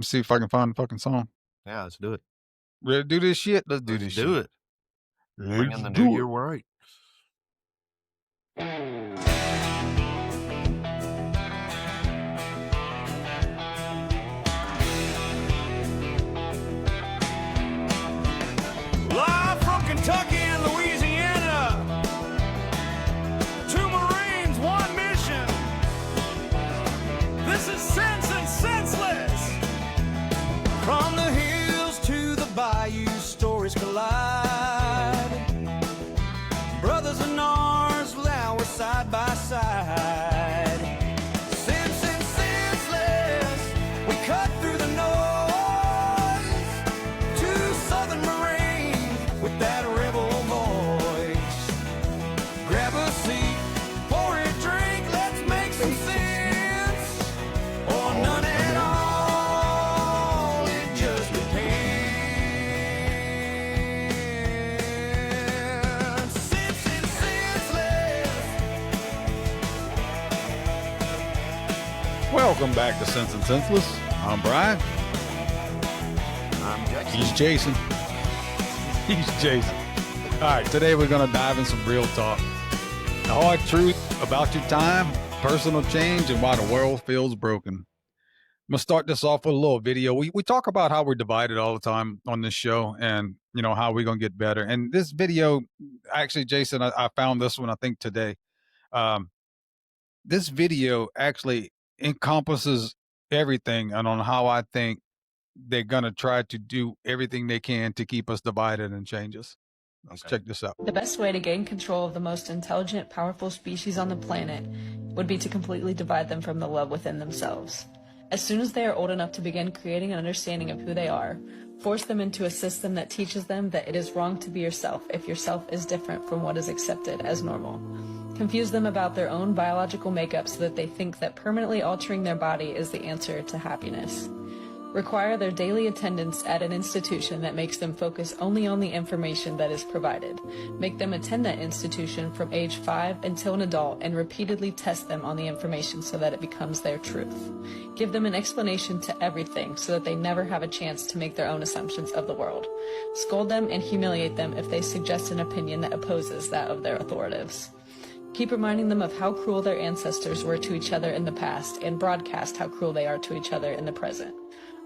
Let's see if I can find the fucking song. Yeah, let's do it. Ready to do this shit? Let's do Let's this do shit. it. Bring in Let's the new do year it. right. Live from Kentucky and Louisiana, two Marines, one mission. This is Sense and Senseless. From the hills to the bayou, stories collide. Brothers in arms, now we're side by side. Sense and senseless, we cut through the noise. Two Southern Marines with that rebel voice. Grab a seat, pour a drink, let's make some sense. Or none at all, it just depends. Sense and senseless. Welcome back to Sense and Senseless. I'm Brian. I'm Jackson. He's Jason. He's Jason. All right, today we're going to dive in some real talk. The hard truth about your time, personal change, and why the world feels broken. I'm going to start this off with a little video. We talk about how we're divided all the time on this show and, you know, how we're going to get better. And this video, actually, Jason, I found this one, I think, today. This video actually encompasses everything and on how I think they're going to try to do everything they can to keep us divided and change us. Let's check this out. The best way to gain control of the most intelligent, powerful species on the planet would be to completely divide them from the love within themselves. As soon as they are old enough to begin creating an understanding of who they are, force them into a system that teaches them that it is wrong to be yourself if yourself is different from what is accepted as normal. Confuse them about their own biological makeup so that they think that permanently altering their body is the answer to happiness. Require their daily attendance at an institution that makes them focus only on the information that is provided. Make them attend that institution from age 5 until an adult and repeatedly test them on the information so that it becomes their truth. Give them an explanation to everything so that they never have a chance to make their own assumptions of the world. Scold them and humiliate them if they suggest an opinion that opposes that of their authorities. Keep reminding them of how cruel their ancestors were to each other in the past and broadcast how cruel they are to each other in the present.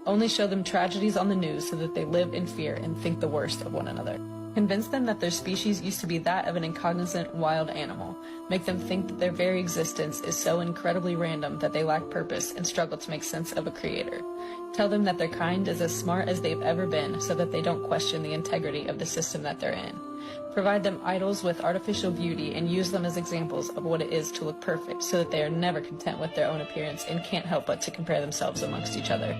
Only show them tragedies on the news so that they live in fear and think the worst of one another. Convince them that their species used to be that of an incognizant wild animal. Make them think that their very existence is so incredibly random that they lack purpose and struggle to make sense of a creator. Tell them that their kind is as smart as they've ever been so that they don't question the integrity of the system that they're in. Provide them idols with artificial beauty and use them as examples of what it is to look perfect so that they are never content with their own appearance and can't help but to compare themselves amongst each other.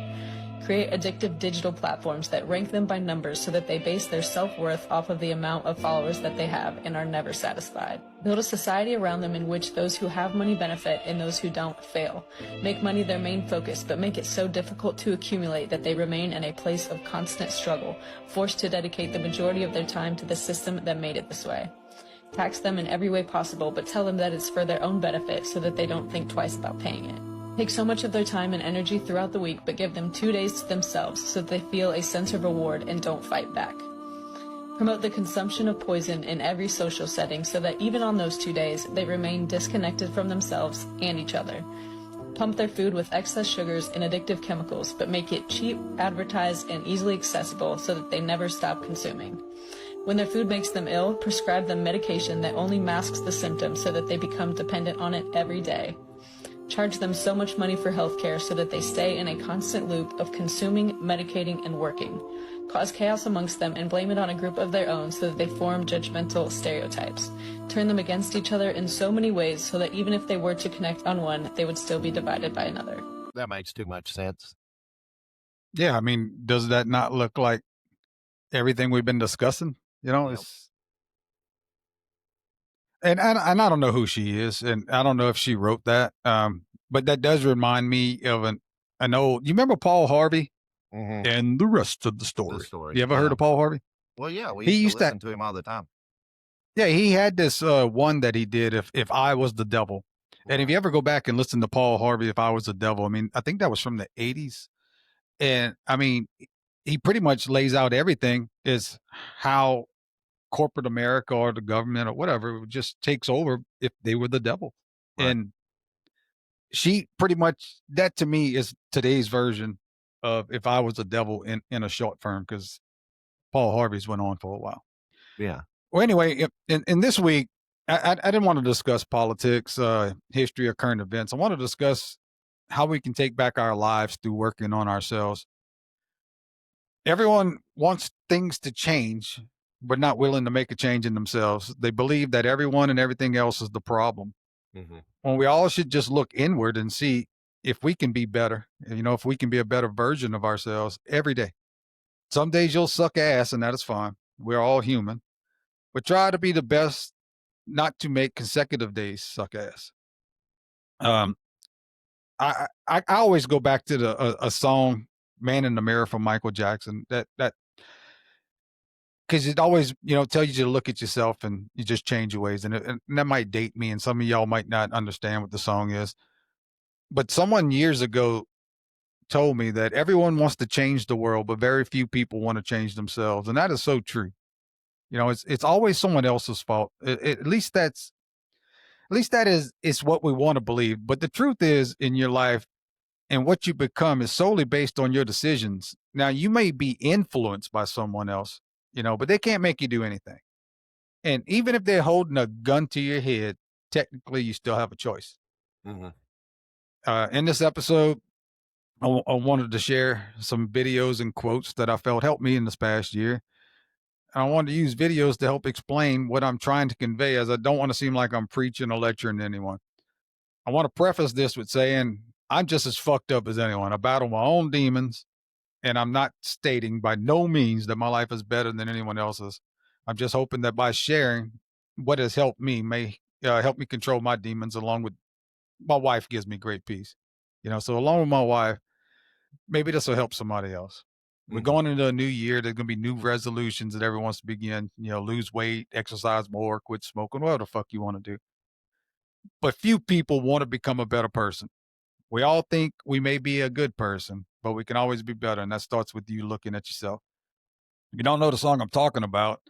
Create addictive digital platforms that rank them by numbers so that they base their self-worth off of the amount of followers that they have and are never satisfied. Build a society around them in which those who have money benefit and those who don't fail. Make money their main focus, but make it so difficult to accumulate that they remain in a place of constant struggle, forced to dedicate the majority of their time to the system that made it this way. Tax them in every way possible, but tell them that it's for their own benefit so that they don't think twice about paying it. Take so much of their time and energy throughout the week, but give them 2 days to themselves so that they feel a sense of reward and don't fight back. Promote the consumption of poison in every social setting so that even on those 2 days, they remain disconnected from themselves and each other. Pump their food with excess sugars and addictive chemicals, but make it cheap, advertised, and easily accessible so that they never stop consuming. When their food makes them ill, prescribe them medication that only masks the symptoms so that they become dependent on it every day. Charge them so much money for healthcare so that they stay in a constant loop of consuming, medicating, and working. Cause chaos amongst them and blame it on a group of their own so that they form judgmental stereotypes. Turn them against each other in so many ways so that even if they were to connect on one, they would still be divided by another. That makes too much sense. Yeah, I mean, does that not look like everything we've been discussing? You know, Yep. it's and I don't know who she is, and I don't know if she wrote that. But that does remind me of an old. You remember Paul Harvey Mm-hmm. and the rest of the story? The story. You ever Yeah. heard of Paul Harvey? Well, yeah, we He used used to to. listen to him all the time. Yeah, he had this one that he did. If I was the devil, and if you ever go back and listen to Paul Harvey, if I was the devil, I mean, I think that was from the '80s. And I mean, he pretty much lays out everything is how corporate America or the government or whatever just takes over if they were the devil. Right. And she pretty much, that to me is today's version of if I was a devil in a short firm, because Paul Harvey's went on for a while. Yeah. Well, anyway, in this week, I didn't want to discuss politics, history, or current events. I want to discuss how we can take back our lives through working on ourselves. Everyone wants things to change, but not willing to make a change in themselves. They believe that everyone and everything else is the problem. Mm-hmm. When we all should just look inward and see if we can be better, if we can be a better version of ourselves every day. Some days you'll suck ass, and that is fine. We're all human, but try to be the best, not to make consecutive days suck ass. I always go back to a song, "Man in the Mirror" from Michael Jackson. That because it always tells you to look at yourself and you just change your ways, and that might date me, and some of y'all might not understand what the song is. But someone years ago told me that everyone wants to change the world, but very few people want to change themselves, and that is so true. It's always someone else's fault. At least that is what we want to believe. But the truth is, in your life and what you become is solely based on your decisions. Now, you may be influenced by someone else, but they can't make you do anything. And even if they're holding a gun to your head, technically you still have a choice. Mm-hmm. In this episode, I wanted to share some videos and quotes that I felt helped me in this past year. And I wanted to use videos to help explain what I'm trying to convey, as I don't want to seem like I'm preaching or lecturing to anyone. I want to preface this with saying I'm just as fucked up as anyone. I battle my own demons, and I'm not stating by no means that my life is better than anyone else's. I'm just hoping that by sharing what has helped me may help me control my demons, along with my wife gives me great peace. So along with my wife, maybe this will help somebody else. We're going into a new year. There's going to be new resolutions that everyone wants to begin, lose weight, exercise more, quit smoking, whatever the fuck you want to do. But few people want to become a better person. We all think we may be a good person, but we can always be better. And that starts with you looking at yourself. If you don't know the song I'm talking about,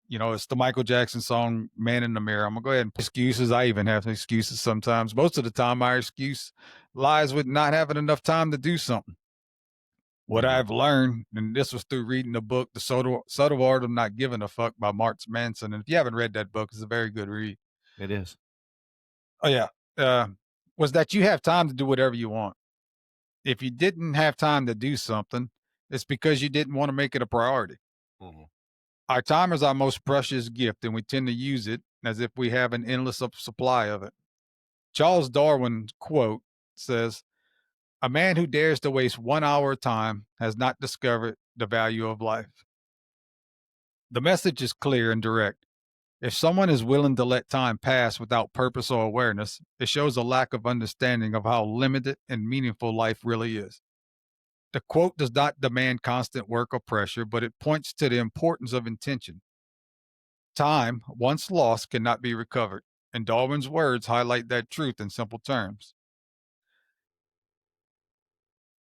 it's the Michael Jackson song, "Man in the Mirror." I'm going to go ahead and excuses. I even have excuses sometimes. Most of the time, my excuse lies with not having enough time to do something. What I've learned, and this was through reading the book, The Subtle Art of Not Giving a Fuck by Mark Manson. And if you haven't read that book, it's a very good read. It is. Oh, yeah. Was that you have time to do whatever you want. If you didn't have time to do something, it's because you didn't want to make it a priority. Mm-hmm. Our time is our most precious gift, and we tend to use it as if we have an endless supply of it. Charles Darwin's quote says, "A man who dares to waste 1 hour of time has not discovered the value of life." The message is clear and direct. If someone is willing to let time pass without purpose or awareness, it shows a lack of understanding of how limited and meaningful life really is. The quote does not demand constant work or pressure, but it points to the importance of intention. Time, once lost, cannot be recovered, and Darwin's words highlight that truth in simple terms.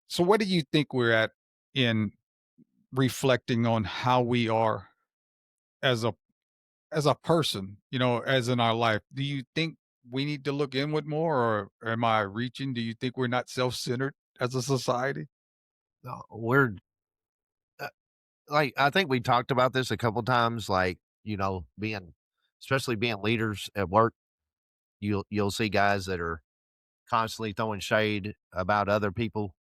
So, what do you think we're at in reflecting on how we are as a person, as in our life? Do you think we need to look inward more, or am I reaching? Do you think we're not self-centered as a society? No, we're like, I think we talked about this a couple times, like, especially being leaders at work, you'll see guys that are constantly throwing shade about other people.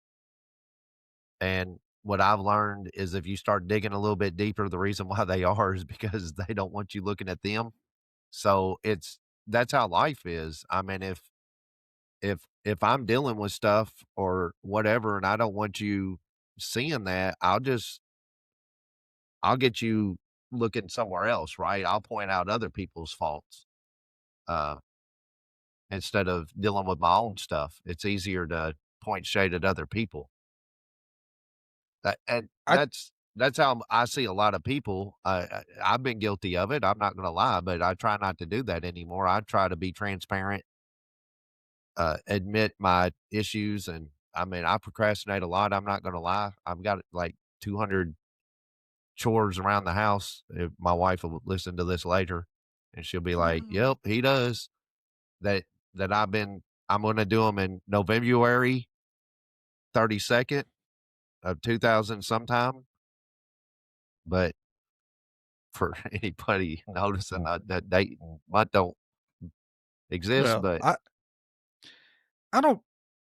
And what I've learned is if you start digging a little bit deeper, the reason why they are is because they don't want you looking at them. So that's how life is. I mean, if I'm dealing with stuff or whatever and I don't want you seeing that, I'll get you looking somewhere else, right? I'll point out other people's faults, uh, instead of dealing with my own stuff. It's easier to point shade at other people. And I that's how I see a lot of people. I've been guilty of it. I'm not going to lie, but I try not to do that anymore. I try to be transparent, admit my issues, and I mean, I procrastinate a lot. I'm not going to lie. I've got like 200 chores around the house. If my wife will listen to this later, and she'll be like, "Yep, he does." That I'm going to do them in November 32nd of 2000 sometime. But for anybody noticing that date and month don't exist, Well, but I don't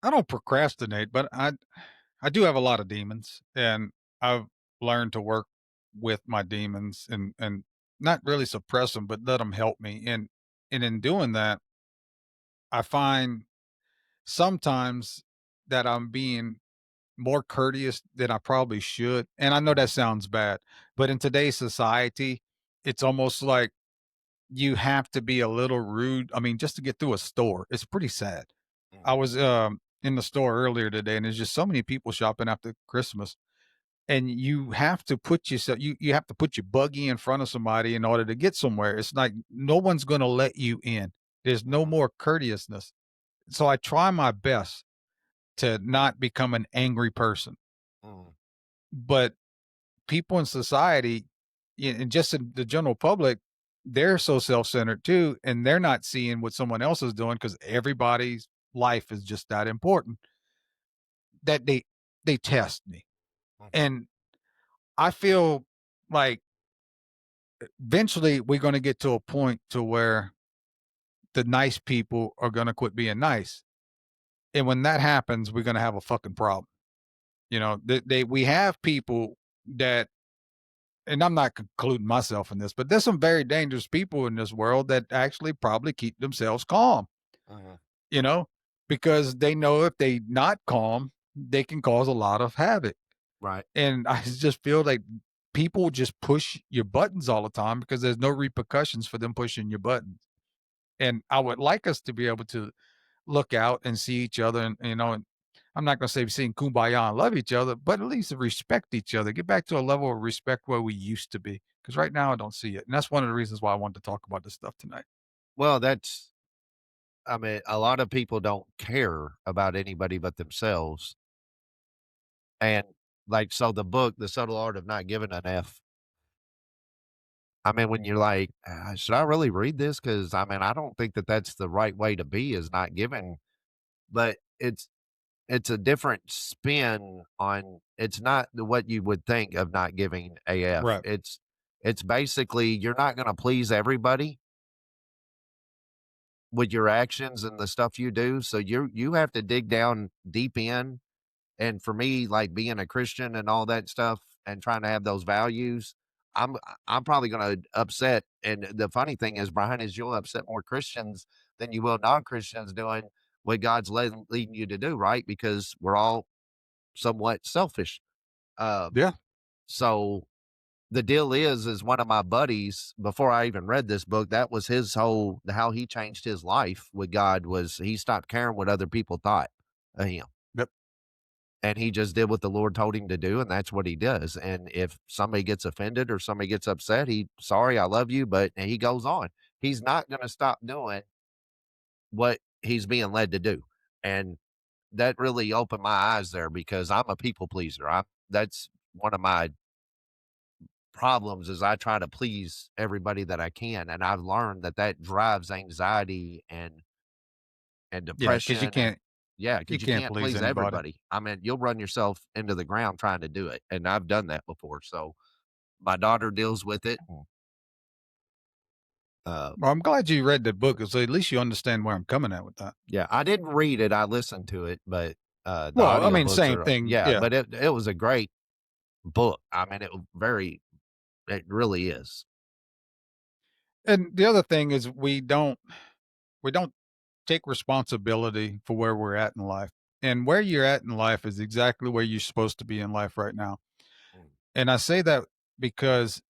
I don't procrastinate, but I do have a lot of demons, and I've learned to work with my demons and not really suppress them, but let them help me. And in doing that, I find sometimes that I'm being more courteous than I probably should. And I know that sounds bad, but in today's society, it's almost like you have to be a little rude. I mean, just to get through a store, it's pretty sad. I was in the store earlier today, and there's just so many people shopping after Christmas, and you have to put yourself you have to put your buggy in front of somebody in order to get somewhere. It's like no one's going to let you in. There's no more courteousness. So I try my best to not become an angry person. mm, But people in society and just in the general public, they're so self-centered too, and they're not seeing what someone else is doing because everybody's life is just that important that they test me. mhm, And I feel like eventually we're going to get to a point to where the nice people are going to quit being nice. And when that happens, we're going to have a fucking problem. You know, we have people that, and I'm not concluding myself in this, but there's some very dangerous people in this world that actually probably keep themselves calm, mhm, you know, because they know if they not calm, they can cause a lot of havoc. right. And I just feel like people just push your buttons all the time because there's no repercussions for them pushing your buttons. And I would like us to be able to look out and see each other and, and I'm not going to say sing kumbaya and love each other, but at least respect each other. Get back to a level of respect where we used to be. Because right now I don't see it. And that's one of the reasons why I wanted to talk about this stuff tonight. Well, I mean, a lot of people don't care about anybody but themselves. And like, so the book, The Subtle Art of Not Giving an F. I mean, when you're like, should I really read this? Because I mean, I don't think that that's the right way to be, is not giving, but it's a different spin on, it's not what you would think of not giving AF. Right. It's basically, you're not going to please everybody with your actions and the stuff you do. So you have to dig down deep in. And for me, like being a Christian and all that stuff and trying to have those values, I'm I'm probably going to upset. And the funny thing is, Brian, is you'll upset more Christians than you will non-Christians doing what God's leading you to do, right? Because we're all somewhat selfish. Um, Yeah. so the deal is one of my buddies, before I even read this book, that was his whole, how he changed his life with God, was he stopped caring what other people thought of him. Yep. And he just did what the Lord told him to do, and that's what he does. And if somebody gets offended or somebody gets upset, sorry, I love you, but he goes on. He's not going to stop doing what he's being led to do. And that really opened my eyes there, because I'm a people pleaser. That's one of my problems, is I try to please everybody that I can. And I've learned that drives anxiety and Yeah. Because depression. And yeah, you because you can't can't please please anybody. everybody. I mean, you'll run yourself into the ground trying to do it. And I've done that before. So my daughter deals with it. Well, I'm glad you read the book. So at least you understand where I'm coming at with that. Yeah, I didn't read it. I listened to it, but the Well, I mean, audiobooks same are, thing. yeah, Yeah. but it was a great book. I mean, it really is. And the other thing is we don't take responsibility for where we're at in life. And where you're at in life is exactly where you're supposed to be in life right now. Mm, And I say that because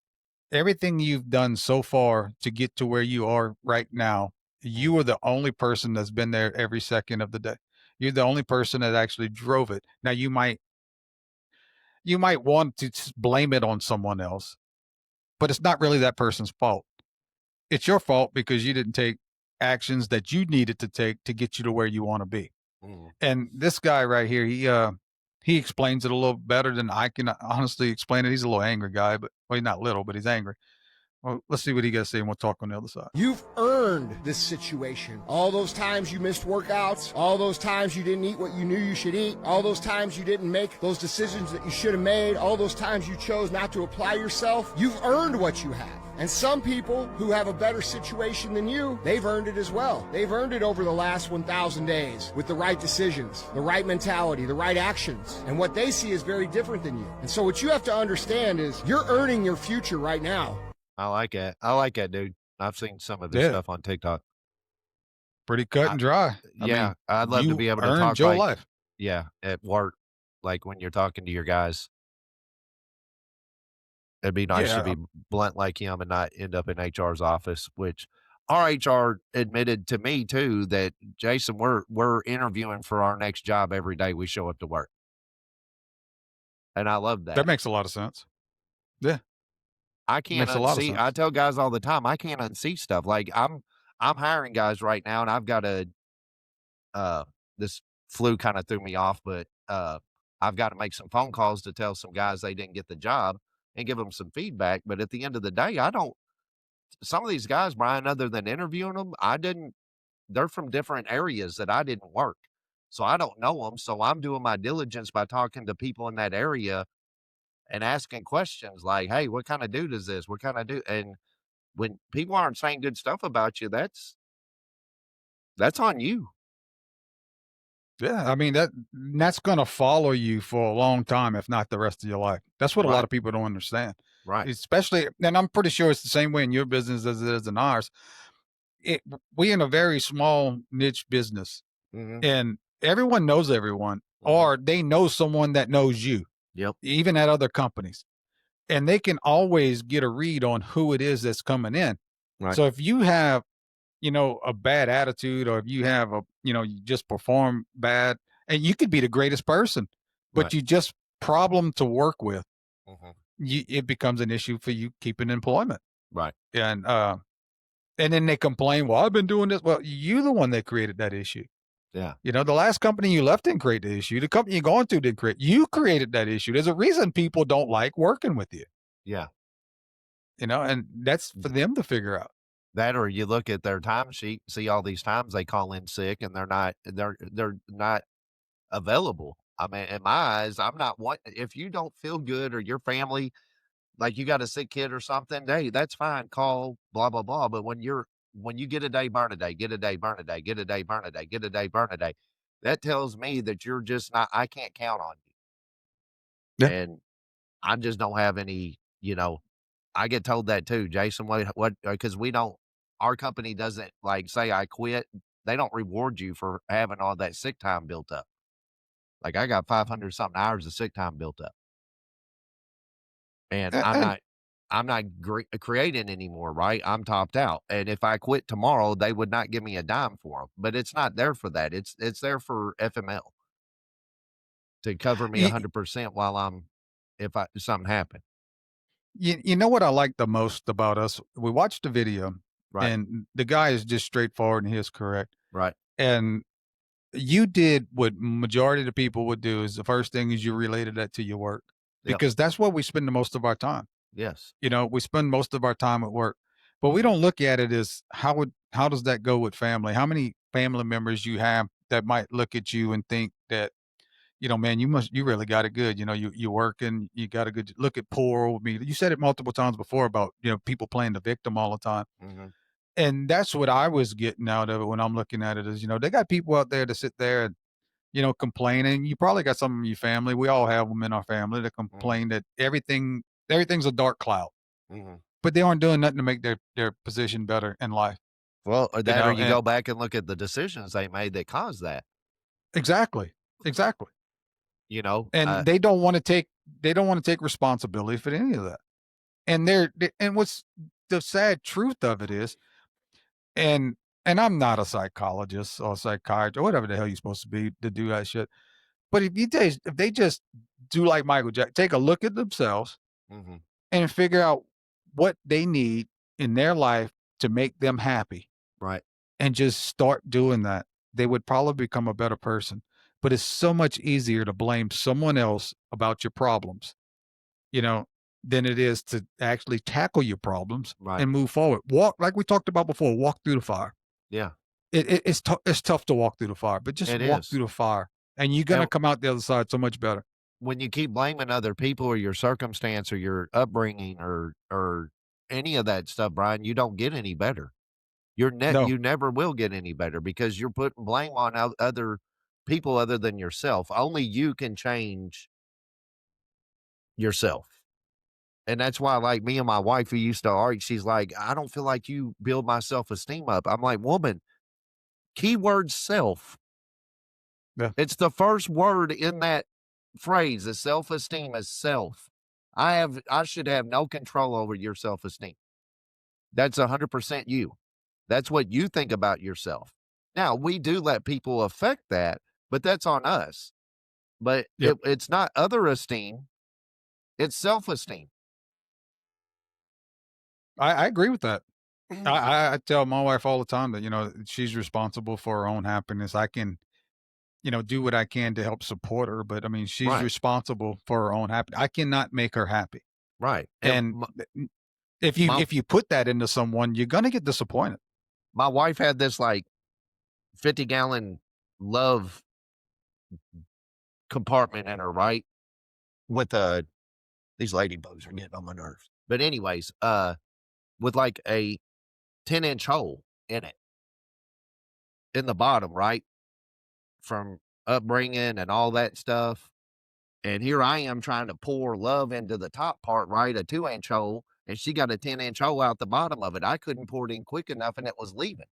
everything you've done so far to get to where you are right now, mm, you are the only person that's been there every second of the day. You're the only person that actually drove it. Now you might want to blame it on someone else, but it's not really that person's fault. It's your fault because you didn't take actions that you needed to take to get you to where you want to be. And this guy right here, he explains it a little better than I can honestly explain it. He's a little angry guy, but well, he's not little, but he's angry. Well, let's see what he got to say, and we'll talk on the other side. You've earned this situation. All those times you missed workouts, all those times you didn't eat what you knew you should eat, all those times you didn't make those decisions that you should have made, all those times you chose not to apply yourself, you've earned what you have. And some people who have a better situation than you, they've earned it as well. They've earned it over the last 1,000 days with the right decisions, the right mentality, the right actions. And what they see is very different than you. And so what you have to understand is you're earning your future right now. I like that. I like that, dude. I've seen some of this Yeah. stuff on TikTok. Pretty cut and dry. Yeah, I'd love to you be able to earned talk your like, life. yeah, at work, like when you're talking to your guys. It'd be nice to Yeah. be blunt like him and not end up in HR's office, which our HR admitted to me too that Jason, we're interviewing for our next job every day we show up to work. And I love that. That makes a lot of sense. Yeah. I can't makes a lot of unsee. sense. I tell guys all the time, I can't unsee stuff. Like I'm hiring guys right now, and I've got this flu kind of threw me off, but I've got to make some phone calls to tell some guys they didn't get the job and give them some feedback. But at the end of the day, some of these guys, Brian, other than interviewing them, they're from different areas that I didn't work. So I don't know them. So I'm doing my diligence by talking to people in that area and asking questions like, hey, what kind of dude is this? What kind of dude? And when people aren't saying good stuff about you, that's on you. Yeah, I mean that's going to follow you for a long time, if not the rest of your life. That's what a lot Right. of people don't understand. Right. Especially, and I'm pretty sure it's the same way in your business as it is in ours. We in a very small niche business, Mhm. and everyone knows everyone, or they know someone that knows you, Yep. even at other companies, and they can always get a read on who it is that's coming in. Right. So if you have, a bad attitude, or if you have you just perform bad, and you could be the greatest person, but Right. you just problem to work with, Mhm. it becomes an issue for you keeping employment. Right. And then they complain, well, I've been doing this. Well, you're the one that created that issue. Yeah. The last company you left didn't create the issue. The company you're going to didn't create. You created that issue. There's a reason people don't like working with you. Yeah. And that's for them to figure out. That, or you look at their timesheet, see all these times they call in sick and they're not available. I mean, in my eyes, I'm not one. If you don't feel good or your family, like you got a sick kid or something, hey, that's fine. Call blah blah blah. But when you get a day, burn a day, get a day, burn a day, get a day, burn a day, get a day, burn a day, that tells me that you're just not. I can't count on you. Yeah. And I just don't have any. I get told that too, Jason. What? Because our company doesn't like say I quit. They don't reward you for having all that sick time built up. Like I got 500 something hours of sick time built up. And I'm not creating anymore, right? I'm topped out. And if I quit tomorrow, they would not give me a dime for them. But it's not there for that. It's there for FML to cover me Ye- 100% while if something happened. You know what I like the most about us? We watched the video, Right. and the guy is just straightforward and he is correct. Right. And you did what majority of the people would do. Is the first thing is you related that to your work, Yep. because that's where we spend the most of our time. Yes. We spend most of our time at work, but we don't look at it as how does that go with family? How many family members you have that might look at you and think that, man, you really got it good. You working, you got a good look at poor old me. You said it multiple times before about, people playing the victim all the time. Mhm. And that's what I was getting out of it when I'm looking at it is, they got people out there to sit there and, complaining. You probably got some of your family. We all have them in our family that complain that everything's a dark cloud, Mhm. but they aren't doing nothing to make their position better in life. Well, or that, know, or you and- go back and look at the decisions they made that caused that. Exactly. And they don't want to take responsibility for any of that. And what's the sad truth of it is, and I'm not a psychologist or a psychiatrist or whatever the hell you're supposed to be to do that shit. But if they just do like Michael Jackson, take a look at themselves Mhm. and figure out what they need in their life to make them happy, Right. and just start doing that, they would probably become a better person. But it's so much easier to blame someone else about your problems, you know, than it is to actually tackle your problems Right. and move forward. Walk, like we talked about before, walk through the fire. Yeah. It's tough to walk through the fire, but just It walk is. through the fire, and you're gonna And come out the other side so much better. when you keep blaming other people or your circumstance or your upbringing or any of that stuff, Brian, you don't get any better. No, You never will get any better because you're putting blame on other people other than yourself. Only you can change yourself. And that's why, like me and my wife, who used to argue, she's like, I don't feel like you build my self esteem up. I'm like, woman, keyword self. yeah, It's the first word in that phrase. The self esteem is self. I should have no control over your self esteem. That's 100% you. That's what you think about yourself. Now, we do let people affect that, but that's on us. But yep. it's not other esteem, it's self esteem. I agree with that. I tell my wife all the time that, she's responsible for her own happiness. I can, do what I can to help support her, but I mean, she's Right, responsible for her own happiness. I cannot make her happy. right. And And if you my, if you put that into someone, you're gonna get disappointed. my wife had this like 50-gallon love compartment in her, right? With these ladybugs are getting on my nerves. But anyways, with like a 10-inch hole in it in the bottom, right? From upbringing and all that stuff. And here I am trying to pour love into the top part, right? A 2-inch hole, and she got a 10-inch hole out the bottom of it. I couldn't pour it in quick enough and it was leaving.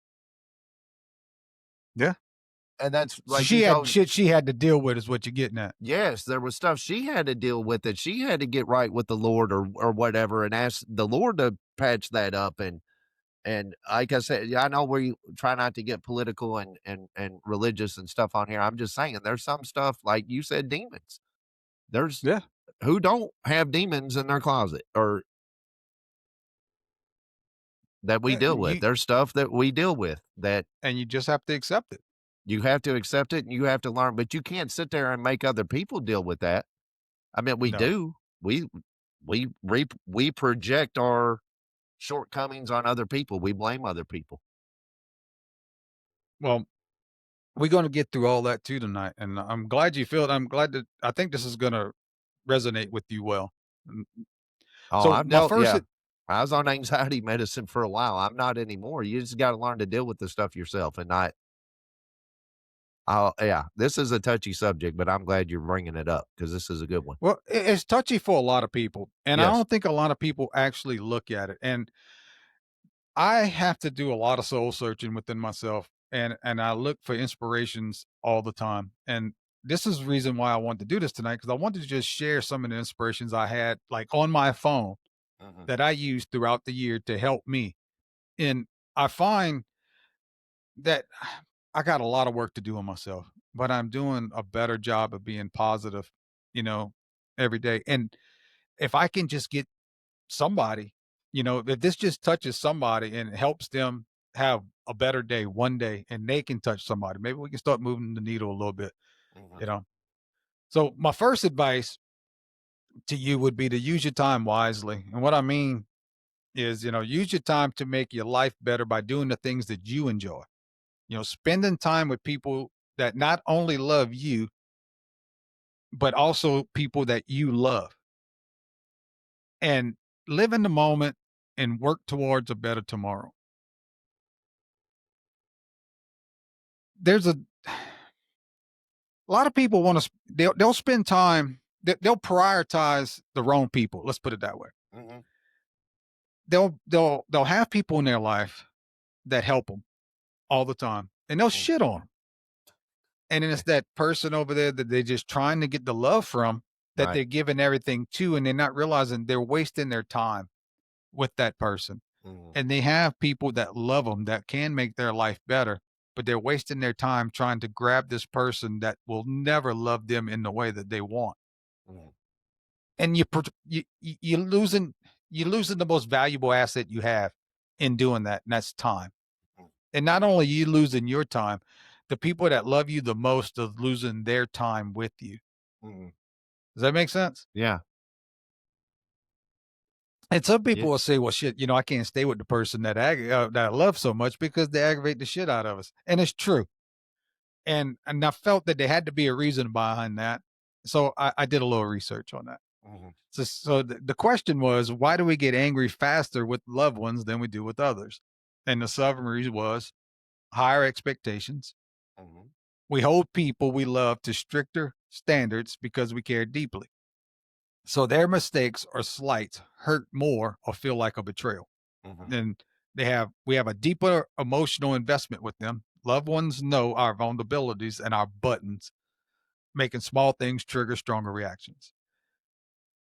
Yeah. And that's So like she you had told, shit she had to deal with is what you're getting at. yes, there was stuff she had to deal with that she had to get right with the Lord or whatever and ask the Lord to patch that up. And like I said, yeah, I know we try not to get political and religious and stuff on here. I'm just saying there's some stuff like you said, demons. There's Yeah. who don't have demons in their closet or that we Yeah, deal with. There's stuff that we deal with that and you just have to accept it. you have to accept it and you have to learn, but you can't sit there and make other people deal with that. I mean, we No. do. We project our shortcomings on other people. We blame other people. Well, we're gonna get through all that too tonight, and I'm glad you feel it. I'm glad that I think this is gonna resonate with you well. Mm, Oh, So I've my dealt, first yeah. I was on anxiety medicine for a while. I'm not anymore. You just got to learn to deal with the stuff yourself and not. Oh, yeah. This is a touchy subject, but I'm glad you're bringing it up because this is a good one. Well, it's touchy for a lot of people, and I Yes. don't think a lot of people actually look at it. And I have to do a lot of soul searching within myself, and I look for inspirations all the time. And this is the reason why I wanted to do this tonight because I wanted to just share some of the inspirations I had, like on my phone, Mhm. that I used throughout the year to help me. And I find that I got a lot of work to do on myself, but I'm doing a better job of being positive, you know, every day. And if I can just get somebody, if this just touches somebody and helps them have a better day one day and they can touch somebody, maybe we can start moving the needle a little bit, Mhm. you know. So my first advice to you would be to use your time wisely. And what I mean is, use your time to make your life better by doing the things that you enjoy. Spending time with people that not only love you, but also people that you love, and live in the moment and work towards a better tomorrow. There's a lot of people want to, they'll spend time, they'll prioritize the wrong people. Let's put it that way. Mhm. They'll have people in their life that help them all the time, and they'll Mm. shit on them. And then it's that person over there that they're just trying to get the love from, that Right. they're giving everything to, and they're not realizing they're wasting their time with that person. Mhm. And they have people that love them that can make their life better, but they're wasting their time trying to grab this person that will never love them in the way that they want. Mhm. And you're losing the most valuable asset you have in doing that, and that's time. Mm. And not only you losing your time, the people that love you the most are losing their time with you. Mhm. Does that make sense? Yeah. And some Yeah. people will say, "Well, shit, I can't stay with the person that I love so much because they aggravate the shit out of us," and it's true. And I felt that there had to be a reason behind that, so I did a little research on that. Mhm. So the question was, why do we get angry faster with loved ones than we do with others? And the summary was higher expectations. Mhm. We hold people we love to stricter standards because we care deeply. So their mistakes or slights hurt more or feel like a betrayal. Mhm. And we have a deeper emotional investment with them. Loved ones know our vulnerabilities and our buttons, making small things trigger stronger reactions.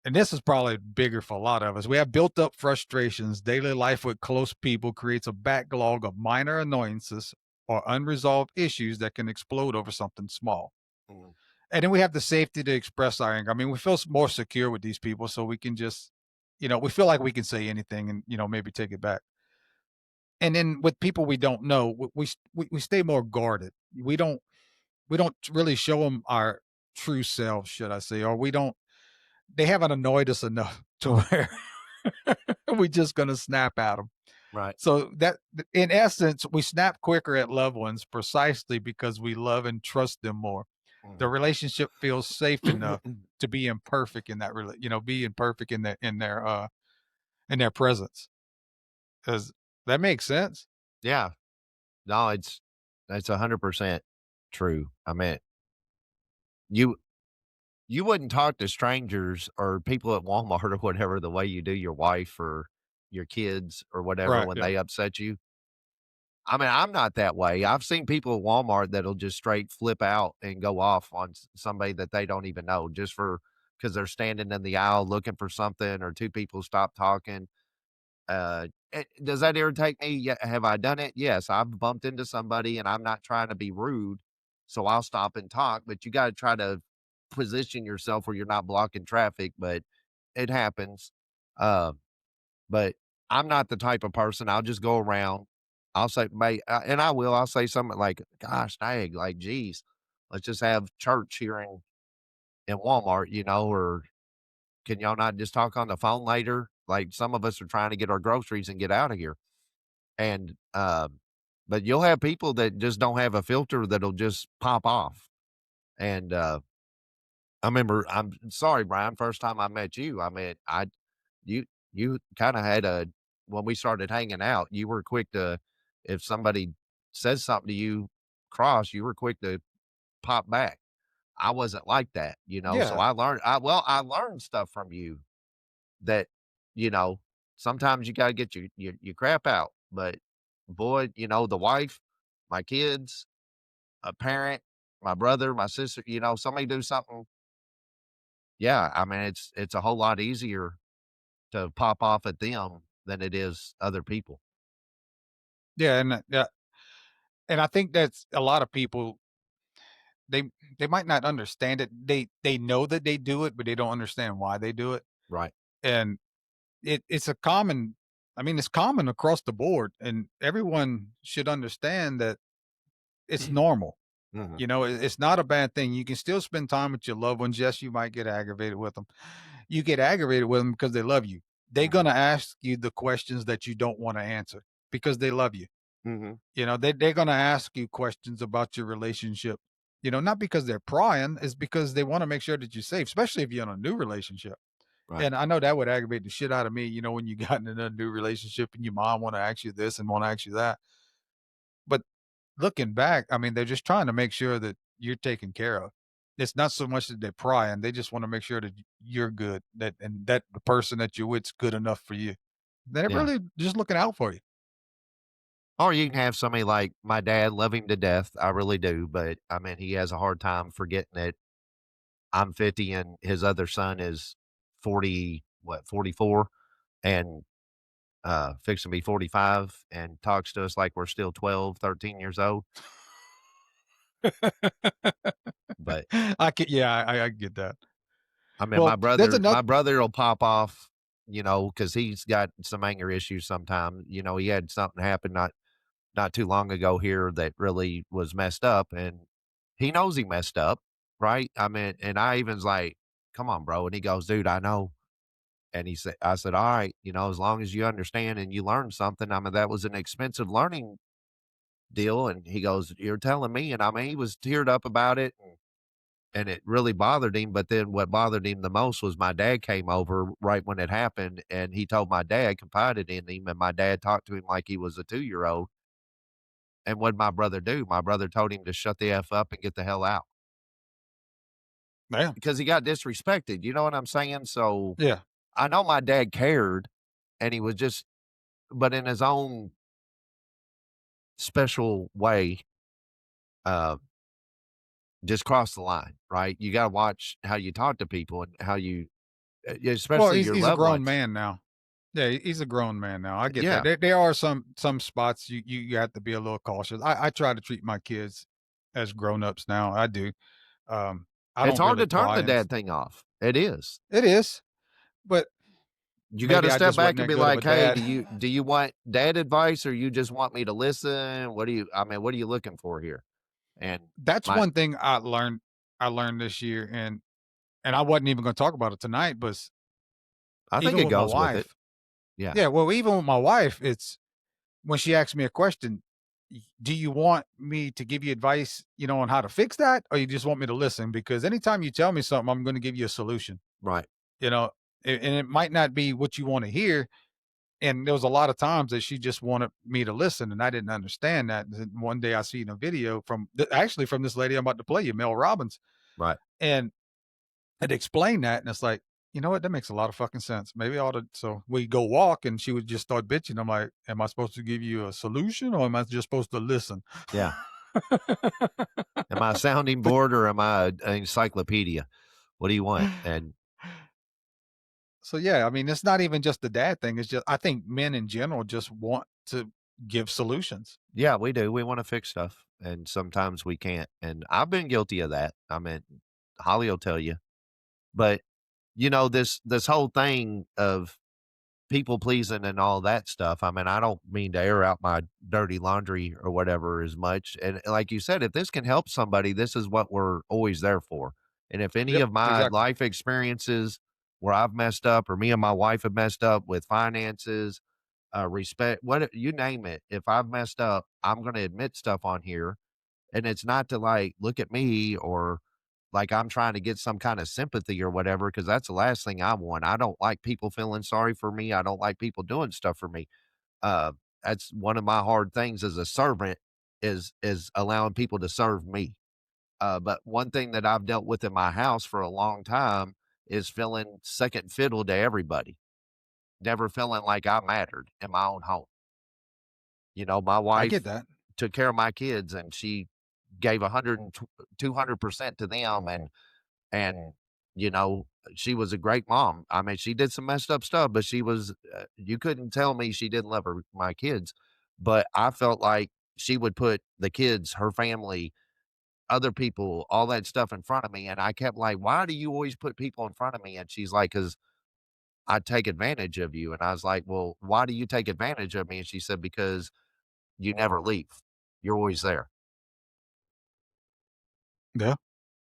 And this is probably bigger for a lot of us. We have built up frustrations. Daily life with close people creates a backlog of minor annoyances or unresolved issues that can explode over something small. Mhm. And then we have the safety to express our anger. I mean, we feel more secure with these people, so we can just, we feel like we can say anything and maybe take it back. And then with people we don't know, we stay more guarded. We don't really show them our true selves, should I say, or we don't. They haven't annoyed us enough to where we just gonna snap at them. Right. So that, in essence, we snap quicker at loved ones precisely because we love and trust them more. The Mhm. relationship feels safe enough to be imperfect in that, be imperfect in their presence. Does that make sense? Yeah. No, that's 100% true. I mean, you you wouldn't talk to strangers or people at Walmart or whatever the way you do your wife or your kids or whatever Right. when Yeah. they upset you. I mean, I'm not that way. I've seen people at Walmart that'll just straight flip out and go off on somebody that they don't even know just for because they're standing in the aisle looking for something or two people stop talking. Does that irritate me? Yeah. Have I done it? Yes. I've bumped into somebody and I'm not trying to be rude. So I'll stop and talk, but you got to try to position yourself where you're not blocking traffic, but it happens. Uh, but I'm not the type of person. I'll just go around. I'll say, and I will. I'll say something like, "Gosh, dang, like, geez, let's just have church here in Walmart, or can y'all not just talk on the phone later? Like, some of us are trying to get our groceries and get out of here." And but you'll have people that just don't have a filter that'll just pop off. And I remember, I'm sorry, Brian, first time I met you, I mean, you you kinda had when we started hanging out, you were quick to if somebody says something to you cross, you were quick to pop back. I wasn't like that, so Yeah. I learned stuff from you that, you know, sometimes you gotta get your crap out, but boy, the wife, my kids, a parent, my brother, my sister, somebody do something, yeah, I mean, it's a whole lot easier to pop off at them than it is other people. Yeah. And I think that's a lot of people. They they might not understand it. They know that they do it, but they don't understand why they do it. Right. And it's a common. I mean, it's common across the board, and everyone should understand that it's normal. Mhm. It's not a bad thing. You can still spend time with your loved ones. Yes, you might get aggravated with them. You get aggravated with them because they love you. They're Mhm. gonna ask you the questions that you don't want to answer because they love you. Mhm. They're gonna ask you questions about your relationship. Not because they're prying, it's because they want to make sure that you're safe, especially if you're in a new relationship. Right. And I know that would aggravate the shit out of me, when you got in a new relationship and your mom want to ask you this and want to ask you that. But looking back, I mean, they're just trying to make sure that you're taken care of. It's not so much that they're prying; they just want to make sure that you're good, that the person that you're with's good enough for you. They're Yeah. really just looking out for you. Or you can have somebody like my dad, love him to death. I really do, but I mean, he has a hard time forgetting that I'm 50 and his other son is 40, 44, and fixing to be 45 and talks to us like we're still 12, 13 years old. But Yeah, I get that. I mean, Well, there's another. my brother will pop off, because he's got some anger issues sometimes. He had something happen. not too long ago here that really was messed up, and he knows he messed up, right? I mean, and I even was like, "Come on, bro," and he goes, "Dude, I know." And I said, "All right, as long as you understand and you learn something." I mean, that was an expensive learning deal. And he goes, "You're telling me?" And I mean, he was teared up about it, and it really bothered him. But then what bothered him the most was my dad came over right when it happened, and he told my dad, confided in him, and my dad talked to him like he was a 2-year-old. And what'd my brother do? My brother told him to shut the F up and get the hell out Yeah. because he got disrespected. You know what I'm saying? So Yeah. I know my dad cared, and he was just, but in his own special way, uh, just crossed the line, right? You got to watch how you talk to people and how you, Well, especially he's your he's a loved grown ones. man now. Yeah, he's a grown man now. I get that. Yeah, There are some spots you have to be a little cautious. I try to treat my kids as grown-ups now. I do. Um, I it's don't hard really to turn pry the in. dad thing off. It is. It is, but You got maybe to I step just wasn't back and that be good of a like, "Hey, dad. do you want dad advice or you just want me to listen? What do you I mean, what are you looking for here?" And That's my one thing I learned this year, and I wasn't even gonna talk about it tonight, but I think even it with my goes with it. wife. Yeah. Yeah, well, even with my wife, it's when she asks me a question, do you want me to give you advice, on how to fix that? Or you just want me to listen? Because anytime you tell me something, I'm going to give you a solution, Right. you know, and it might not be what you want to hear. And there was a lot of times that she just wanted me to listen, and I didn't understand that. And then one day I seen a video actually from this lady I'm about to play you, Mel Robbins, Right. and it explained that, and it's like, you know what? That makes a lot of fucking sense. Maybe I ought to. So we go walk, and she would just start bitching. I'm like, am I supposed to give you a solution, or am I just supposed to listen? Yeah. Am I a sounding But board or am I an encyclopedia? What do you want? And so yeah, I mean, it's not even just the dad thing. It's just I think men in general just want to give solutions. yeah, we do. We want to fix stuff, and sometimes we can't. And I've been guilty of that. I mean, Holly will tell you. But this whole thing of people pleasing and all that stuff. I mean, I don't mean to air out my dirty laundry or whatever as much. And like you said, if this can help somebody, this is what we're always there for. And if any Yep, of my exactly. life experiences where I've messed up or me and my wife have messed up with finances, respect, what you name it, if I've messed up, I'm going to admit stuff on here. And it's not to like look at me or like I'm trying to get some kind of sympathy or whatever, because that's the last thing I want. I don't like people feeling sorry for me. I don't like people doing stuff for me. Uh, that's one of my hard things as a servant is allowing people to serve me. But one thing that I've dealt with in my house for a long time is feeling second fiddle to everybody, never feeling like I mattered in my own home. My I get wife that. took care of my kids and she gave 200% to them. And, you know, she was a great mom. I mean, she did some messed up stuff, but you couldn't tell me she didn't love my kids. But I felt like she would put the kids, her family, other people, all that stuff in front of me. And I kept like, why do you always put people in front of me? And she's like, because I take advantage of you. And I was like, well, why do you take advantage of me? And she said, because you never leave. You're always there. Yeah.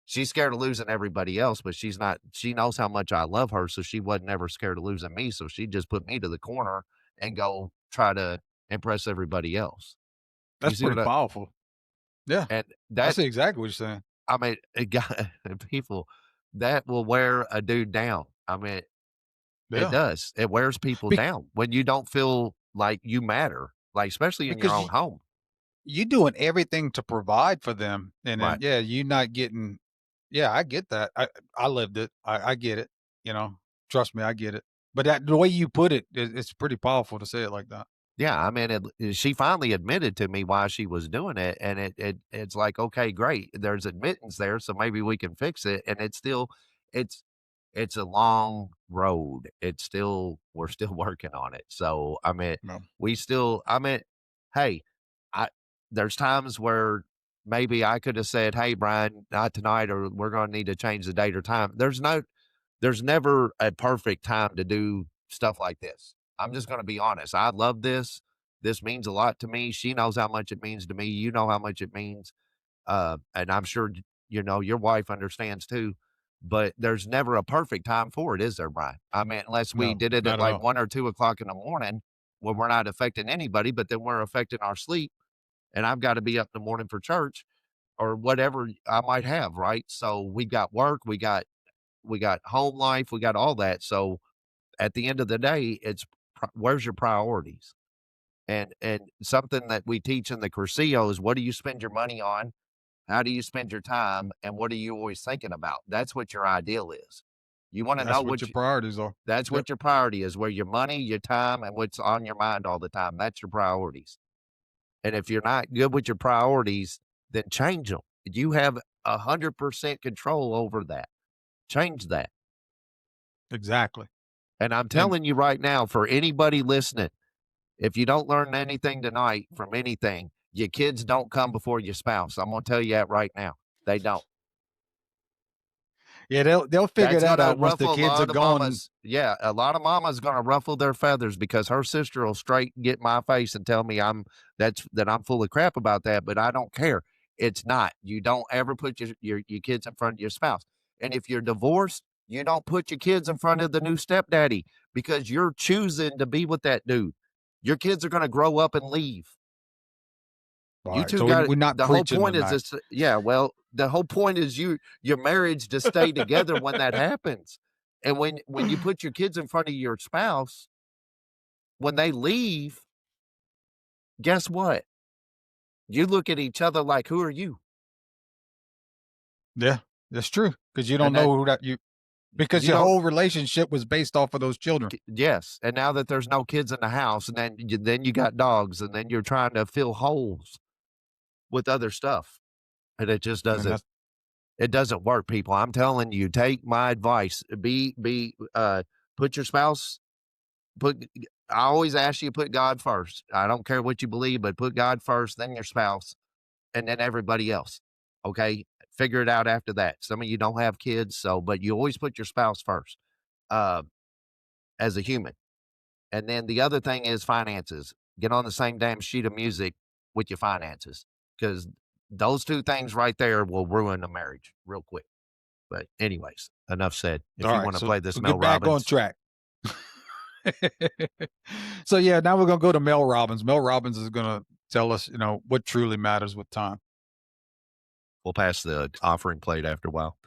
She's scared of losing everybody else, but she knows how much I love her, so she wasn't ever scared of losing me, so she just put me to the corner and go try to impress everybody else. You That's see pretty what I powerful. Yeah. and I that see exactly what you're saying. I mean, it got people that will wear a dude down. I mean, it Yeah. does. It wears people Be- down when you don't feel like you matter, like, especially in your because own home. you doing everything to provide for them, and then Right. yeah, you not getting. Yeah, I get that. I lived it. I get it. Trust me, I get it. But the way you put it, it's pretty powerful to say it like that. Yeah, I mean, she finally admitted to me why she was doing it, and it's like, okay, great. There's admittance there, so maybe we can fix it. And it's it's a long road. We're still working on it. So I mean, No. I mean, hey, I there's times where maybe I could have said, hey, Brian, not tonight, or we're going to need to change the date or time. There's never a perfect time to do stuff like this. I'm just going to be honest. I love this. This means a lot to me. She knows how much it means to me. You know how much it means. And I'm sure, your wife understands too. But there's never a perfect time for it, is there, Brian? I mean, unless we No, did it not at at like all. 1 or 2 o'clock in the morning where we're not affecting anybody, but then we're affecting our sleep. And I've got to be up in the morning for church or whatever I might have, right? So we got work, we got home life, we got all that. So at the end of the day, it's where's your priorities? And something that we teach in the Cursillo is, what do you spend your money on? How do you spend your time? And what are you always thinking about? That's what your ideal is. You want to know That's what what your priorities are. that's Yep. what your priority is, where your money, your time, and what's on your mind all the time. That's your priorities. And if you're not good with your priorities, then change them. You have 100% control over that. Change that. Exactly. And I'm And telling you right now, for anybody listening, if you don't learn anything tonight from anything, your kids don't come before your spouse. I'm going to tell you that right now. They don't. yeah, they'll figure That's that gonna out once the ruffle a kids are lot of gone. mamas. Yeah, a lot of mamas gonna ruffle their feathers because her sister will straight get my face and tell me that I'm full of crap about that, but I don't care. It's not. You don't ever put your kids in front of your spouse. And if you're divorced, you don't put your kids in front of the new stepdaddy because you're choosing to be with that dude. Your kids are gonna grow up and leave. All You right, two so got it. we're not The whole preaching point is tonight. this. Yeah, well, the whole point is your marriage to stay together when that happens. And when you put your kids in front of your spouse, when they leave, guess what? You look at each other like, who are you? Yeah, that's true. Because you And don't that know who that you because you your don't. whole relationship was based off of those children. Yes, and now that there's no kids in the house, and then you got dogs, and then you're trying to fill holes with other stuff, and it just And doesn't. that's It doesn't work, people. I'm telling you, take my advice. Put your spouse, I always ask you to put God first. I don't care what you believe, but put God first, then your spouse, and then everybody else. Okay. Figure it out after that. Some of you don't have kids, but you always put your spouse first, uh, as a human. And then the other thing is finances. Get on the same damn sheet of music with your finances, because those two things right there will ruin a marriage real quick. But anyways, enough said. If all you right. want to So play this so Mel get back on Robbins, track. So yeah, now we're gonna go to Mel Robbins. Mel Robbins is gonna tell us, what truly matters with time. we'll pass the offering plate after a while.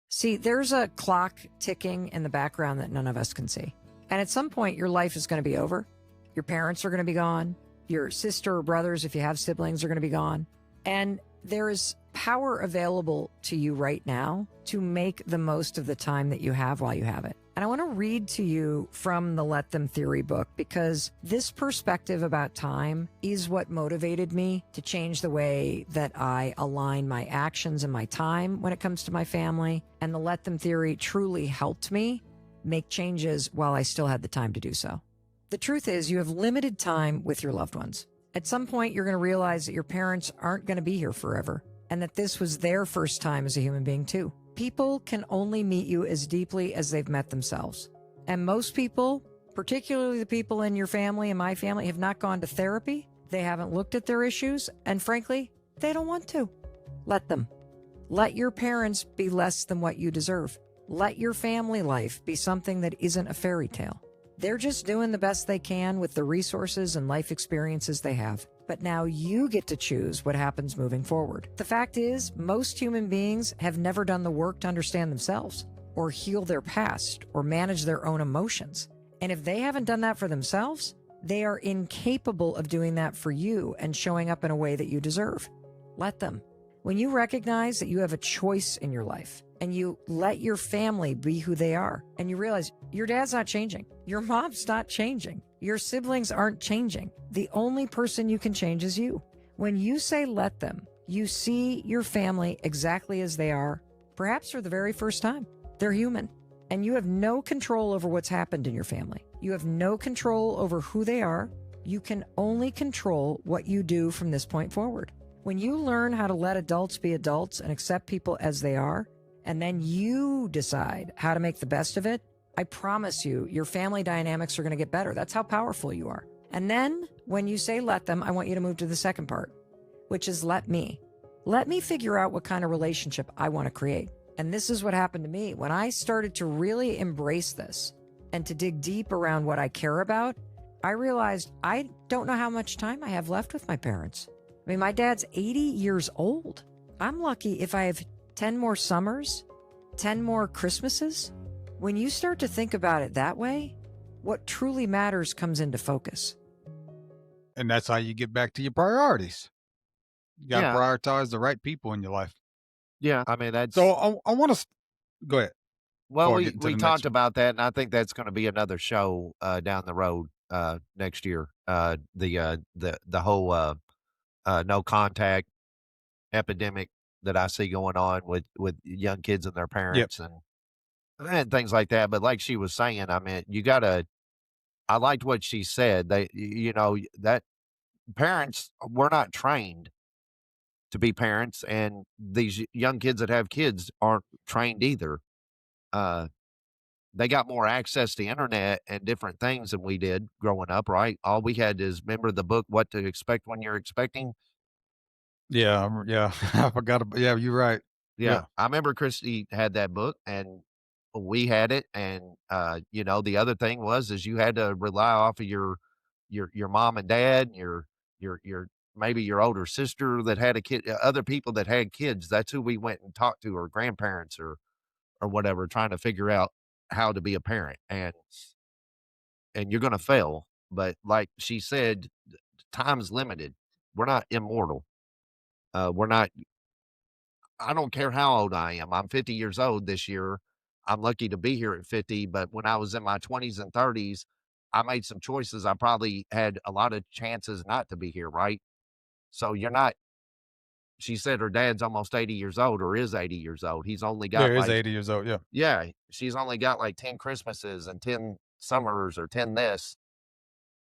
See, there's a clock ticking in the background that none of us can see. And at some point, your life is going to be over. Your parents are going to be gone. Your sister or brothers, if you have siblings, are going to be gone. And there is power available to you right now to make the most of the time that you have while you have it. And I want to read to you from the Let Them Theory book, because this perspective about time is what motivated me to change the way that I align my actions and my time when it comes to my family. And the Let Them Theory truly helped me make changes while I still had the time to do so. The truth is, you have limited time with your loved ones. At some point, you're going to realize that your parents aren't going to be here forever, and that this was their first time as a human being too. People can only meet you as deeply as they've met themselves. And most people, particularly the people in your family and my family, have not gone to therapy. They haven't looked at their issues. And frankly, they don't want to. Let them. Let your parents be less than what you deserve. Let your family life be something that isn't a fairy tale. They're just doing the best they can with the resources and life experiences they have. But now you get to choose what happens moving forward. The fact is, most human beings have never done the work to understand themselves, or heal their past, or manage their own emotions. And if they haven't done that for themselves, they are incapable of doing that for you and showing up in a way that you deserve. Let them. When you recognize that you have a choice in your life, and you let your family be who they are, and you realize your dad's not changing, your mom's not changing, your siblings aren't changing. The only person you can change is you. When you say let them, you see your family exactly as they are, perhaps for the very first time. They're human, and you have no control over what's happened in your family. You have no control over who they are. You can only control what you do from this point forward. When you learn how to let adults be adults and accept people as they are, and then you decide how to make the best of it, I promise you, your family dynamics are going to get better. That's how powerful you are. And then when you say let them, I want you to move to the second part, which is let me. Let me figure out what kind of relationship I want to create. And this is what happened to me. When I started to really embrace this and to dig deep around what I care about, I realized I don't know how much time I have left with my parents. I mean, my dad's 80 years old. I'm lucky if I have 10 more summers, 10 more Christmases. When you start to think about it that way, what truly matters comes into focus. And that's how you get back to your priorities. You got to Yeah. prioritize the right people in your life. Yeah. I mean, that's So I want to go ahead. well, before I we get into we the next talked one. about that, and I think that's going to be another show down the road next year. The whole no contact epidemic that I see going on with young kids and their parents and things like that. But like she was saying, I mean, you gotta. I liked what she said. That parents were not trained to be parents, and these young kids that have kids aren't trained either. Uh, they got more access to internet and different things than we did growing up, right? All we had is remember the book What to Expect When You're Expecting. Yeah. I forgot. Yeah, you're right. Yeah, I remember Christy had that book, and we had it, and the other thing was is you had to rely off of your mom and dad, and your maybe your older sister that had a kid, other people that had kids. That's who we went and talked to, or grandparents, or whatever, trying to figure out how to be a parent, and you're gonna fail. But like she said, time's limited. We're not immortal. We're not. I don't care how old I am. I'm 50 years old this year. I'm lucky to be here at 50, but when I was in my 20s and 30s, I made some choices. I probably had a lot of chances not to be here, right? So you're not she said her dad's almost 80 years old or is 80 years old. He's only got There is like 80 years old. Yeah. yeah, she's only got like 10 Christmases and 10 summers or 10 this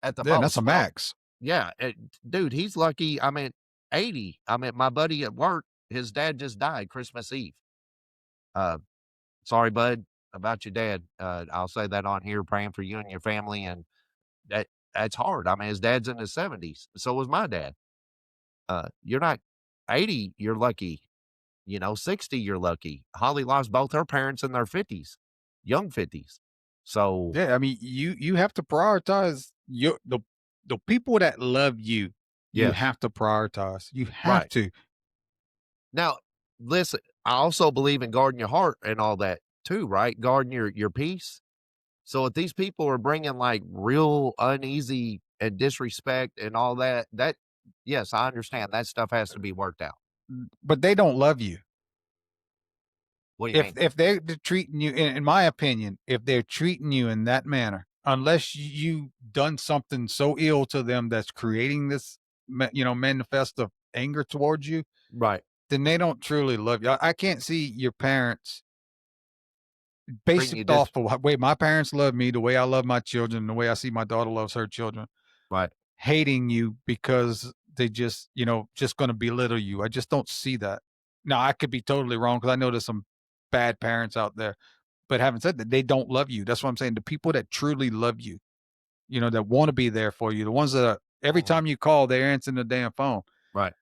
at the Yeah, and that's most. a max. Yeah, dude, he's lucky. I mean, 80. I mean, my buddy at work, his dad just died Christmas Eve. Uh, sorry, bud, about your dad. I'll say that on here, praying for you and your family. And that's hard. I mean, his dad's in his 70s. So was my dad. You're not 80, you're lucky. 60, you're lucky. Holly lost both her parents in their 50s, young 50s. So Yeah, I mean, you have to prioritize the people that love you. You yes, have to prioritize. You have right. to. Now, listen, I also believe in guarding your heart and all that too, right? Guarding your peace. So if these people are bringing like real uneasy and disrespect and all that, yes, I understand that stuff has to be worked out. But they don't love you. What do you mean? If they're treating you, in my opinion, if they're treating you in that manner, unless you done something so ill to them that's creating this, manifest of anger towards you, Right. then they don't truly love you. I can't see your parents Bring based you off of the way my parents love me, the way I love my children, the way I see my daughter loves her children, right. hating you because they just going to belittle you. I just don't see that. Now, I could be totally wrong because I know there's some bad parents out there, but having said that, they don't love you. That's what I'm saying. The people that truly love you, that want to be there for you, the ones that every Mhm. time you call, they're answering the damn phone. Right.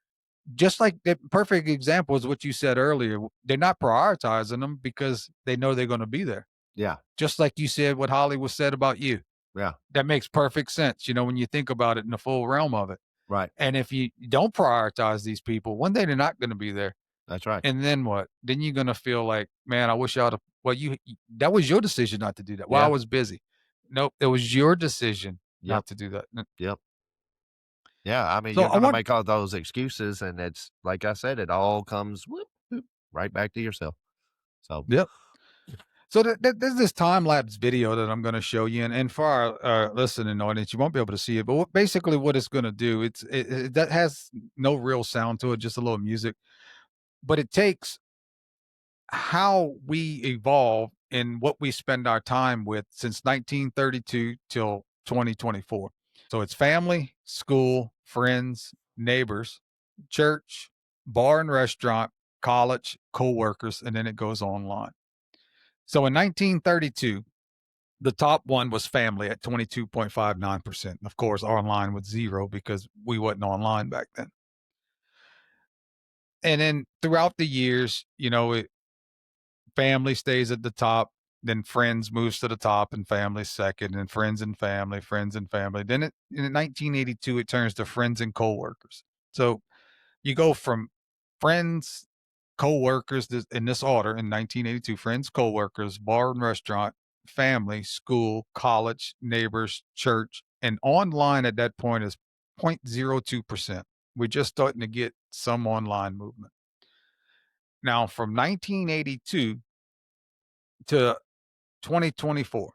Just like the perfect example is what you said earlier. They're not prioritizing them because they know they're going to be there. Yeah. Just like you said, what Hollywood said about you. Yeah. That makes perfect sense, when you think about it in the full realm of it. Right. And if you don't prioritize these people, one day they're not going to be there. That's right. And then what? Then you're going to feel like, man, I wish y'all that was your decision not to do that. Well, I Yeah. was busy. Nope. It was your decision Yep. not to do that. Yep. Yeah. I mean, So you're I going to want, make all those excuses, and it's like I said, it all comes whoop, whoop, right back to yourself. So, yep. So there's this time lapse video that I'm going to show you, and for our listening audience, you won't be able to see it. But basically, what it's going to do, that has no real sound to it, just a little music. But it takes how we evolve and what we spend our time with since 1932 till 2024. So it's family, school, friends, neighbors, church, bar and restaurant, college, co-workers, and then it goes online. So in 1932, The top one was family at 22.59%. Of course, online was 0 because we wasn't online back then. And then throughout the years, family stays at the top, then friends moves to the top and family second, and friends and family, friends and family. Then in 1982, it turns to friends and coworkers. So you go from friends, coworkers in this order in 1982: friends, coworkers, bar and restaurant, family, school, college, neighbors, church, and online at that point is 0.02%. We're just starting to get some online movement. Now, from 1982 to 2024,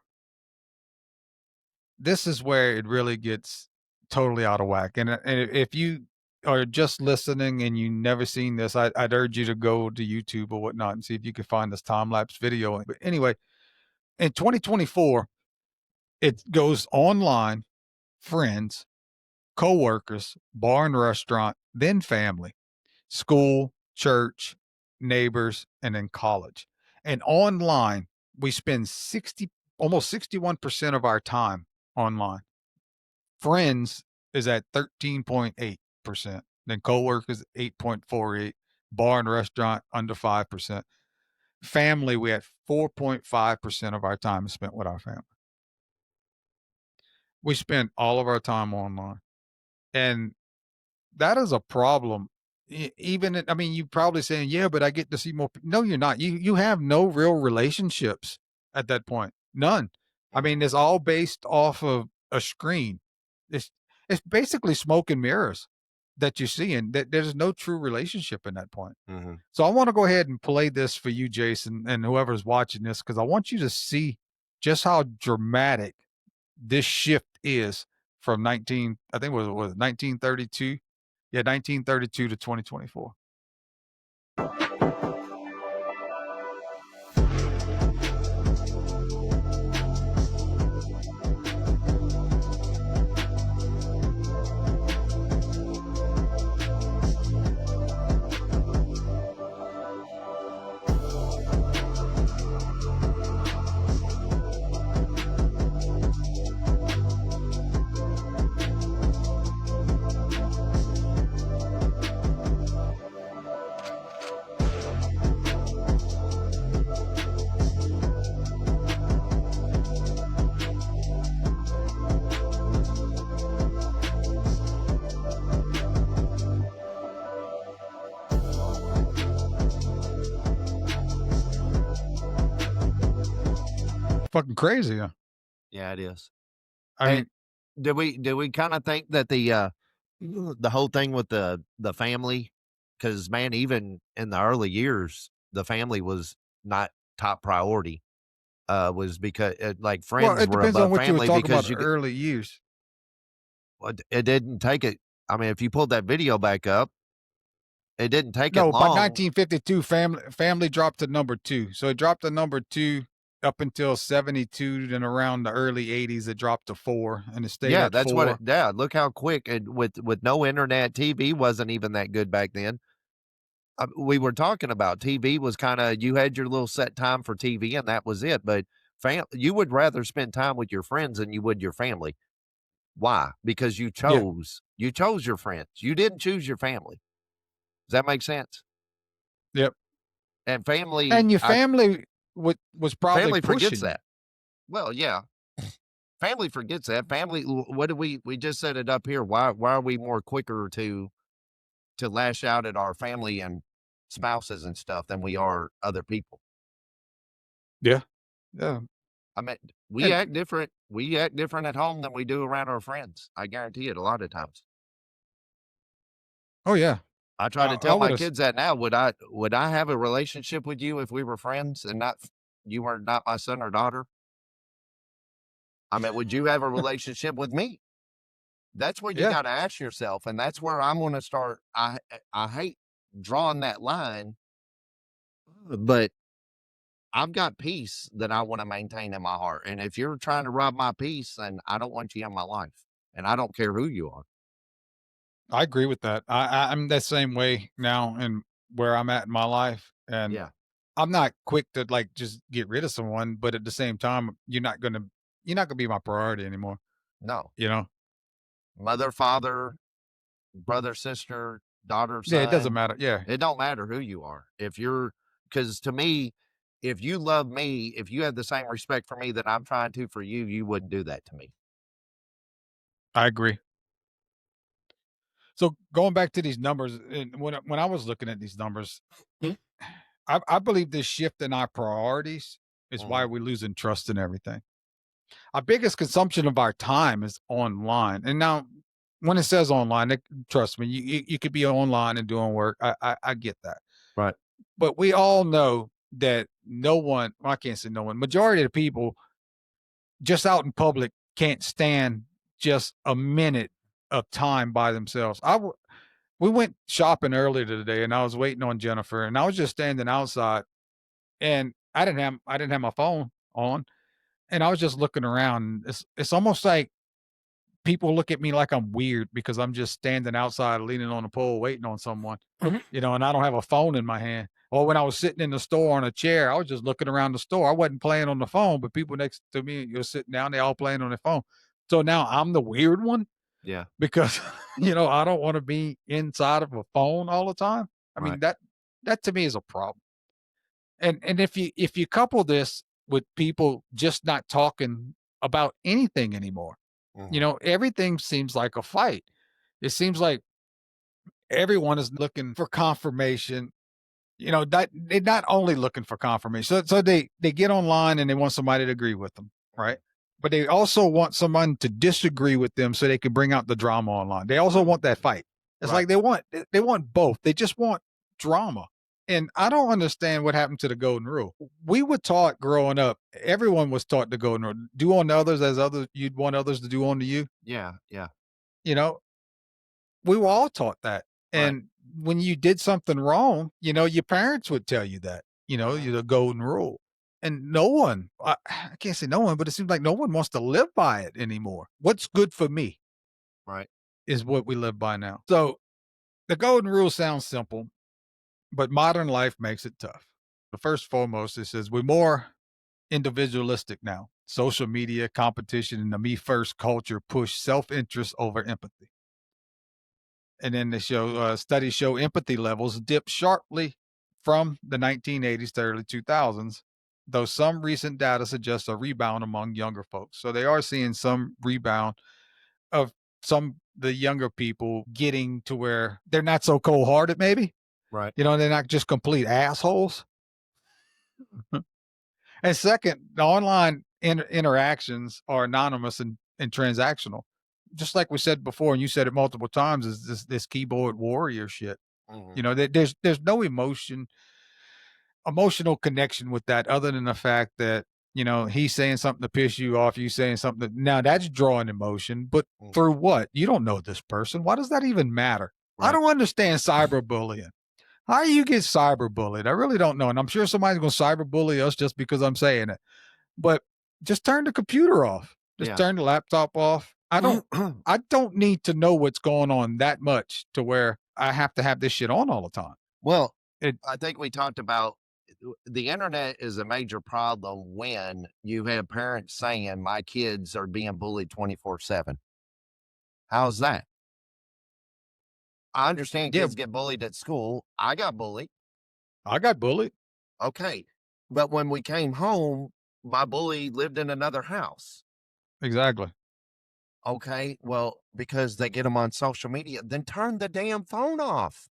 this is where it really gets totally out of whack. And if you are just listening and you never seen this, I'd urge you to go to YouTube or whatnot and see if you can find this time lapse video. But anyway, in 2024, it goes online, friends, coworkers, bar and restaurant, then family, school, church, neighbors, and then college. And online, we spend almost 61% of our time online. Friends is at 13.8%. Then coworkers 8.48, bar and restaurant under 5%. Family, we had 4.5% of our time is spent with our family. We spend all of our time online. And that is a problem. I mean, you probably saying, yeah, but I get to see more. No, you're not. You have no real relationships at that point. None. I mean, it's all based off of a screen. It's it's basically smoke and mirrors that you're seeing. That there's no true relationship in that point. Mm-hmm. So I want to go ahead and play this for you, Jason, and whoever's watching this, because I want you to see just how dramatic this shift is from 1932. Yeah, 1932 to 2024. Fucking crazy, huh? Yeah, it is. I mean, Did we kind of think that the whole thing with the family, because man, even in the early years, the family was not top priority. Was because like well, friends it were depends on above what you were family talking because about early years. it didn't take it. I mean, if you pulled that video back up, it didn't take it No, by long. 1952, family dropped to number 2. So it dropped to number 2 up until 72. Then around the early 80s, it dropped to 4, and it stayed Yeah, at that's 4. what. Yeah, look how quick. And with no internet, TV wasn't even that good back then. We were talking about TV was kind of, you had your little set time for TV and that was it. But you would rather spend time with your friends than you would your family. Why? Because you chose your friends. You didn't choose your family. Does that make sense? Yep. And family, And your family was probably family forgets pushing you. that. Well, yeah. Family forgets that. Family, what do we just set it up here? Why are we more quicker to lash out at our family and spouses and stuff than we are other people? Yeah. Yeah. I mean, we act different. We act different at home than we do around our friends. I guarantee it a lot of times. Oh yeah. I try to I tell my would've kids that now. Would I have a relationship with you if we were friends and not you were not my son or daughter? I mean, would you have a relationship with me? That's where you Yeah. got to ask yourself, and that's where I'm going to start. I hate drawing that line, but I've got peace that I want to maintain in my heart. And if you're trying to rob my peace, then I don't want you in my life, and I don't care who you are. I agree with that. I'm the same way now and where I'm at in my life. And Yeah. I'm not quick to like just get rid of someone, but at the same time, you're not going to you're not gonna be my priority anymore. No. You know? Mother, father, brother, sister, daughter, Yeah, it doesn't son. matter. Yeah. It don't matter who you are. Because to me, if you love me, if you have the same respect for me that I'm trying to for you, you wouldn't do that to me. I agree. So going back to these numbers, and when I was looking at these numbers, I believe this shift in our priorities is why Mhm. we're losing trust in everything. Our biggest consumption of our time is online. And now, when it says online, trust me, you could be online and doing work. I get that. Right. But we all know that no one, well, I can't say no one, majority of the people just out in public can't stand just a minute of time by themselves. We went shopping earlier today and I was waiting on Jennifer and I was just standing outside and I didn't have my phone on and I was just looking around. It's almost like people look at me like I'm weird because I'm just standing outside leaning on a pole waiting on someone, you know, and I don't have a phone in my hand. Or when I was sitting in the store on a chair, I was just looking around the store. I wasn't playing on the phone, but people next to me, you're sitting down, they all playing on their phone. So now I'm the weird one Yeah. because you know, I don't want to be inside of a phone all the time. I mean, Right. that to me is a problem. And if you couple this with people just not talking about anything anymore, you Mhm. know, everything seems like a fight. It seems like everyone is looking for confirmation. You know, that they're not only looking for confirmation. So they get online and they want somebody to agree with them, right? But they also want someone to disagree with them so they can bring out the drama online. They also want that fight. It's Right. like they want both. They just want drama. And I don't understand what happened to the golden rule. We were taught growing up, everyone was taught the golden rule. Do unto others as others you'd want others to do unto you. Yeah. Yeah. You know, we were all taught that. Right. And when you did something wrong, you know, your parents would tell you that, you know, Mhm. the golden rule. And no one, I can't say no one, but it seems like no one wants to live by it anymore. What's good for me Right. is what we live by now. So the golden rule sounds simple, but modern life makes it tough. The first foremost, it says we're more individualistic now. Social media, competition, and the me first culture push self interest over empathy. And then they show studies show empathy levels dip sharply from the 1980s to early 2000s, though some recent data suggests a rebound among younger folks. So they are seeing some rebound of some the younger people getting to where they're not so cold hearted, maybe. Right. You know, they're not just complete assholes. And second, the online interactions are anonymous and transactional. Just like we said before, and you said it multiple times, is this keyboard warrior shit. Mhm. You know, there's no emotional connection with that other than the fact that, you know, he's saying something to piss you off, you saying something now that's drawing emotion, but Mhm. through what? You don't know this person. Why does that even matter? I Right. don't understand cyberbullying. How do you get cyberbullied? I really don't know. And I'm sure somebody's gonna cyberbully us just because I'm saying it. But just turn the computer off. Just Yeah. turn the laptop off. I don't need to know what's going on that much to where I have to have this shit on all the time. Well, It I think we talked about the internet is a major problem when you have parents saying my kids are being bullied 24/7. How's that? I understand yeah, kids get bullied at school. I got bullied. I got bullied. Okay. But when we came home, my bully lived in another house. Exactly. Okay. Well, because they get them on social media, then turn the damn phone off.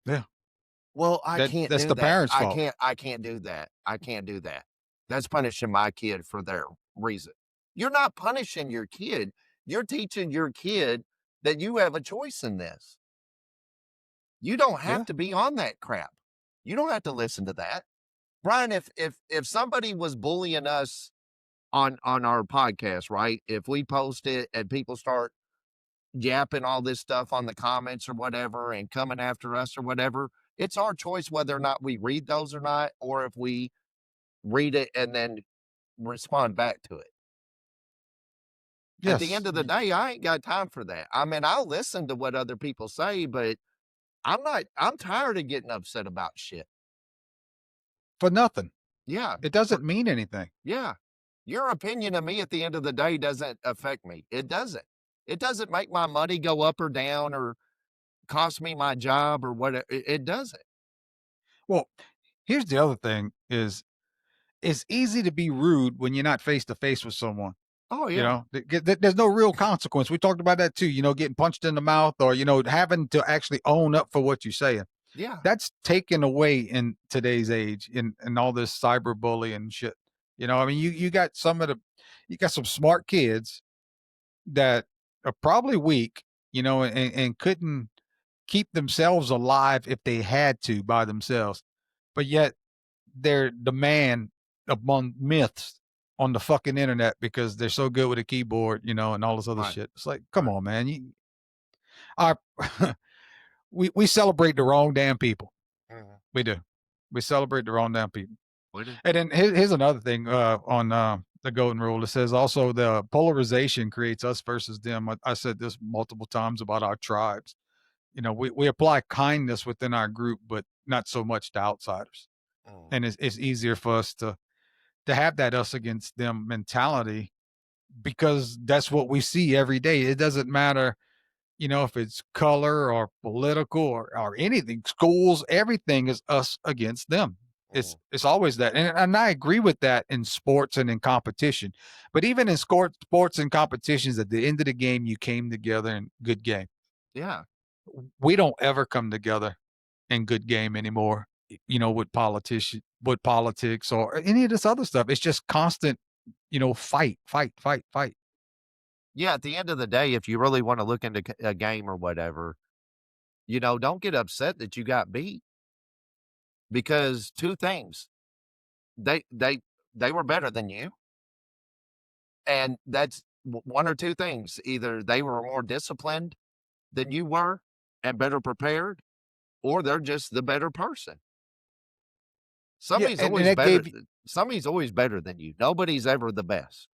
Yeah. Well, I can't That's do the that. parents' fault. I can't do that. I can't do that. That's punishing my kid for their reason. You're not punishing your kid. You're teaching your kid that you have a choice in this. You don't have Yeah. to be on that crap. You don't have to listen to that. Brian, if somebody was bullying us on our podcast, right? If we post it and people start yapping all this stuff on the comments or whatever and coming after us or whatever, it's our choice whether or not we read those or not, or if we read it and then respond back to it. At the Yes. end of the day, I ain't got time for that. I mean, I'll listen to what other people say, but I'm tired of getting upset about shit. For nothing. Yeah. It doesn't mean anything. Yeah. Your opinion of me at the end of the day doesn't affect me. It doesn't. It doesn't make my money go up or down or cost me my job or whatever. It doesn't. Well, here's the other thing is it's easy to be rude when you're not face to face with someone. Oh You yeah. know, there's no real consequence. We talked about that too, you know, getting punched in the mouth or, you know, having to actually own up for what you're saying. Yeah. That's taken away in today's age in all this cyberbullying and shit. You know, I mean, you got you got some smart kids that are probably weak, you know, and couldn't keep themselves alive if they had to by themselves. But yet they're the man among myths on the fucking internet because they're so good with a keyboard, you know, and all this other Right. shit. It's like, come on, man. Our we celebrate the wrong damn people. Mhm. We do. We celebrate the wrong damn people. We do. And then here's another thing on the golden rule. It says also the polarization creates us versus them. I said this multiple times about our tribes. You know, we apply kindness within our group, but not so much to outsiders. Mm. And it's easier for us to have that us against them mentality because that's what we see every day. It doesn't matter, you know, if it's color or political or anything, schools, everything is us against them. Mm. It's always that. And I agree with that in sports and in competition. But even in sports and competitions, at the end of the game, you came together in good game. Yeah. We don't ever come together in good game anymore, you know, with politics or any of this other stuff. It's just constant, you know, fight. Yeah. At the end of the day, if you really want to look into a game or whatever, you know, don't get upset that you got beat because two things. They they they were better than you. And that's one or two things. Either they were more disciplined than you were and better prepared, or they're just the better person. Yeah, Somebody's and always that better. gave you, Somebody's always better than you. Nobody's ever the best.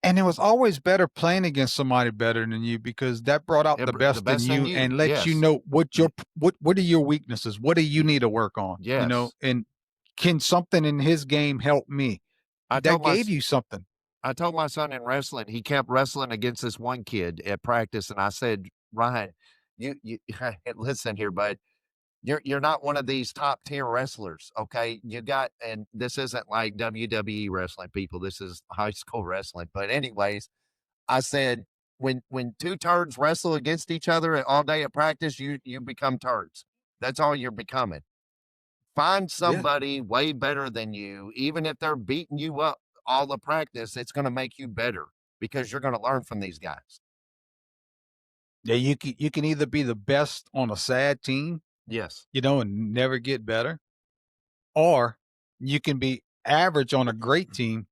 and it was always better playing against somebody better than you because that brought out the The best in best in you you. and let you Yes. know what are your weaknesses, what do you need to work on, you know, Yes. and can something in his game help me? I That told my gave you something. I told my son in wrestling, he kept wrestling against this one kid at practice, and I said, Ryan, you listen here, bud. You're not one of these top tier wrestlers, okay? You got, and this isn't like WWE wrestling, people. This is high school wrestling. But anyways, I said, when two turds wrestle against each other all day at practice, you become turds. That's all you're becoming. Find Yeah. somebody way better than you, even if they're beating you up all the practice, it's going to make you better because you're going to learn from these guys. Yeah, you can either be the best on a sad team, Yes. you know, and never get better, or you can be average on a great team,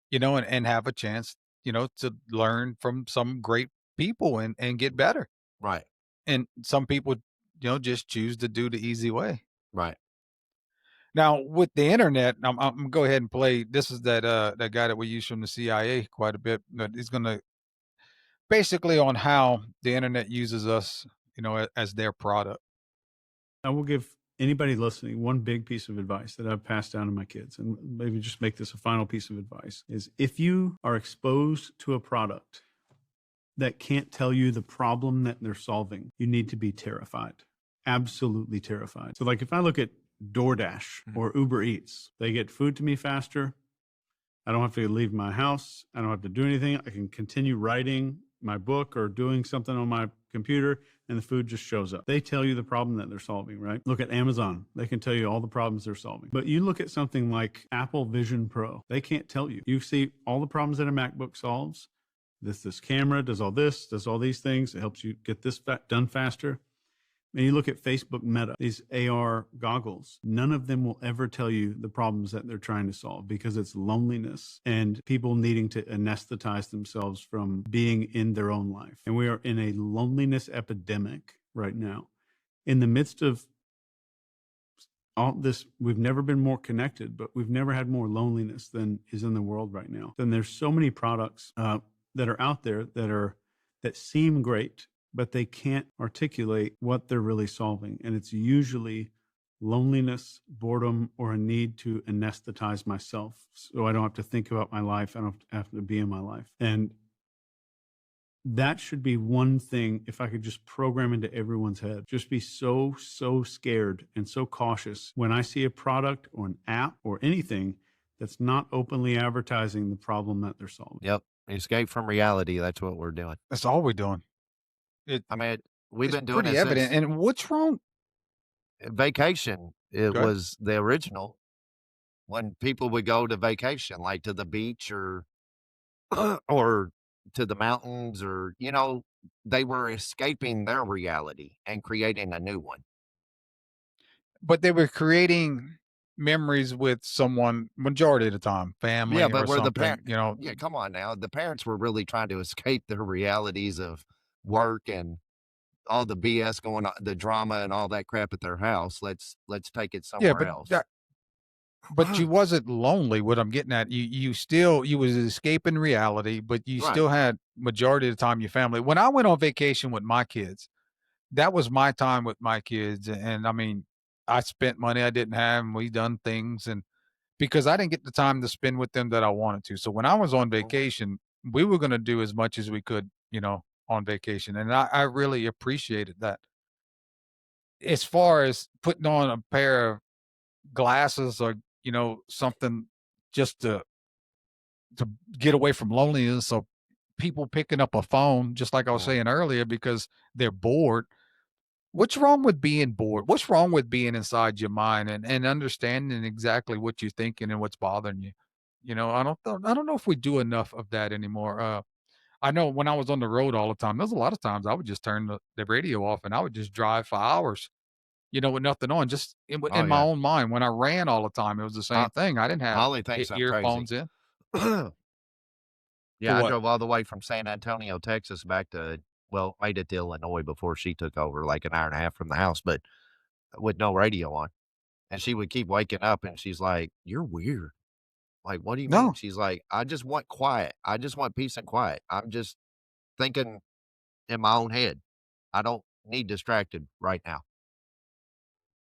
you know, and have a chance, you know, to learn from some great people and get better. Right. And some people, you know, just choose to do the easy way. Right. Now with the internet, I'm gonna go ahead and play. This is that guy that we use from the CIA quite a bit. But he's gonna basically on how the internet uses us, you know, as their product. I will give anybody listening one big piece of advice that I've passed down to my kids, and maybe just make this a final piece of advice, is if you are exposed to a product that can't tell you the problem that they're solving, you need to be terrified, absolutely terrified. So like if I look at DoorDash or Uber Eats, they get food to me faster. I don't have to leave my house. I don't have to do anything. I can continue writing my book or doing something on my computer and the food just shows up. They tell you the problem that they're solving, right? Look at Amazon. They can tell you all the problems they're solving. But you look at something like Apple Vision Pro. They can't tell you. You see all the problems that a MacBook solves. This camera does all this, does all these things. It helps you get this done faster. And you look at Facebook Meta, these AR goggles, none of them will ever tell you the problems that they're trying to solve because it's loneliness and people needing to anesthetize themselves from being in their own life. And we are in a loneliness epidemic right now. In the midst of all this, we've never been more connected, but we've never had more loneliness than is in the world right now. And there's so many products that are out there that seem great, but they can't articulate what they're really solving. And it's usually loneliness, boredom, or a need to anesthetize myself so I don't have to think about my life. I don't have to be in my life. And that should be one thing, if I could just program into everyone's head, just be so scared and so cautious when I see a product or an app or anything that's not openly advertising the problem that they're solving. Yep. Escape from reality. That's what we're doing. That's all we're doing. I mean, we've It's been doing pretty it evident. since And what's wrong? vacation. It Okay. was the original when people would go to vacation, like to the beach or or to the mountains, or they were escaping their reality and creating a new one. But they were creating memories with someone majority of the time, family Yeah, or but where the something, parent, yeah, come on now, the parents were really trying to escape their realities of work and all the BS going on, the drama and all that crap at their house. Let's take it Yeah, somewhere else. but you wasn't lonely. What I'm getting at, you was escaping reality, but you Right. still had majority of the time your family. When I went on vacation with my kids, that was my time with my kids, and I mean, I spent money I didn't have, and we done things, and because I didn't get the time to spend with them that I wanted to. So when I was on Mhm. vacation, we were gonna do as much as we could, on vacation, and I really appreciated that. As far as putting on a pair of glasses or, something just to get away from loneliness, or people picking up a phone, just like I was Mhm. saying earlier, because they're bored. What's wrong with being bored? What's wrong with being inside your mind and understanding exactly what you're thinking and what's bothering you? I don't know if we do enough of that anymore. I know when I was on the road all the time, there's a lot of times I would just turn the radio off and I would just drive for hours, with nothing on, just Oh in my yeah. own mind. When I ran all the time, it was the same Ho- thing. I didn't have Holly thinks I'm crazy. earphones in for Yeah, I what? drove all the way from San Antonio, Texas, back to, well, made it to Illinois before she took over, like an hour and a half from the house, but with no radio on. And she would keep waking up and she's like, "You're weird." Like, "What do you mean?" No, She's like, "I just want quiet. I just want peace and quiet. I'm just thinking in my own head. I don't need distracted right now."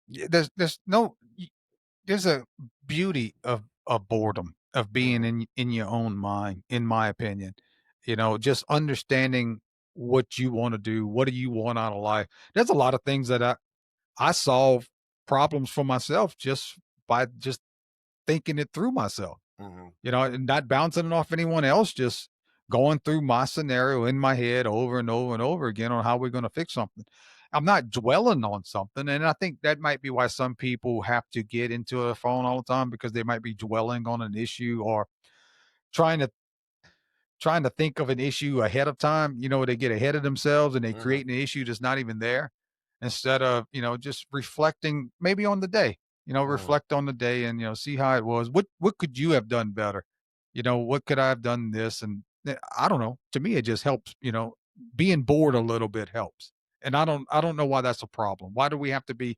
there's no there's a beauty of boredom, of being Mhm. in your own mind, in my opinion. Just understanding what you want to do, what do you want out of life. There's a lot of things that I solve problems for myself just by just thinking it through myself. Mhm. And not bouncing it off anyone else, just going through my scenario in my head over and over and over again on how we're going to fix something. I'm not dwelling on something. And I think that might be why some people have to get into a phone all the time, because they might be dwelling on an issue or trying to think of an issue ahead of time. They get ahead of themselves and they Mhm. create an issue that's not even there, instead of, just reflecting maybe on the day, Mhm. reflect on the day and, see how it was. What could you have done better? What could I have done this? And I don't know. To me, it just helps, being bored a little bit helps. And I don't know why that's a problem. Why do we have to be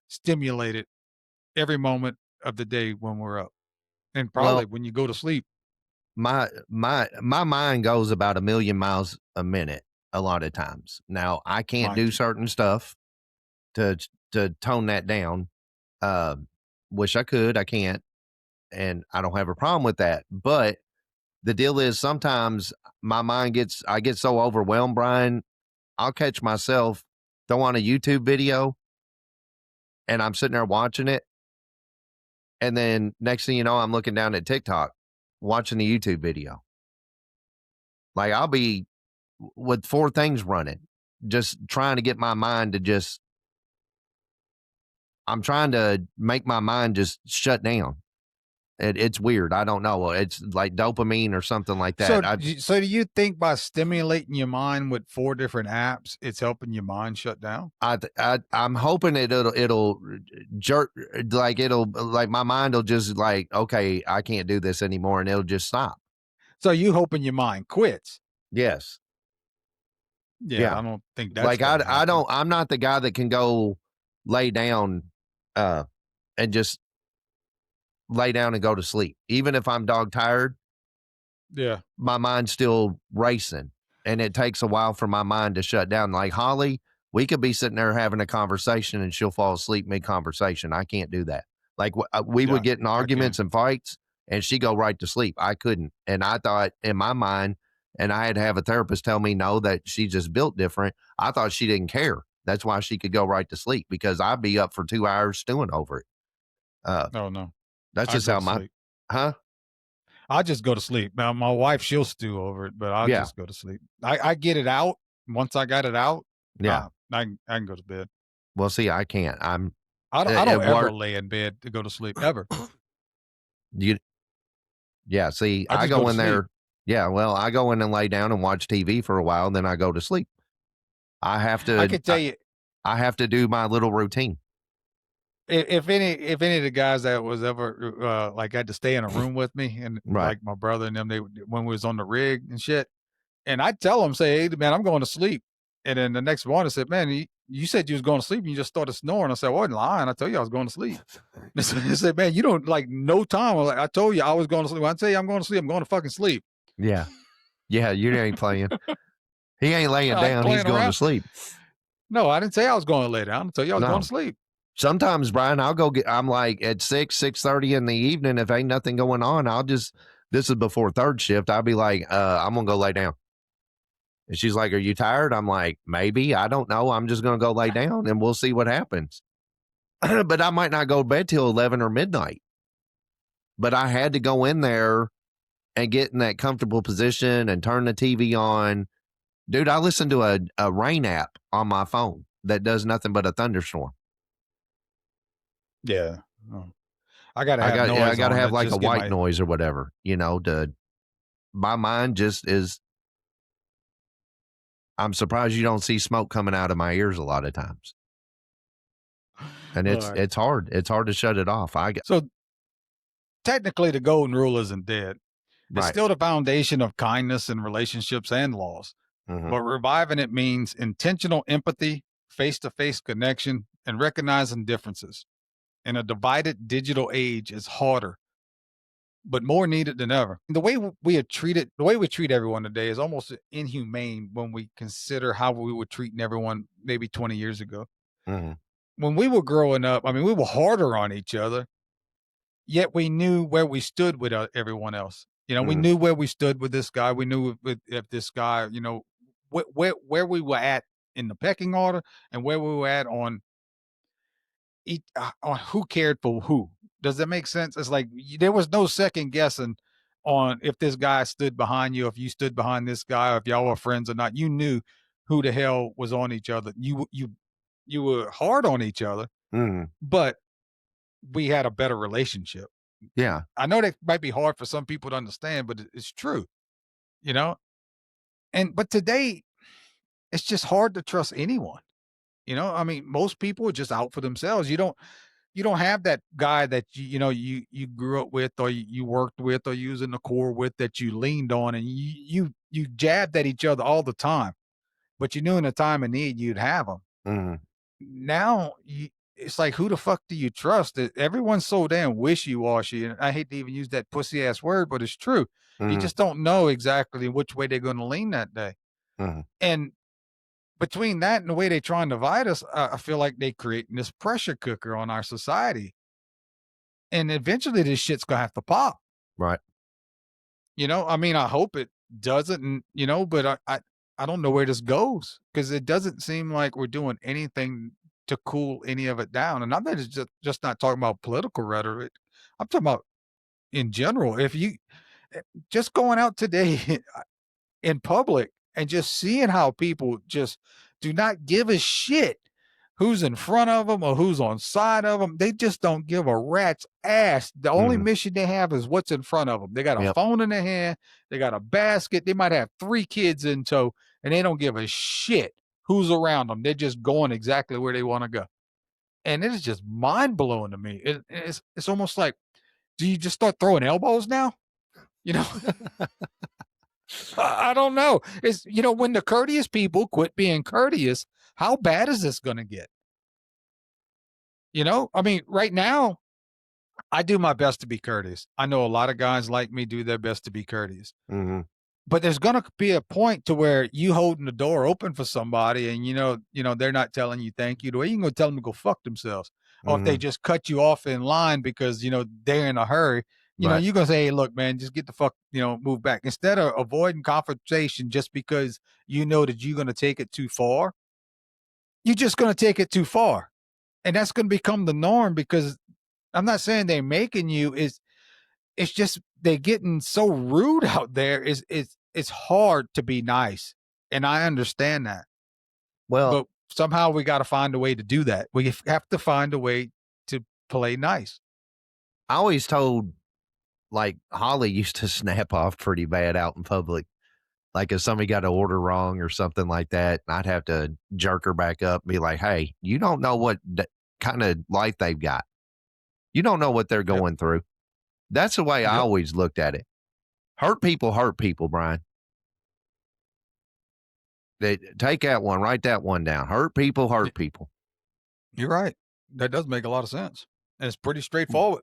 stimulated every moment of the day when we're up? And probably Well, when you go to sleep. my mind goes about 1,000,000 miles a minute a lot of times. Now, I can't Mine do too. certain stuff to tone that down. Uh, wish I could, I can't, and I don't have a problem with that. But the deal is sometimes I get so overwhelmed, Brian, I'll catch myself throw on a YouTube video and I'm sitting there watching it. And then next thing you know, I'm looking down at TikTok, watching the YouTube video. Like I'll be with four things running, just trying to get my mind to I'm trying to make my mind just shut down. It's weird. I don't know. It's like dopamine or something like So, that. so do you think by stimulating your mind with 4 different apps, it's helping your mind shut down? I'm hoping it'll jerk, like it'll like my mind will just like, okay, I can't do this anymore, and it'll just stop. So you hoping your mind quits? Yes. Yeah, Yeah. I don't think that's Like gonna happen. I'm not the guy that can go lay down uh and just lay down and go to sleep. Even if I'm dog tired, Yeah. my mind's still racing, and it takes a while for my mind to shut down. Like Holly We could be sitting there having a conversation and she'll fall asleep mid-conversation. I can't do that. Like we would get in arguments and fights and she go right to sleep. I couldn't. And I thought in my mind, and I had to have a therapist tell me no, that she just built different. I thought she didn't care. That's why she could go right to sleep, because I'd be up for 2 hours stewing over it. Oh no, That's I just go how to my, sleep. huh? I just go to sleep. Now my wife, she'll stew over it, but I'll Yeah. just go to sleep. I get it out. Once I got it out, Yeah. I can go to bed. Well, see, I can't. I don't At ever work- lay in bed to go to sleep ever. Yeah. See, I I just go go to in sleep. there. Yeah. Well, I go in and lay down and watch TV for a while, then I go to sleep. I have to. I can tell you, I have to do my little routine. if any of the guys that was ever like had to stay in a room with me, and Right. like my brother and them, they when we was on the rig and shit, and I tell them, say, hey man, I'm going to sleep, and then the next morning I said, man, you said you was going to sleep and you just started snoring. I said, I wasn't lying. I told you I was going to sleep. They said, man, you don't like no time. I'm like, I told you I was going to sleep. When I tell you I'm going to sleep, I'm going to fucking sleep. Yeah. Yeah. You ain't playing. He ain't laying I ain't down. He's playing going around. to sleep. No, I didn't say I was going to lay down. I told you I was No. going to sleep. Sometimes, Brian, I'll go get, I'm like at 6:30 in the evening. If ain't nothing going on, this is before third shift. I'll be like, I'm going to go lay down. And she's like, are you tired? I'm like, maybe. I don't know. I'm just going to go lay down and we'll see what happens. But I might not go to bed till 11 or midnight. But I had to go in there and get in that comfortable position and turn the TV on. Dude, I listen to a rain app on my phone that does nothing but a thunderstorm. Yeah. Oh. I got to have noise. I got to on have that like a just get white my- noise or whatever, my mind just is. I'm surprised you don't see smoke coming out of my ears a lot of times. And it's Right. it's hard. It's hard to shut it off. So technically the golden rule isn't dead. It's Right. still the foundation of kindness in relationships and laws. Mhm. But reviving it means intentional empathy, face-to-face connection, and recognizing differences. In a divided digital age is harder, but more needed than ever. The way we treat everyone today is almost inhumane when we consider how we were treating everyone maybe 20 years ago. Mhm. When we were growing up, I mean, we were harder on each other, yet we knew where we stood with everyone else. You know, we Mhm. knew where we stood with this guy. We knew if this guy, you know, where we were at in the pecking order and where we were at on who cared for who. Does that make sense? It's like there was no second guessing on if this guy stood behind you, if you stood behind this guy, or if y'all were friends or not. You knew who the hell was on each other. You were hard on each other, Mhm. but we had a better relationship. Yeah. I know that might be hard for some people to understand, but it's true, you know? But today it's just hard to trust anyone. You know, I mean, most people are just out for themselves. You don't have that guy that you grew up with, or you worked with, or you was in the Corps with, that you leaned on, and you jabbed at each other all the time. But you knew in a time of need you'd have them. Mhm. Now it's like, who the fuck do you trust? Everyone's so damn wishy-washy, and I hate to even use that pussy ass word, but it's true. You Mhm. just don't know exactly which way they're going to lean that day. Mhm. And between that and the way they try and divide us, I feel like they creating this pressure cooker on our society. And eventually this shit's gonna have to pop. Right. You know, I mean, I hope it doesn't, but I don't know where this goes, because it doesn't seem like we're doing anything to cool any of it down. And I'm not just not talking about political rhetoric. I'm talking about in general. If you just going out today in public and just seeing how people just do not give a shit who's in front of them or who's on side of them. They just don't give a rat's ass. The only Mhm. mission they have is what's in front of them. They got a Yep. phone in their hand. They got a basket. They might have 3 kids in tow, and they don't give a shit who's around them. They're just going exactly where they want to go. And it is just mind blowing to me. It's almost like, do you just start throwing elbows now? You know, I don't know. It's, when the courteous people quit being courteous, how bad is this going to get? I mean, right now, I do my best to be courteous. I know a lot of guys like me do their best to be courteous. Mhm. but there's going to be a point to where you holding the door open for somebody and, they're not telling you thank you. The way you can go tell them to go fuck themselves. Or if they just cut you off in line because, they're in a hurry, Right. you're going to say, hey, look, man, just get the fuck, move back. Instead of avoiding confrontation just because you know that you're going to take it too far, you're just going to take it too far. And that's going to become the norm, because I'm not saying they're making you, it's just they're getting so rude out there. It's hard to be nice. And I understand that. Well, But somehow we got to find a way to do that. We have to find a way to play nice. I always told, like, Holly used to snap off pretty bad out in public. Like if somebody got an order wrong or something like that, I'd have to jerk her back up and be like, hey, you don't know what kind of life they've got. You don't know what they're going through. That's the way I always looked at it. Hurt people, Brian. Take that one, write that one down. Hurt people. You're right. That does make a lot of sense. And it's pretty straightforward.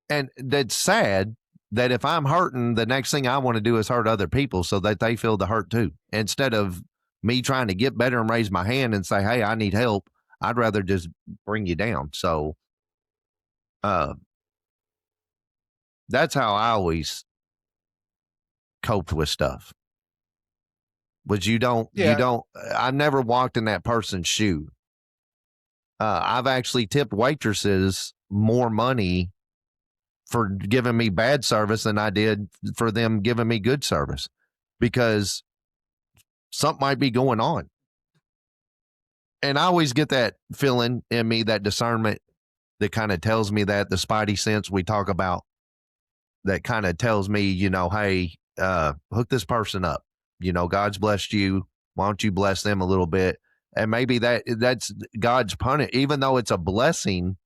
And that's sad that if I'm hurting, the next thing I want to do is hurt other people so that they feel the hurt too. Instead of me trying to get better and raise my hand and say, hey, I need help, I'd rather just bring you down. So that's how I always coped with stuff. But I've never walked in that person's shoe. I've actually tipped waitresses more money for giving me bad service than I did for them giving me good service, because something might be going on. And I always get that feeling in me, that discernment that kind of tells me that, the spidey sense we talk about, that kind of tells me, hey, hook this person up. God's blessed you. Why don't you bless them a little bit? And maybe that's God's punishment, even though it's a blessing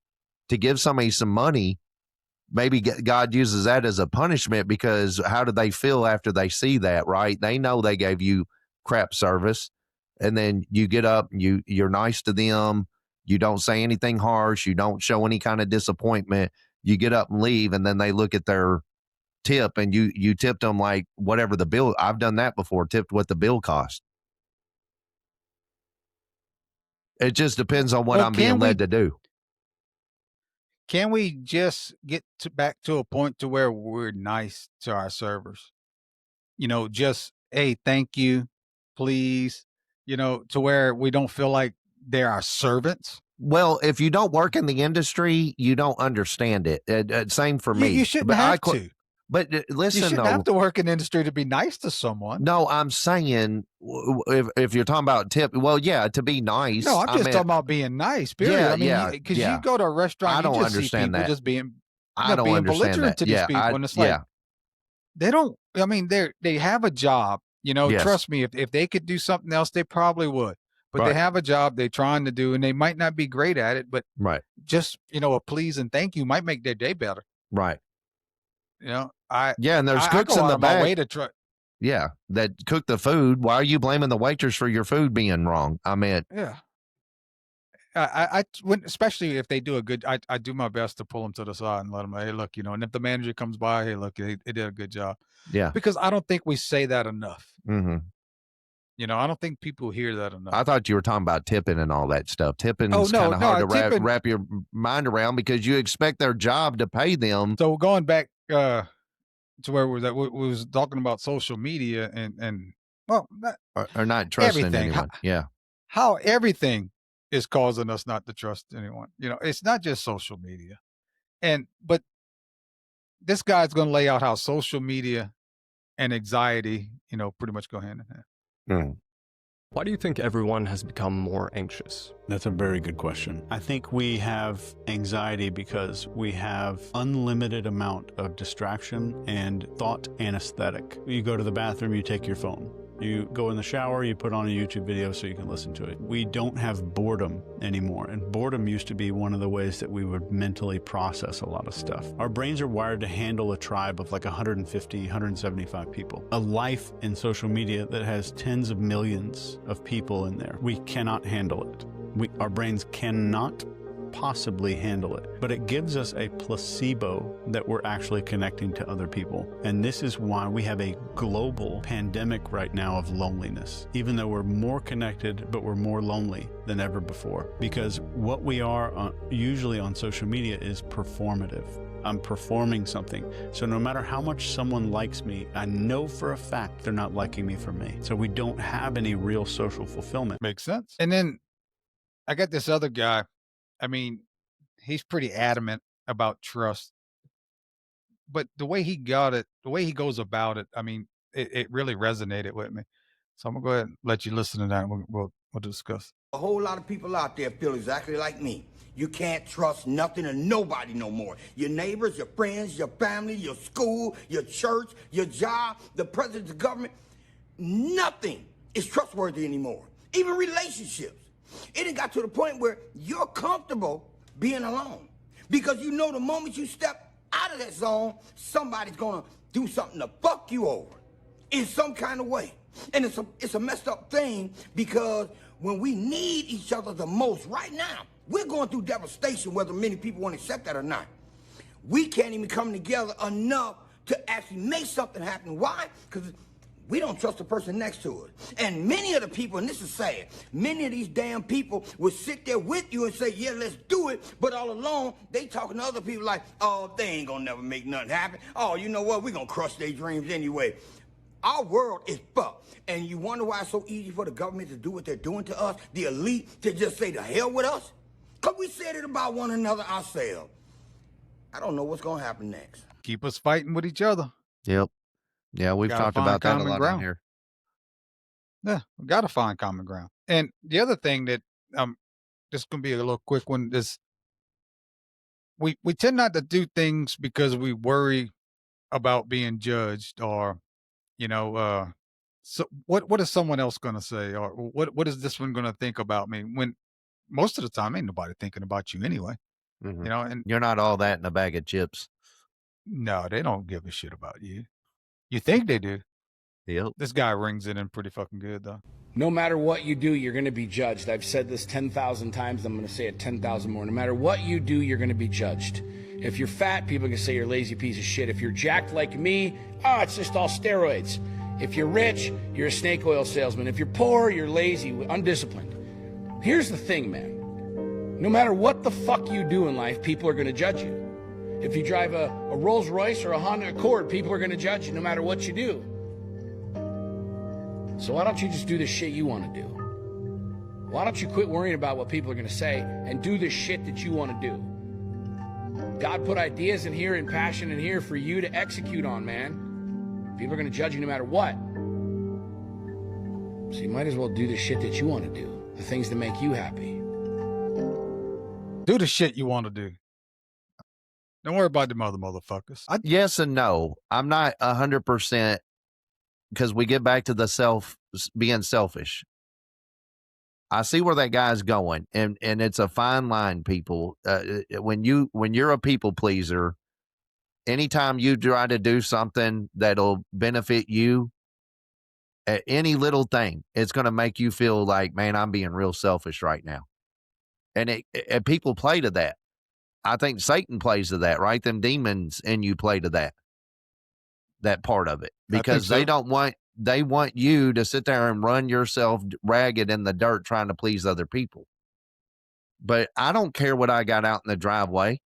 to give somebody some money. Maybe God uses that as a punishment, because how do they feel after they see that, right? They know they gave you crap service, and then you get up and you're nice to them. You don't say anything harsh. You don't show any kind of disappointment. You get up and leave, and then they look at their tip and you tipped them like whatever the bill. I've done that before, tipped what the bill cost. It just depends on what I'm being led to do. Can we just get back to a point to where we're nice to our servers? Just, hey, thank you, please, to where we don't feel like they're our servants. Well, if you don't work in the industry, you don't understand it. Same for me. You shouldn't have to. But listen, you shouldn't have to work in the industry to be nice to someone. No, I'm saying if you're talking about tip, well, yeah, to be nice. No, I'm just talking about being nice. Period. Because you go to a restaurant, I don't understand that. Just being, I don't understand that. To these people, and it's like they don't. I mean, they have a job. Trust me, if they could do something else, they probably would. But they have a job they're trying to do, and they might not be great at it. But just a please and thank you might make their day better. Right. And there's cooks in the back. Way to try. Yeah, that cook the food. Why are you blaming the waitress for your food being wrong? I mean, yeah. I especially if they do a good. I do my best to pull them to the side and let them. Hey, look, and if the manager comes by, hey, look, they did a good job. Yeah. Because I don't think we say that enough. Mm-hmm. I don't think people hear that enough. I thought you were talking about tipping and all that stuff. Tipping is kind of hard to wrap your mind around, because you expect their job to pay them. So going back to where we was talking about social media and or not trusting everything. anyone. How everything is causing us not to trust anyone. It's not just social media. But this guy's going to lay out how social media and anxiety, pretty much go hand in hand. Mm. Why do you think everyone has become more anxious? That's a very good question. I think we have anxiety because we have unlimited amount of distraction and thought anesthetic. You go to the bathroom, you take your phone. You go in the shower, you put on a YouTube video so you can listen to it. We don't have boredom anymore. And boredom used to be one of the ways that we would mentally process a lot of stuff. Our brains are wired to handle a tribe of like 150, 175 people. A life in social media that has tens of millions of people in there. We cannot handle it. Our brains cannot possibly handle it. But it gives us a placebo that we're actually connecting to other people. And this is why we have a global pandemic right now of loneliness. Even though we're more connected, but we're more lonely than ever before. Because what we are usually on social media is performative. I'm performing something. So no matter how much someone likes me, I know for a fact they're not liking me for me. So we don't have any real social fulfillment. Makes sense. And then I got this other guy. I mean, he's pretty adamant about trust. But the way he got it, the way he goes about it, I mean, it really resonated with me. So I'm going to go ahead and let you listen to that. And we'll discuss. A whole lot of people out there feel exactly like me. You can't trust nothing and nobody no more. Your neighbors, your friends, your family, your school, your church, your job, the president, the government. Nothing is trustworthy anymore. Even relationships. It done got to the point where you're comfortable being alone. Because you know the moment you step out of that zone, somebody's gonna do something to fuck you over in some kind of way. And it's a messed up thing, because when we need each other the most right now, we're going through devastation, whether many people want to accept that or not. We can't even come together enough to actually make something happen. Why? Because we don't trust the person next to us. And many of the people, and this is sad, many of these damn people will sit there with you and say, yeah, let's do it. But all along, they talking to other people like, oh, they ain't going to never make nothing happen. Oh, you know what? We're going to crush their dreams anyway. Our world is fucked. And you wonder why it's so easy for the government to do what they're doing to us, the elite, to just say the hell with us? Because we said it about one another ourselves. I don't know what's going to happen next. Keep us fighting with each other. Yep. Yeah, we've Gotta talked find about that a common lot on ground. here. Yeah, we got to find common ground. And the other thing that this is going to be a little quick one, is we tend not to do things because we worry about being judged, or so what is someone else going to say, or what is this one going to think about me, when most of the time ain't nobody thinking about you anyway. Mhm. And You're not all that in a bag of chips. no, they don't give a shit about you. You think they do. Yep. This guy rings it in pretty fucking good though. No matter what you do, you're going to be judged. I've said this 10,000 times. I'm going to say it 10,000 more. No matter what you do, you're going to be judged. If you're fat, people are going to say you're a lazy piece of shit. If you're jacked like me, it's just all steroids. If you're rich, you're a snake oil salesman. If you're poor, you're lazy, undisciplined. Here's the thing, man. No matter what the fuck you do in life, people are going to judge you. If you drive a Rolls Royce or a Honda Accord, people are going to judge you no matter what you do. So why don't you just do the shit you want to do? Why don't you quit worrying about what people are going to say and do the shit that you want to do? God put ideas in here and passion in here for you to execute on, man. People are going to judge you no matter what. So you might as well do the shit that you want to do, the things that make you happy. Do the shit you want to do. Don't worry about the motherfuckers. Yes and no. I'm not 100%, because we get back to the being selfish. I see where that guy's going, and it's a fine line, people. When you're a people pleaser, anytime you try to do something that'll benefit you, any little thing, it's going to make you feel like, man, I'm being real selfish right now. And people play to that. I think Satan plays to that, right? Them demons in you play to that part of it, because so. they want you to sit there and run yourself ragged in the dirt trying to please other people. But I don't care what I got out in the driveway.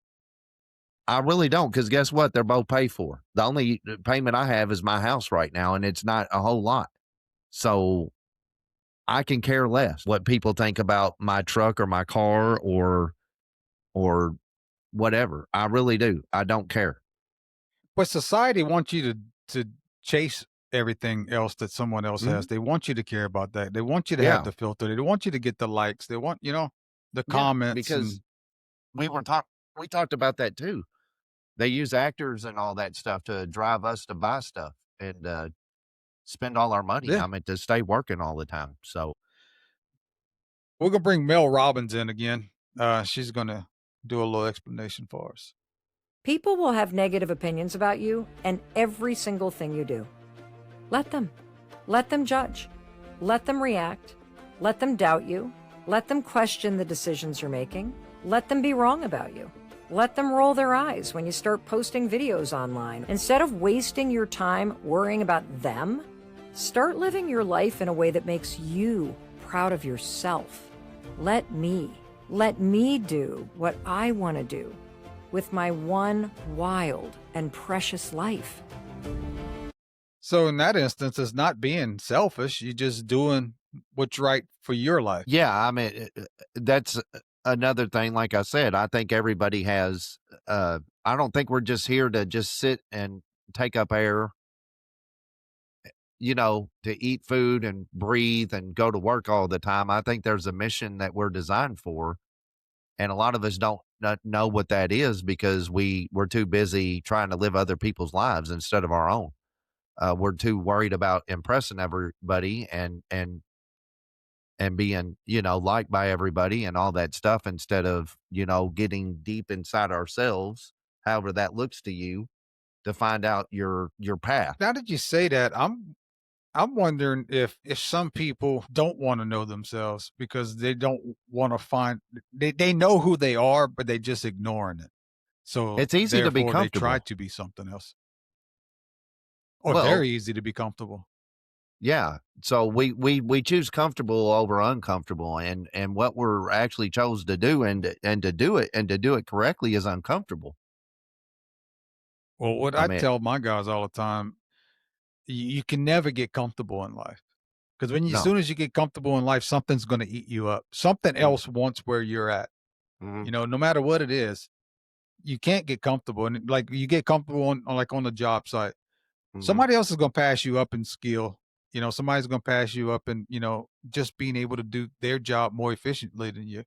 I really don't, because guess what? They're both paid for. The only payment I have is my house right now, and it's not a whole lot. So I can care less what people think about my truck or my car or whatever. I really do. I don't care. But society wants you to chase everything else that someone else has. They want you to care about that. They want you to have the filter. They want you to get the likes. They want, the comments. Because we talked about that too. They use actors and all that stuff to drive us to buy stuff and spend all our money. Yeah. I mean, to stay working all the time. So we're going to bring Mel Robbins in again. She's going to do a little explanation for us. People will have negative opinions about you and every single thing you do. Let them. Let them judge. Let them react. Let them doubt you. Let them question the decisions you're making. Let them be wrong about you. Let them roll their eyes when you start posting videos online. Instead of wasting your time worrying about them, start living your life in a way that makes you proud of yourself. Let me do what I want to do with my one wild and precious life. So in that instance, it's not being selfish. You're just doing what's right for your life. Yeah, I mean, that's another thing. Like I said, I think everybody has, I don't think we're just here to just sit and take up air, to eat food and breathe and go to work all the time. I think there's a mission that we're designed for. And a lot of us don't know what that is because we're too busy trying to live other people's lives instead of our own. We're too worried about impressing everybody and being, liked by everybody and all that stuff instead of, getting deep inside ourselves, however that looks to you, to find out your path. Now that you say that, I'm wondering if some people don't want to know themselves because they don't want to find they know who they are, but they just ignoring it. So It's easy to be therefore they try comfortable. to be something else. Or Well, very easy to be comfortable. yeah. So we choose comfortable over uncomfortable, and what we're actually chose to do and to do it correctly is uncomfortable. Well, what I I mean, tell my guys all the time, you can never get comfortable in life. Because as no. soon as you get comfortable in life, something's going to eat you up. Something Mm, else wants where you're at. mhm, No matter what it is, you can't get comfortable. And like you get comfortable on the job site. mhm. Somebody else is going to pass you up in skill. Somebody's going to pass you up in, just being able to do their job more efficiently than you.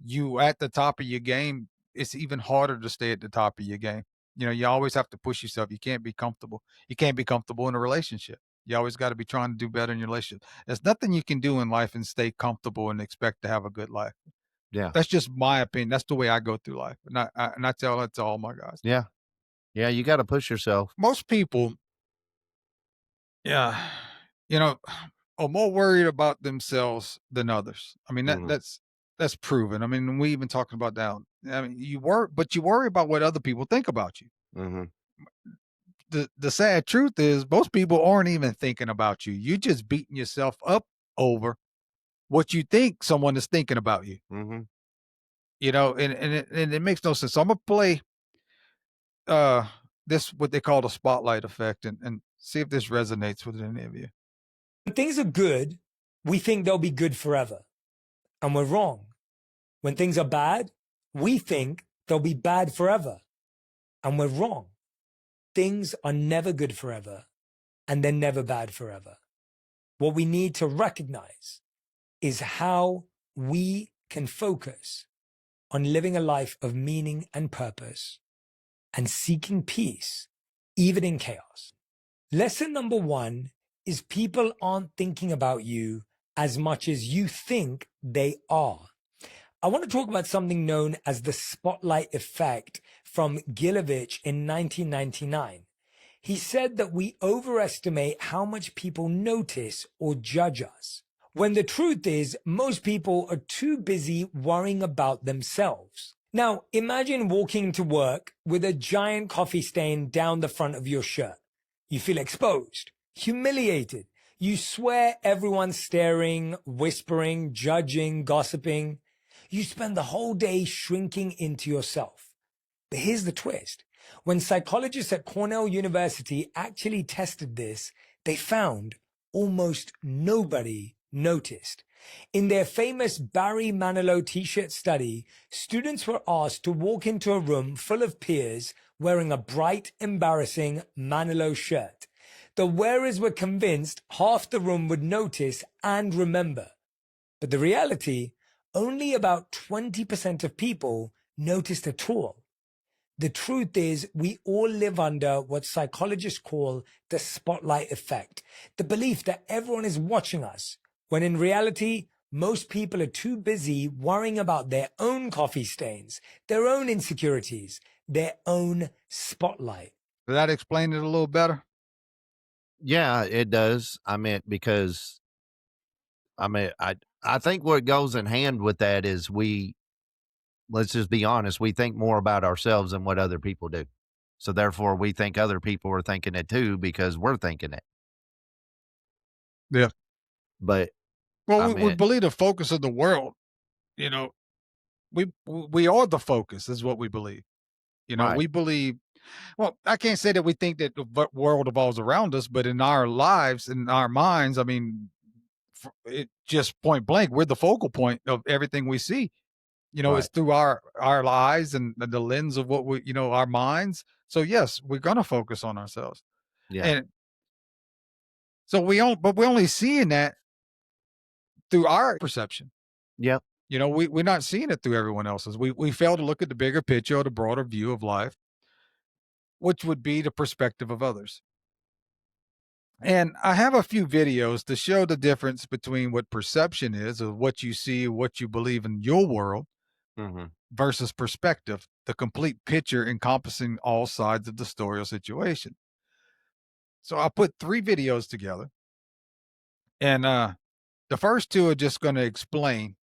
You at the top of your game, it's even harder to stay at the top of your game. You always have to push yourself. You can't be comfortable. You can't be comfortable in a relationship. You always got to be trying to do better in your relationship. There's nothing you can do in life and stay comfortable and expect to have a good life. Yeah. That's just my opinion. That's the way I go through life. And I tell that to all my guys. Yeah. Yeah. You got to push yourself. Most people, yeah, you know, are more worried about themselves than others. I mean, Mhm, that's proven. I mean, we even talking about that. I mean, but you worry about what other people think about you. mhm. The sad truth is most people aren't even thinking about you. You just beating yourself up over what you think someone is thinking about you. Mhm. And it makes no sense. So I'm gonna play uh this what they call the spotlight effect and see if this resonates with any of you. When things are good, we think they'll be good forever. And we're wrong. When things are bad, we think they'll be bad forever. And we're wrong. Things are never good forever. And they're never bad forever. What we need to recognize is how we can focus on living a life of meaning and purpose and seeking peace, even in chaos. Lesson number one is people aren't thinking about you as much as you think they are. I want to talk about something known as the spotlight effect from Gilovich in 1999. He said that we overestimate how much people notice or judge us, when the truth is most people are too busy worrying about themselves. Now, imagine walking to work with a giant coffee stain down the front of your shirt. You feel exposed, humiliated. You swear everyone's staring, whispering, judging, gossiping. You spend the whole day shrinking into yourself. But here's the twist. When psychologists at Cornell University actually tested this, they found almost nobody noticed. In their famous Barry Manilow t-shirt study, students were asked to walk into a room full of peers wearing a bright, embarrassing Manilow shirt. The wearers were convinced half the room would notice and remember. But the reality, only about 20% of people noticed at all. The truth is, we all live under what psychologists call the spotlight effect, the belief that everyone is watching us, when in reality, most people are too busy worrying about their own coffee stains, their own insecurities, their own spotlight. Did that explain it a little better? Yeah, it does. I mean, because I think what goes in hand with that is we let's just be honest. We think more about ourselves than what other people do. So therefore we think other people are thinking it too because we're thinking it. Yeah. But Well, I we mean, believe the focus of the world, you know, we are the focus is what we believe. You know, right. we believe, well, I can't say that we think that the world evolves around us, but in our lives, in our minds, I mean, it just point blank, we're the focal point of everything we see. You know, Right. it's through our eyes and the lens of what we, you know, our minds. So yes, we're gonna focus on ourselves. Yeah. And so but we're only seeing that through our perception. Yep. You know, we're not seeing it through everyone else's. We fail to look at the bigger picture or the broader view of life, which would be the perspective of others. And I have a few videos to show the difference between what perception is of what you see, what you believe in your world, Mm-hmm. versus perspective, the complete picture encompassing all sides of the story or situation. So I put 3 videos together. And the first 2 are just going to explain,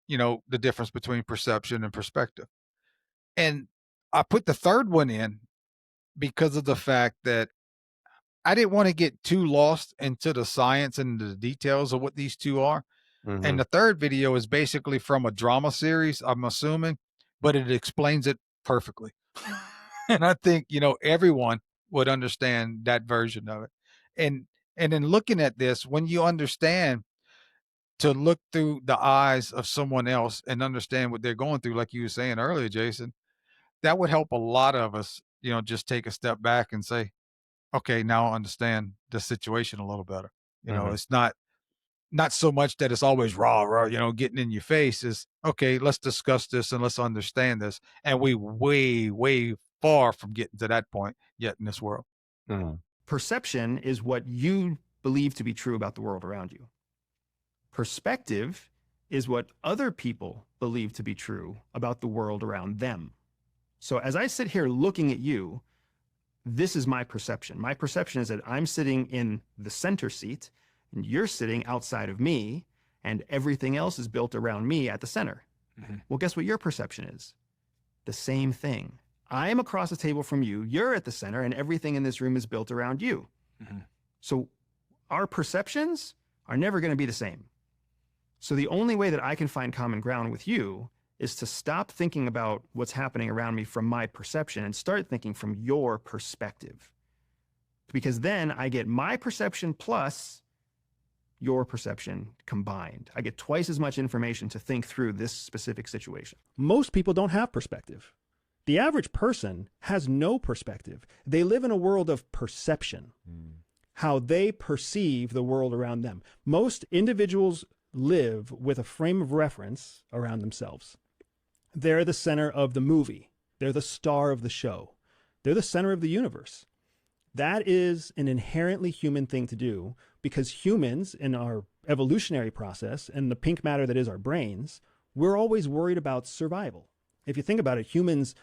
you know, the difference between perception and perspective. And I put the third one in because of the fact that I didn't want to get too lost into the science and the details of what these 2 are. Mm-hmm. And the third video is basically from a drama series, I'm assuming, but it explains it perfectly. And I think, you know, everyone would understand that version of it. And in looking at this, when you understand to look through the eyes of someone else and understand what they're going through, like you were saying earlier, Jason, that would help a lot of us, you know, just take a step back and say, okay, now I understand the situation a little better. You know, Mhm. it's not so much that it's always raw, you know, getting in your face. Is okay, let's discuss this and let's understand this. And we way far from getting to that point yet in this world. Mhm. Perception is what you believe to be true about the world around you. Perspective is what other people believe to be true about the world around them. So as I sit here looking at you, this is my perception. My perception is that I'm sitting in the center seat and you're sitting outside of me and everything else is built around me at the center. Mhm. Well, guess what your perception is? The same thing. I am across the table from you, you're at the center, and everything in this room is built around you. Mhm. So our perceptions are never going to be the same. So the only way that I can find common ground with you is to stop thinking about what's happening around me from my perception and start thinking from your perspective. Because then I get my perception plus your perception combined. I get twice as much information to think through this specific situation. Most people don't have perspective. The average person has no perspective. They live in a world of perception, how they perceive the world around them. Most individuals live with a frame of reference around themselves. They're the center of the movie. They're the star of the show. They're the center of the universe. That is an inherently human thing to do because humans in our evolutionary process and the pink matter that is our brains, we're always worried about survival. If you think about it, humans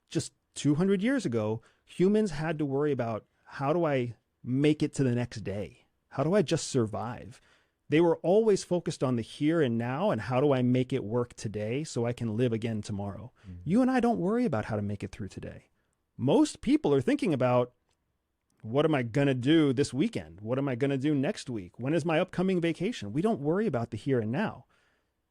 just 200 years ago, humans had to worry about how do I make it to the next day? How do I just survive? They were always focused on the here and now and how do I make it work today so I can live again tomorrow. You and I don't worry about how to make it through today. Most people are thinking about, what am I going to do this weekend? What am I going to do next week? When is my upcoming vacation? We don't worry about the here and now.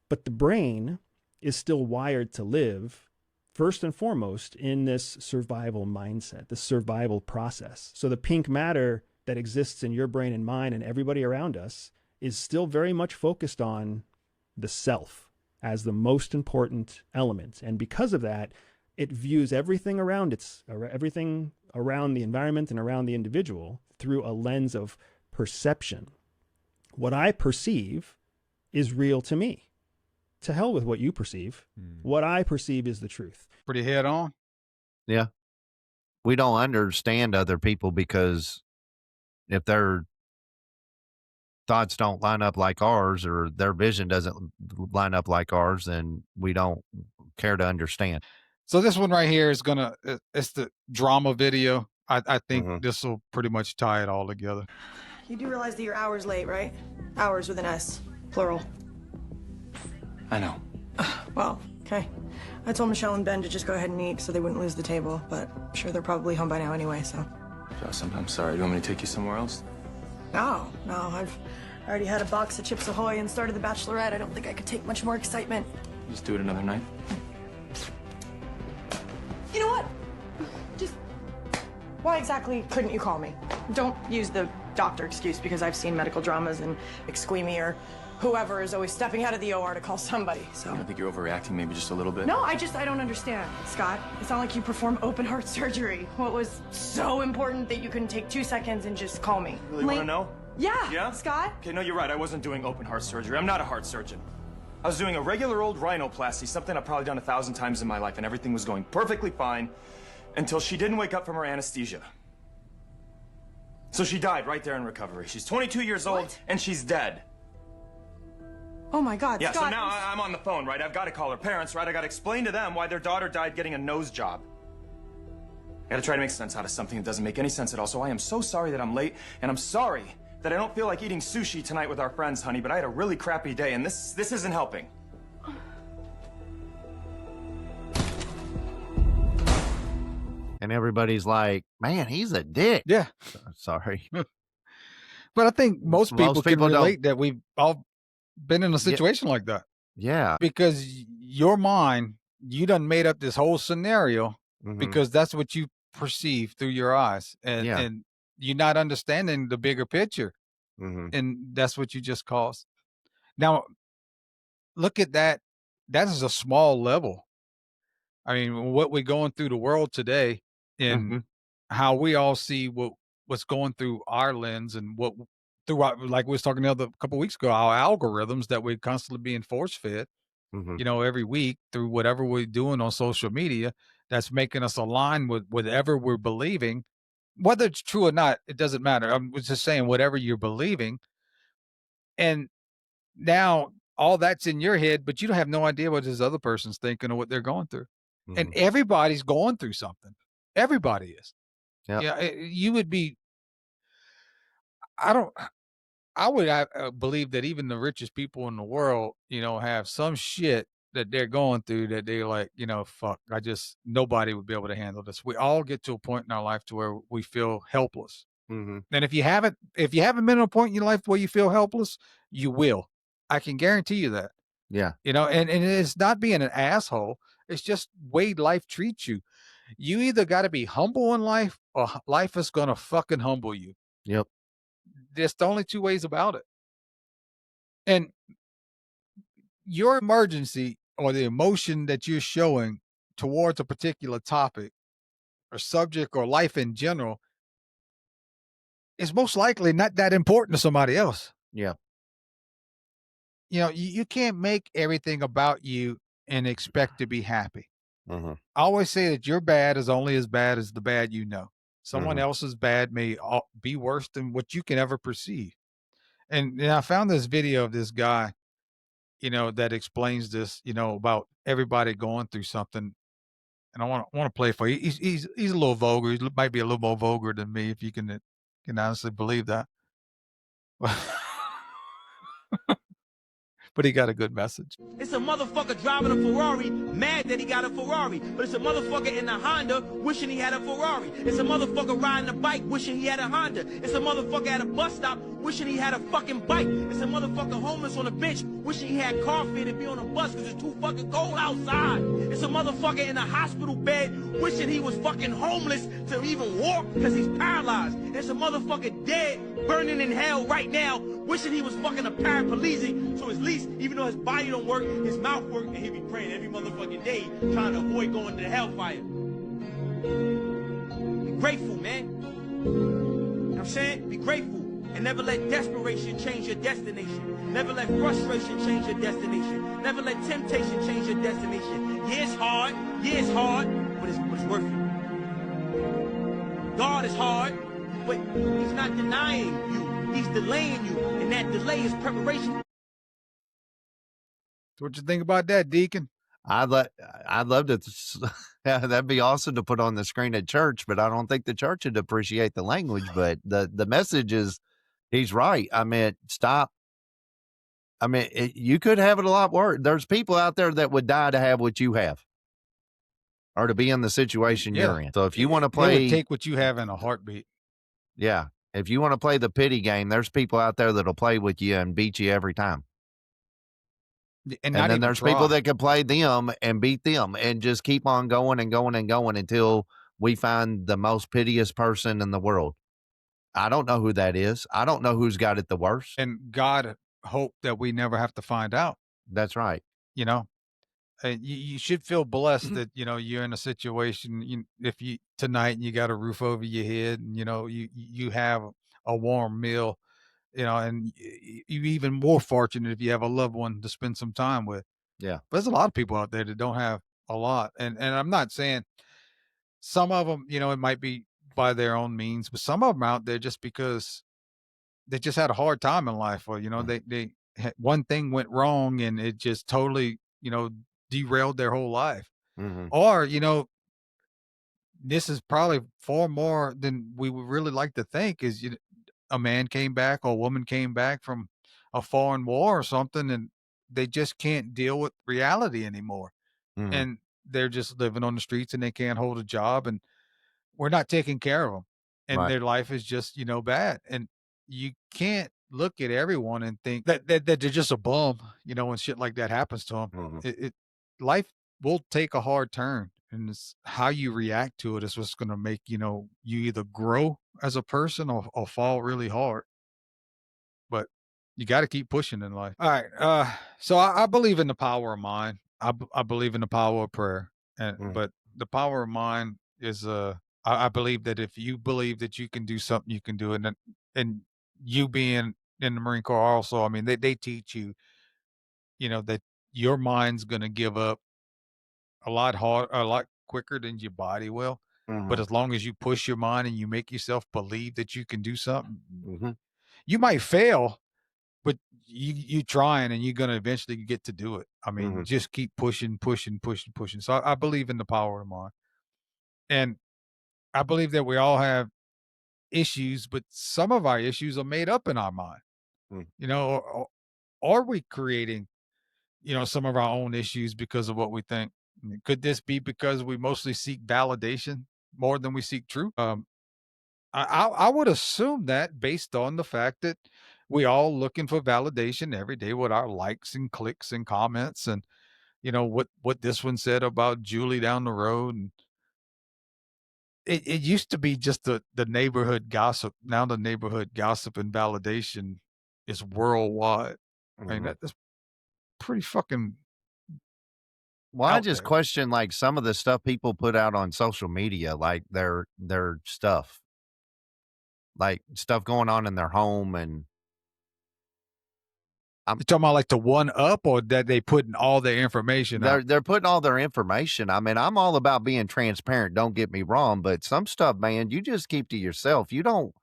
But the brain is still wired to live, first and foremost, in this survival mindset, the survival process. So the pink matter that exists in your brain and mine and everybody around us is still very much focused on the self as the most important element. And because of that, it views everything around the environment and around the individual through a lens of perception. What I perceive is real to me. To hell with what you perceive. What I perceive is the truth. Pretty head on. Yeah. We don't understand other people because if their thoughts don't line up like ours or their vision doesn't line up like ours, then we don't care to understand. So this one right here is it's the drama video. I think this will pretty much tie it all together. You do realize that you're hours late, right? Hours with an S, plural. I know. Well, okay. I told Michelle and Ben to just go ahead and eat so they wouldn't lose the table, but I'm sure they're probably home by now anyway, so. Joss, I'm sorry. Do you want me to take you somewhere else? No, I've already had a box of Chips Ahoy and started The Bachelorette. I don't think I could take much more excitement. Just do it another night. You know what? Just, why exactly couldn't you call me? Don't use the doctor excuse because I've seen medical dramas and McSqueamy or whoever is always stepping out of the OR to call somebody, so. I think you're overreacting maybe just a little bit. No, I don't understand, Scott. It's not like you perform open heart surgery. What was so important that you couldn't take 2 seconds and just call me? Really want to know? Yeah, Yeah? Scott. Okay, no, you're right. I wasn't doing open heart surgery. I'm not a heart surgeon. I was doing a regular old rhinoplasty, something I've probably done 1,000 times in my life, and everything was going perfectly fine until she didn't wake up from her anesthesia. So she died right there in recovery. She's 22 years old, and she's dead. Oh my God, Yeah, Scott. so now I'm on the phone, right? I've got to call her parents, right? I got to explain to them why their daughter died getting a nose job. I got to try to make sense out of something that doesn't make any sense at all. So I am so sorry that I'm late, and I'm sorry that I don't feel like eating sushi tonight with our friends, honey, but I had a really crappy day, and this isn't helping. And everybody's like, man, he's a dick. Yeah. Sorry. But I think most people can don't- relate that we've all been in a situation like that. Yeah. Because your mind, you done made up this whole scenario Mhm. because that's what you perceive through your eyes. And, Yeah. and you're not understanding the bigger picture. Mhm. And that's what you just caused. Now, look at that. That is a small level. I mean, what we're going through the world today and Mhm. how we all see what's going through our lens and what through our, like we was talking the other couple weeks ago, our algorithms that we're constantly being force fed, Mhm. you know, every week through whatever we're doing on social media, that's making us align with whatever we're believing, whether it's true or not, it doesn't matter. I'm just saying whatever you're believing. And now all that's in your head, but you don't have no idea what this other person's thinking or what they're going through. And everybody's going through something. Everybody is. Yep. Yeah. You would be, I would believe that even the richest people in the world, you know, have some shit that they're going through that they're like, you know, fuck, nobody would be able to handle this. We all get to a point in our life to where we feel helpless. Mhm. And if you haven't been at a point in your life where you feel helpless, you will. I can guarantee you that. Yeah. You know, and it's not being an asshole. It's just way life treats you. You either got to be humble in life or life is going to fucking humble you. Yep. There's the only two ways about it. And your emergency or the emotion that you're showing towards a particular topic or subject or life in general is most likely not that important to somebody else. Yeah. You know, you can't make everything about you and expect to be happy. Mhm. I always say that your bad is only as bad as the bad you know. Someone Mhm. else's bad may be worse than what you can ever perceive. And I found this video of this guy, you know, that explains this, you know, about everybody going through something. And I want to play for you. He's a little vulgar. He might be a little more vulgar than me, if you can honestly believe that. But he got a good message. It's a motherfucker driving a Ferrari, mad that he got a Ferrari. But it's a motherfucker in a Honda wishing he had a Ferrari. It's a motherfucker riding a bike wishing he had a Honda. It's a motherfucker at a bus stop wishing he had a fucking bike. It's a motherfucker homeless on a bench wishing he had car fare to be on a bus because it's too fucking cold outside. It's a motherfucker in a hospital bed wishing he was fucking homeless to even walk because he's paralyzed. It's a motherfucker dead, burning in hell right now, wishing he was fucking a paraplegic, so at least, even though his body don't work, his mouth works, and he be praying every motherfucking day, trying to avoid going to the hellfire. Be grateful, man. You know what I'm saying? Be grateful. And never let desperation change your destination. Never let frustration change your destination. Never let temptation change your destination. Yeah, it's hard, but it's worth it. God is hard, but he's not denying you. He's delaying you, and that delay is preparation. What you think about that, Deacon? I'd love to. That'd be awesome to put on the screen at church, but I don't think the church would appreciate the language. But the message is, he's right. I mean, stop I mean, you could have it a lot worse. There's people out there that would die to have what you have, or to be in the situation you're in. So if you want to They would play, take what you have in a heartbeat. yeah, if you want to play the pity game, there's people out there that'll play with you and beat you every time. And not then even there's try. people that can play them and beat them and just keep on going and going and going until we find the most piteous person in the world. I don't know who that is. I don't know who's got it the worst. And God hope that we never have to find out. That's right. You know, you should feel blessed that, you know, you're in a situation, if you tonight and you got a roof over your head and, you know, you have a warm meal, you know, and you're even more fortunate if you have a loved one to spend some time with. Yeah. But there's a lot of people out there that don't have a lot. And I'm not saying some of them, you know, it might be by their own means, but some of them out there just because they just had a hard time in life, or, you know, they had, one thing went wrong and it just totally, you know, derailed their whole life. Mm-hmm. Or, you know, this is probably far more than we would really like to think, is a man came back or a woman came back from a foreign war or something, and they just can't deal with reality anymore. Mm-hmm. And they're just living on the streets and they can't hold a job, and we're not taking care of them. And Right. their life is just, you know, bad. And you can't look at everyone and think that they're just a bum, you know, when shit like that happens to them. Mhm. Life will take a hard turn, and it's how you react to it is what's going to make, you know, you either grow as a person or fall really hard. But you got to keep pushing in life. All right. So I believe in the power of mind. I believe in the power of prayer. And but the power of mind is I believe that if you believe that you can do something, you can do it. And you being in the Marine Corps also, I mean, they teach you, you know, that your mind's gonna give up a lot quicker than your body will. But Mhm. as long as you push your mind and you make yourself believe that you can do something, Mhm. you might fail, but you trying and you're gonna eventually get to do it. I mean, Mhm. just keep pushing, pushing, pushing, pushing. So I believe in the power of mind. And I believe that we all have issues, but some of our issues are made up in our mind. Mm. You know, or are we creating, you know, some of our own issues because of what we think? I mean, could this be because we mostly seek validation more than we seek truth? I would assume that based on the fact that we all looking for validation every day with our likes and clicks and comments, and you know what this one said about Julie down the road, and it used to be just the neighborhood gossip. Now the neighborhood gossip and validation is worldwide. I mean, Mhm. that's pretty fucking Well, I out just there. question like some of the stuff people put out on social media, like their stuff, like stuff going on in their home, and You talking about like the one up, or that they putting all their information out? they're putting all their information. I mean, I'm all about being transparent, don't get me wrong, but some stuff, man, you just keep to yourself. You don't,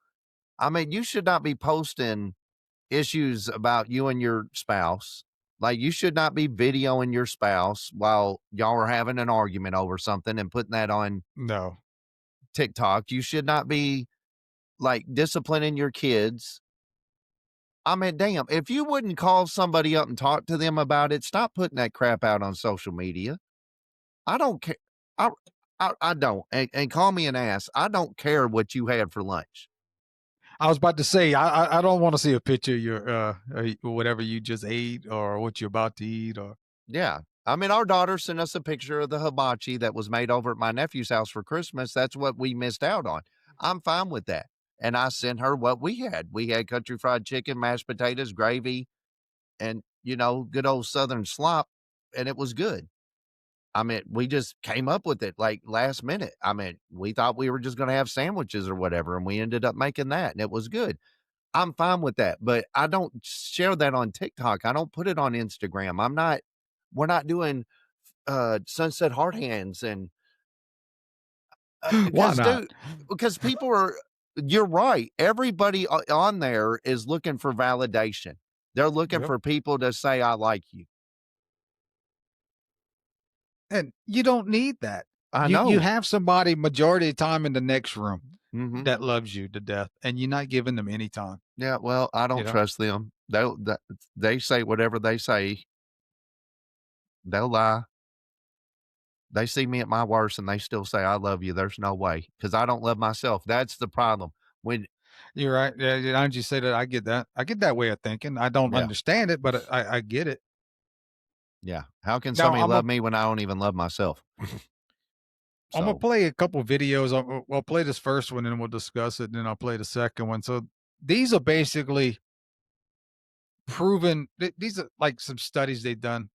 I mean, you should not be posting issues about you and your spouse. Like, you should not be videoing your spouse while y'all are having an argument over something and putting that on No. TikTok. You should not be like disciplining your kids. I mean, damn, if you wouldn't call somebody up and talk to them about it, stop putting that crap out on social media. I don't care. I don't. And call me an ass. I don't care what you had for lunch. I was about to say, I don't want to see a picture of your whatever you just ate or what you're about to eat, or Yeah. I mean, our daughter sent us a picture of the hibachi that was made over at my nephew's house for Christmas. That's what we missed out on. I'm fine with that. And I sent her what we had. We had country fried chicken, mashed potatoes, gravy, and, you know, good old Southern slop. And it was good. I mean, we just came up with it like last minute. I mean, we thought we were just going to have sandwiches or whatever, and we ended up making that, and it was good. I'm fine with that, but I don't share that on TikTok. I don't put it on Instagram. We're not doing sunset hard hands and why because not? dude, because people are, you're right. Everybody on there is looking for validation. They're looking Yep. for people to say, I like you. And you don't need that. I You know. have somebody majority of the time in the next room Mhm. that loves you to death, and you're not giving them any time. Yeah, well, I don't You know? trust them. They say whatever they say. They'll lie. They see me at my worst and they still say, I love you. There's no way. Because I don't love myself. That's the problem. When You're right. Yeah, now that you say that, I get that. I get that way of thinking. I don't Yeah. understand it, but I get it. Yeah. How can Now, somebody I'm love a me when I don't even love myself? I'm gonna So, play a couple videos. I'll play this first one and we'll discuss it, and then I'll play the second one. So these are basically proven. These are like some studies they've done,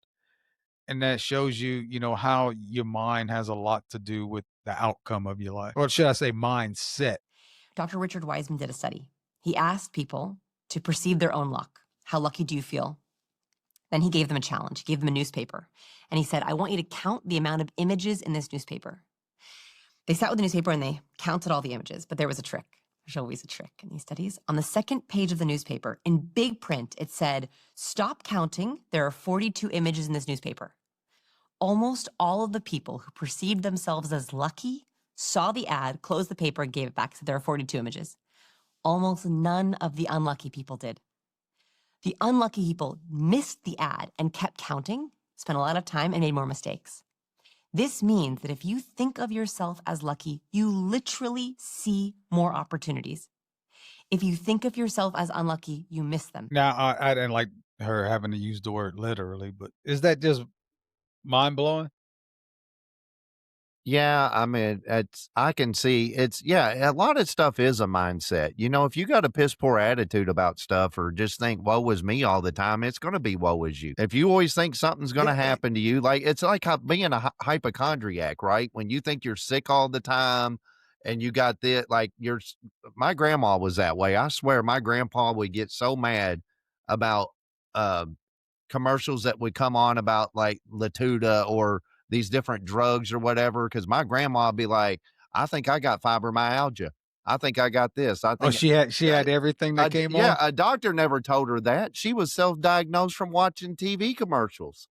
and that shows you, how your mind has a lot to do with the outcome of your life, or should I say, mindset. Dr. Richard Wiseman did a study. He asked people to perceive their own luck. How lucky do you feel? Then he gave them a challenge. He gave them a newspaper. And he said, I want you to count the amount of images in this newspaper. They sat with the newspaper and they counted all the images, but there was a trick. There's always a trick in these studies. On the second page of the newspaper, in big print, it said, stop counting. There are 42 images in this newspaper. Almost all of the people who perceived themselves as lucky saw the ad, closed the paper, and gave it back. So there are 42 images. Almost none of the unlucky people did. The unlucky people missed the ad and kept counting, spent a lot of time, and made more mistakes. This means that if you think of yourself as lucky, you literally see more opportunities. If you think of yourself as unlucky, you miss them. Now, I didn't like her having to use the word literally, but is that just mind blowing? yeah, I mean, I can see a lot of stuff is a mindset. If you got a piss poor attitude about stuff or just think woe is me all the time, it's going to be woe is you. If you always think something's going to happen to you, it's like being a hypochondriac, right? When you think you're sick all the time and you got this, my grandma was that way. I swear my grandpa would get so mad about commercials that would come on about like Latuda or these different drugs or whatever, because my grandma would be like, I think I got fibromyalgia. I think I got this. I think she had everything that came on? Yeah, a doctor never told her that. She was self-diagnosed from watching TV commercials.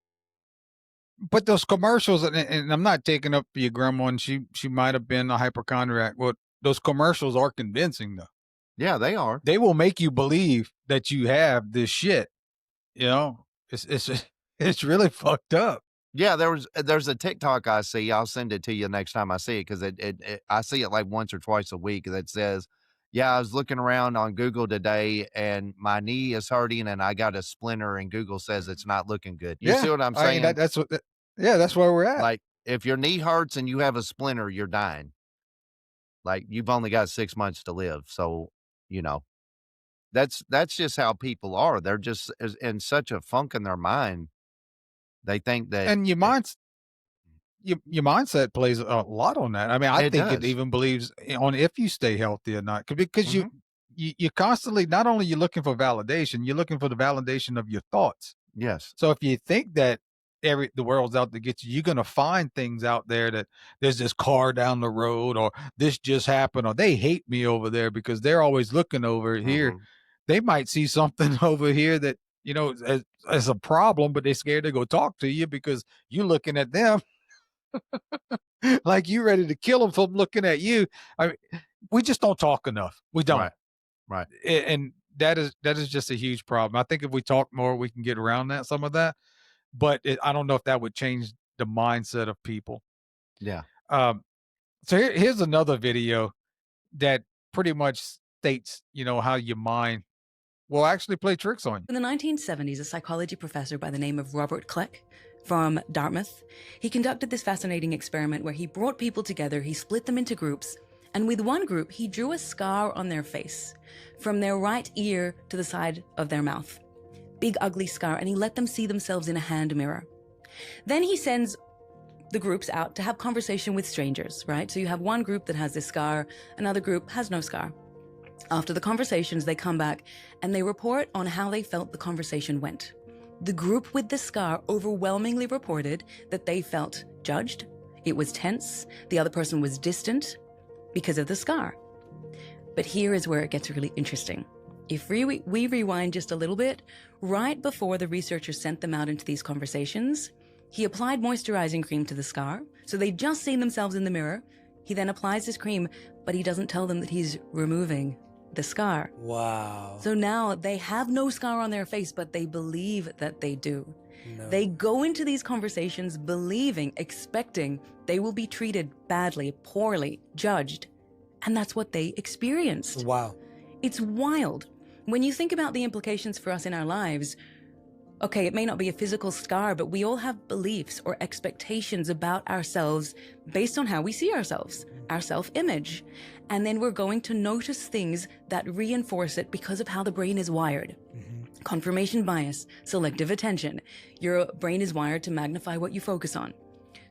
But those commercials, and I'm not taking up for your grandma, and she might have been a hypochondriac. Well, those commercials are convincing, though. Yeah, they are. They will make you believe that you have this shit. It's really fucked up. Yeah, there's a TikTok I see. I'll send it to you next time I see it, because I see it like once or twice a week that says, yeah, I was looking around on Google today and my knee is hurting and I got a splinter and Google says it's not looking good. You see what I'm saying? That's where we're at. Like, if your knee hurts and you have a splinter, you're dying. Like, you've only got 6 months to live. So, that's just how people are. They're just in such a funk in their mind. They think that, and your mindset plays a lot on that. I mean, I think it even believes on if you stay healthy or not, because you constantly, not only you're looking for validation, you're looking for the validation of your thoughts. Yes. So if you think that the world's out to get you, you're going to find things out there that there's this car down the road, or this just happened, or they hate me over there because they're always looking over here. They might see something over here that, as a problem, but they're scared to go talk to you because you're looking at them like you ready to kill them from looking at you. I mean, we just don't talk enough. We don't. Right. And that is just a huge problem. I think if we talk more, we can get around some of that. But I don't know if that would change the mindset of people. Yeah. So here's another video that pretty much states, how your mind will actually play tricks on you. In the 1970s, a psychology professor by the name of Robert Kleck from Dartmouth, he conducted this fascinating experiment where he brought people together, he split them into groups, and with one group, he drew a scar on their face from their right ear to the side of their mouth. Big, ugly scar, and he let them see themselves in a hand mirror. Then he sends the groups out to have conversation with strangers, right? So you have one group that has this scar, another group has no scar. After the conversations, they come back and they report on how they felt the conversation went. The group with the scar overwhelmingly reported that they felt judged, it was tense, the other person was distant because of the scar. But here is where it gets really interesting. If we rewind just a little bit, right before the researchers sent them out into these conversations, he applied moisturizing cream to the scar, so they'd just seen themselves in the mirror. He then applies his cream, but he doesn't tell them that he's removing the scar. Wow. So now they have no scar on their face, but they believe that they do. No. They go into these conversations believing, expecting they will be treated badly, poorly, judged. And that's what they experienced. Wow. It's wild. When you think about the implications for us in our lives, okay, it may not be a physical scar, but we all have beliefs or expectations about ourselves based on how we see ourselves, our self-image. And then we're going to notice things that reinforce it because of how the brain is wired. Confirmation bias, selective attention. Your brain is wired to magnify what you focus on.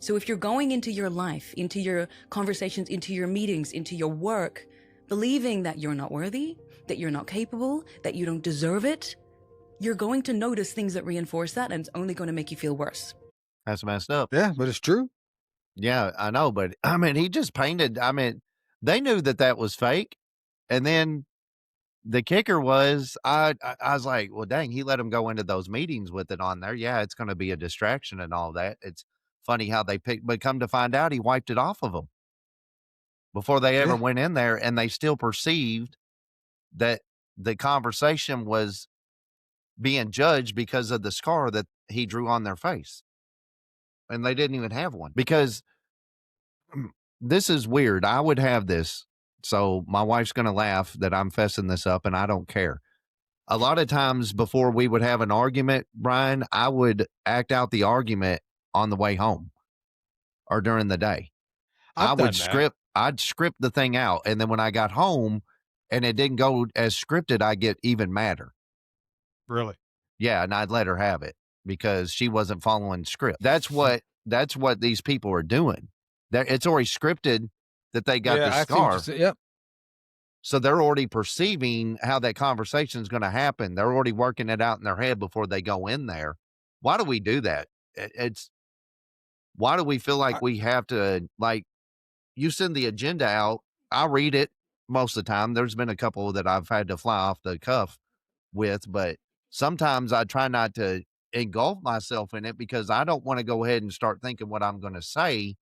So if you're going into your life, into your conversations, into your meetings, into your work, believing that you're not worthy, that you're not capable, that you don't deserve it, you're going to notice things that reinforce that, and it's only going to make you feel worse. That's messed up. Yeah, but it's true. Yeah, I know. But I mean, he just painted, I mean, they knew that that was fake. And then the kicker was, I was like, well, dang, he let him go into those meetings with it on there. Yeah, it's going to be a distraction and all that. It's funny how they picked, but come to find out, he wiped it off of them before they ever went in there, and they still perceived that the conversation was being judged because of the scar that he drew on their face. And they didn't even have one, because this is weird. I would have this. So my wife's going to laugh that I'm fessing this up, and I don't care. A lot of times before we would have an argument, Brian, I would act out the argument on the way home or during the day. I'd script the thing out. And then when I got home and it didn't go as scripted, I get even madder. Really? Yeah. And I'd let her have it because she wasn't following script. That's what these people are doing. It's already scripted that they got the scar. Yep. So they're already perceiving how that conversation is going to happen. They're already working it out in their head before they go in there. Why do we do that? Why do we feel like we have to, like, you send the agenda out, I read it most of the time. There's been a couple that I've had to fly off the cuff with, but sometimes I try not to engulf myself in it because I don't want to go ahead and start thinking what I'm going to say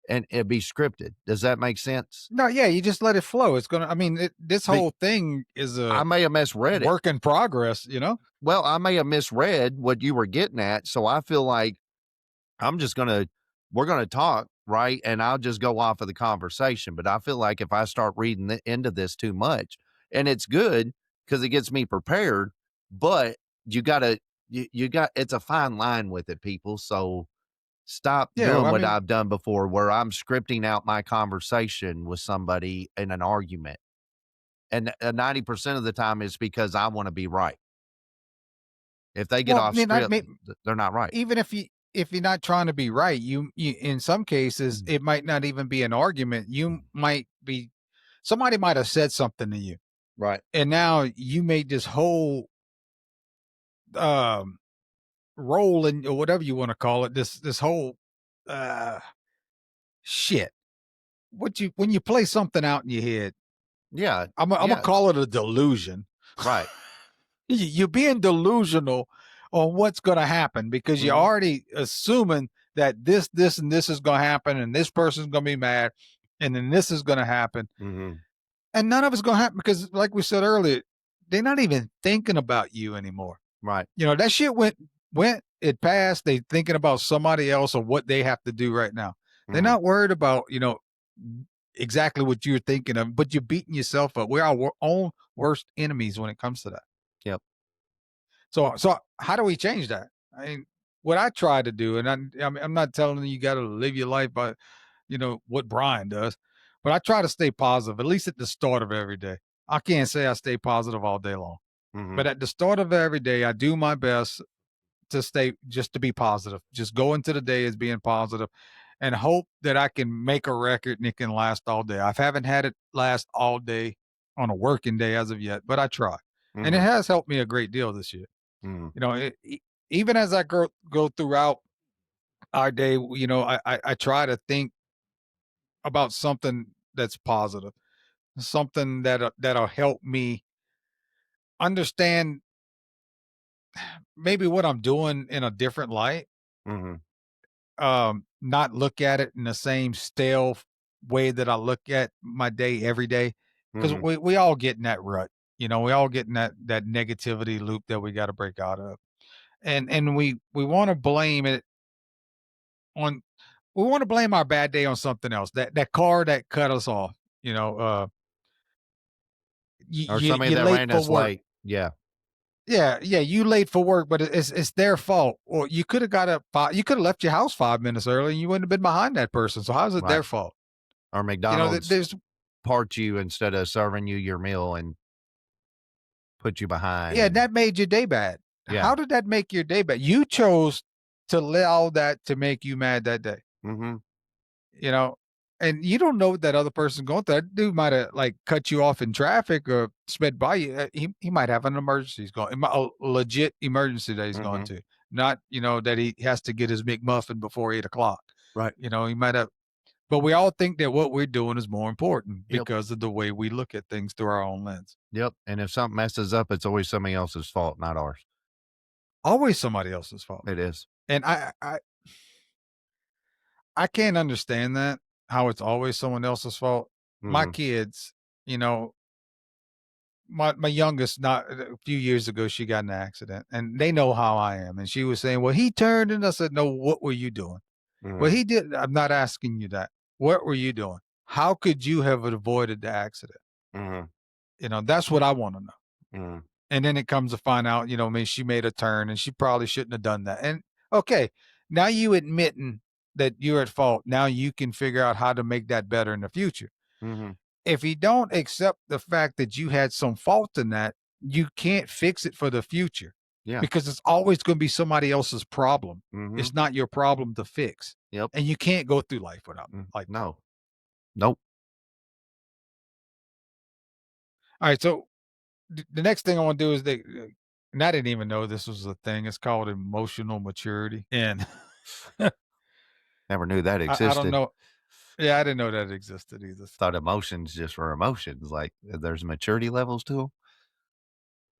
and it be scripted. Does that make sense? No, yeah, you just let it flow. It's going to, I mean, this whole thing is I may have misread it. Work in progress, you know? Well, I may have misread what you were getting at. So I feel like we're going to talk, right? And I'll just go off of the conversation. But I feel like if I start reading into this too much, and it's good because it gets me prepared, but it's a fine line with it, people. So stop doing what I've done before, where I'm scripting out my conversation with somebody in an argument. And 90% of the time it's because I want to be right. If they get off script, they're not right. Even if you're not trying to be right, you in some cases, it might not even be an argument. You might be, somebody might have said something to you. Right. And now you made this whole role in, or whatever you want to call it, this whole shit. When you play something out in your head, yeah, I'm gonna call it a delusion. Right. You're being delusional on what's going to happen because you're already assuming that this and this is going to happen, and this person's going to be mad, and then this is going to happen. And none of it's going to happen because, like we said earlier, they're not even thinking about you anymore. Right. You know, that shit went, it passed. They thinking about somebody else or what they have to do right now. They're not worried about, you know, exactly what you're thinking of, but you're beating yourself up. We're our own worst enemies when it comes to that. Yep. So how do we change that? I mean, what I try to do, and I'm not telling you got to live your life by, you know, what Brian does, but I try to stay positive, at least at the start of every day. I can't say I stay positive all day long, but at the start of every day, I do my best to be positive. Just go into the day as being positive and hope that I can make a record and it can last all day. I haven't had it last all day on a working day as of yet, but I try. And it has helped me a great deal this year. You know, even as I go throughout our day, you know, I try to think about something that's positive, something that'll help me understand maybe what I'm doing in a different light. Not look at it in the same stale way that I look at my day every day. because Mhm. we all get in that rut. We all get in that negativity loop that we got to break out of, and we want to blame it on we want to blame our bad day on something else. That car that cut us off. You know, Or somebody you that late ran for us work. late. Yeah. Yeah, yeah, you late for work, but it's their fault. Or you could have got up you could have left your house 5 minutes early, and you wouldn't have been behind that person. So how's it their Right. fault? Or McDonald's There's parked you instead of serving you your meal and put you behind. yeah, and- that made your day bad. Yeah. How did that make your day bad? You chose to allow that to make you mad that day. Mm-hmm. You know, and you don't know what that other person going through. That dude might have like cut you off in traffic or sped by you. He might have an emergency. He's going a legit emergency that he's going to. Not that he has to get his McMuffin before 8 o'clock. Right. He might have. But we all think that what we're doing is more important Yep. because of the way we look at things through our own lens. Yep. And if something messes up, it's always somebody else's fault, not ours. Always somebody else's fault. It is. And I can't understand that, how it's always someone else's fault. My Mhm. kids, my youngest, not a few years ago, she got in an accident, and they know how I am. And she was saying, "Well, he turned," and I said, "No, what were you doing?" Mhm. Well, he did. I'm not asking you that. What were you doing? How could you have avoided the accident? Mhm. That's what I want to know. Mhm. And then it comes to find out, she made a turn and she probably shouldn't have done that. And okay, now you admitting that you're at fault. Now you can figure out how to make that better in the future. Mhm. If you don't accept the fact that you had some fault in that, you can't fix it for the future. Yeah. Because it's always going to be somebody else's problem. Mhm. It's not your problem to fix. Yep. And you can't go through life without No. Nope. All right, so the next thing I want to do is and I didn't even know this was a thing. It's called emotional maturity, and Never knew that existed. I don't know. Yeah, I didn't know that existed either. Thought emotions just were emotions. Like there's maturity levels to them.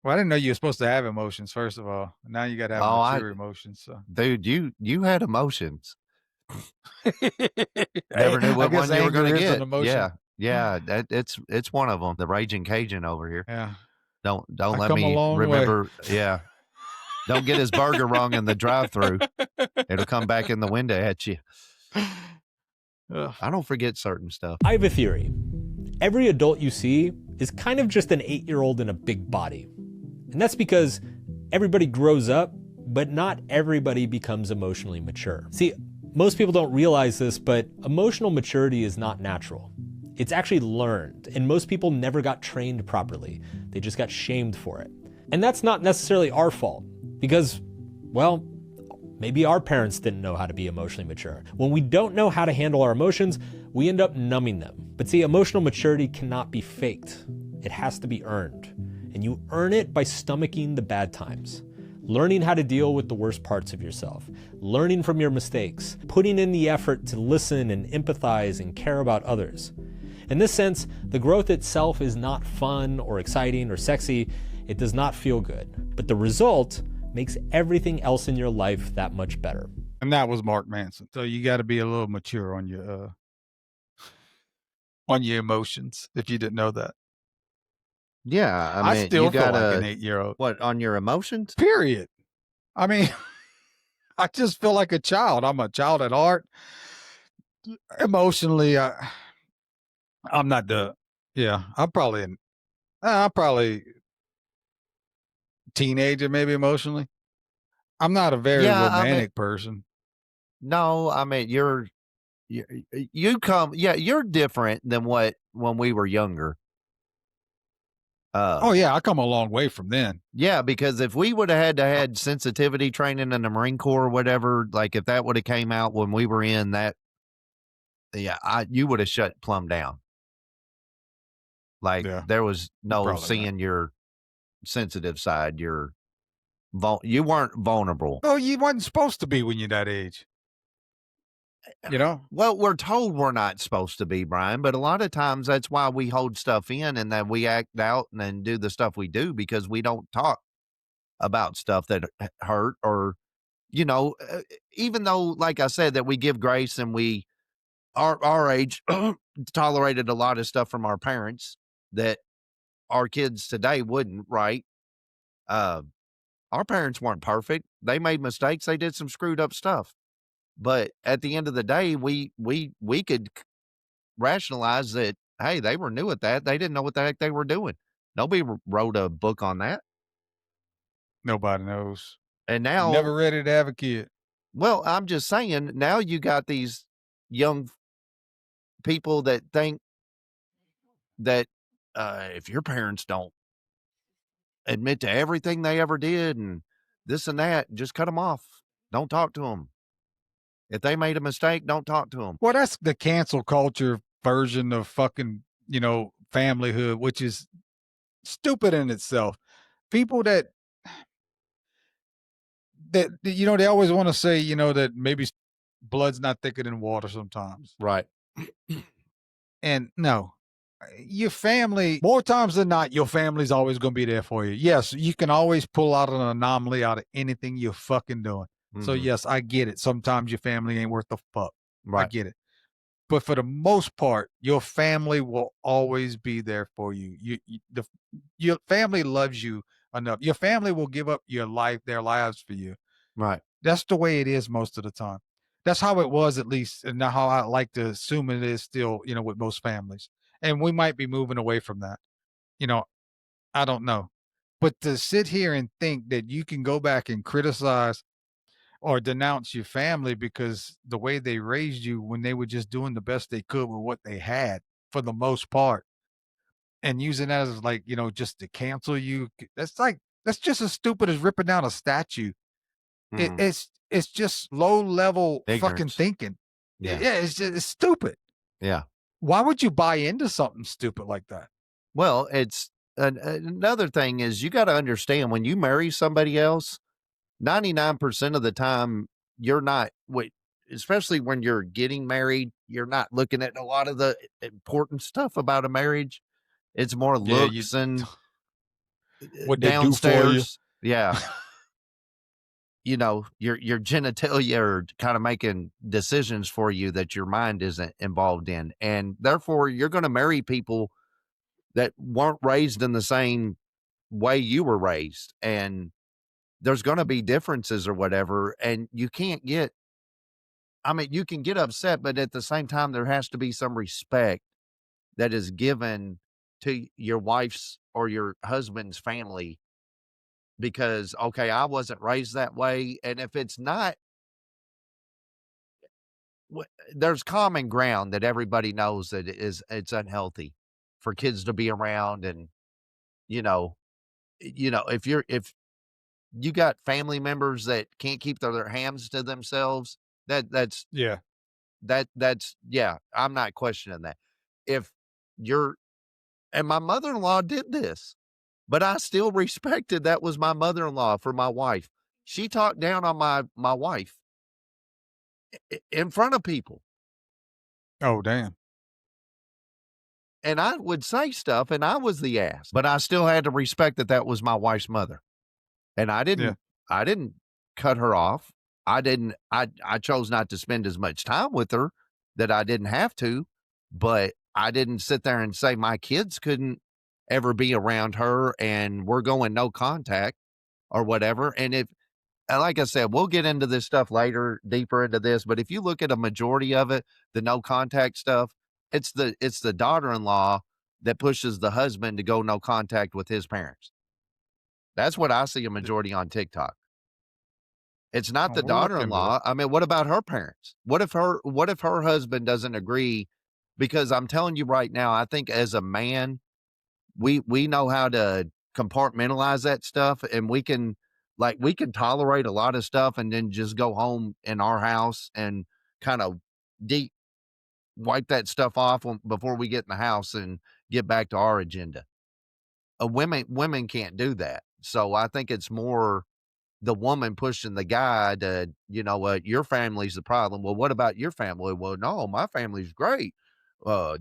Well, I didn't know you were supposed to have emotions. First of all, now you got to have mature emotions. So, Dude, you had emotions. Hey, Never knew I what guess one you were going anger to is an get. emotion. Yeah. It's one of them. The Raging Cajun over here. Yeah. Don't I let come a me long way. remember. Yeah. Don't get his burger wrong in the drive-through. It'll come back in the window at you. Ugh. I don't forget certain stuff. I have a theory. Every adult you see is kind of just an 8-year-old in a big body. And that's because everybody grows up, but not everybody becomes emotionally mature. See, most people don't realize this, but emotional maturity is not natural. It's actually learned, and most people never got trained properly. They just got shamed for it. And that's not necessarily our fault, because, well, maybe our parents didn't know how to be emotionally mature. When we don't know how to handle our emotions, we end up numbing them. But see, emotional maturity cannot be faked. It has to be earned. And you earn it by stomaching the bad times, learning how to deal with the worst parts of yourself, learning from your mistakes, putting in the effort to listen and empathize and care about others. In this sense, the growth itself is not fun or exciting or sexy. It does not feel good. But the result makes everything else in your life that much better. And that was Mark Manson. So you got to be a little mature on your emotions. If you didn't know that. Yeah, I mean, still you feel gotta, like an 8-year-old. What, on your emotions? Period. I mean, I just feel like a child. I'm a child at heart. Emotionally, I'm not I'm probably teenager, maybe emotionally. I'm not a very romantic person. No, I mean, you're different than when we were younger. Oh yeah, I come a long way from then. Yeah, because if we would have had sensitivity training in the Marine Corps or whatever, like if that would have came out when we were in that, you would have shut plumb down. Like there was no probably seeing your sensitive side. You weren't vulnerable. Oh, you wasn't supposed to be when you're that age. Well, we're told we're not supposed to be, Brian, but a lot of times that's why we hold stuff in and then we act out and then do the stuff we do because we don't talk about stuff that hurt or, even though, like I said, that we give grace and our age tolerated a lot of stuff from our parents that our kids today wouldn't, right? Our parents weren't perfect. They made mistakes. They did some screwed up stuff. But at the end of the day, we could rationalize that, hey, they were new at that. They didn't know what the heck they were doing. Nobody wrote a book on that. Nobody knows. And now, never ready to have a kid. Well, I'm just saying, now you got these young people that think that if your parents don't admit to everything they ever did and this and that, just cut them off. Don't talk to them. If they made a mistake, don't talk to them. Well, that's the cancel culture version of fucking, familyhood, which is stupid in itself. People that they always want to say, that maybe blood's not thicker than water sometimes. Right. And no, your family, more times than not, your family's always going to be there for you. Yes, you can always pull out an anomaly out of anything you're fucking doing. So yes, I get it. Sometimes your family ain't worth a fuck. Right. I get it. But for the most part, your family will always be there for you. Your family loves you enough. Your family will give up their lives for you. Right. That's the way it is most of the time. That's how it was, at least, and how I like to assume it is still, with most families. And we might be moving away from that. I don't know. But to sit here and think that you can go back and criticize or denounce your family because the way they raised you when they were just doing the best they could with what they had for the most part, and using that as like, just to cancel you, that's just as stupid as ripping down a statue. It's just low level fucking thinking. Yeah. It's stupid. Yeah. Why would you buy into something stupid like that? Well, it's another thing is you got to understand when you marry somebody else, 99% of the time you're not, especially when you're getting married, you're not looking at a lot of the important stuff about a marriage. It's more looks and what they downstairs. do for you. Yeah. Your genitalia are kind of making decisions for you that your mind isn't involved in. And therefore you're going to marry people that weren't raised in the same way you were raised. And there's going to be differences or whatever. And you can get upset, but at the same time, there has to be some respect that is given to your wife's or your husband's family because, okay, I wasn't raised that way. And if it's not, there's common ground that everybody knows that it's unhealthy for kids to be around. And, if you got family members that can't keep their hands to themselves, that's I'm not questioning that. And my mother-in-law did this, but I still respected that was my mother-in-law for my wife. She talked down on my wife in front of people. Oh, damn. And I would say stuff and I was the ass, but I still had to respect that was my wife's mother. And I didn't cut her off. I chose not to spend as much time with her that I didn't have to, but I didn't sit there and say my kids couldn't ever be around her and we're going no contact or whatever. And like I said, we'll get into this stuff later, deeper into this, but if you look at a majority of it, the no contact stuff, it's the daughter-in-law that pushes the husband to go no contact with his parents. That's what I see a majority on TikTok. It's not the daughter-in-law. I mean, what about her parents? What if her husband doesn't agree? Because I'm telling you right now, I think as a man, we know how to compartmentalize that stuff, and we can tolerate a lot of stuff and then just go home in our house and kind of wipe that stuff off before we get in the house and get back to our agenda. Women can't do that. So I think it's more the woman pushing the guy to, your family's the problem. Well, what about your family? Well, no, my family's great.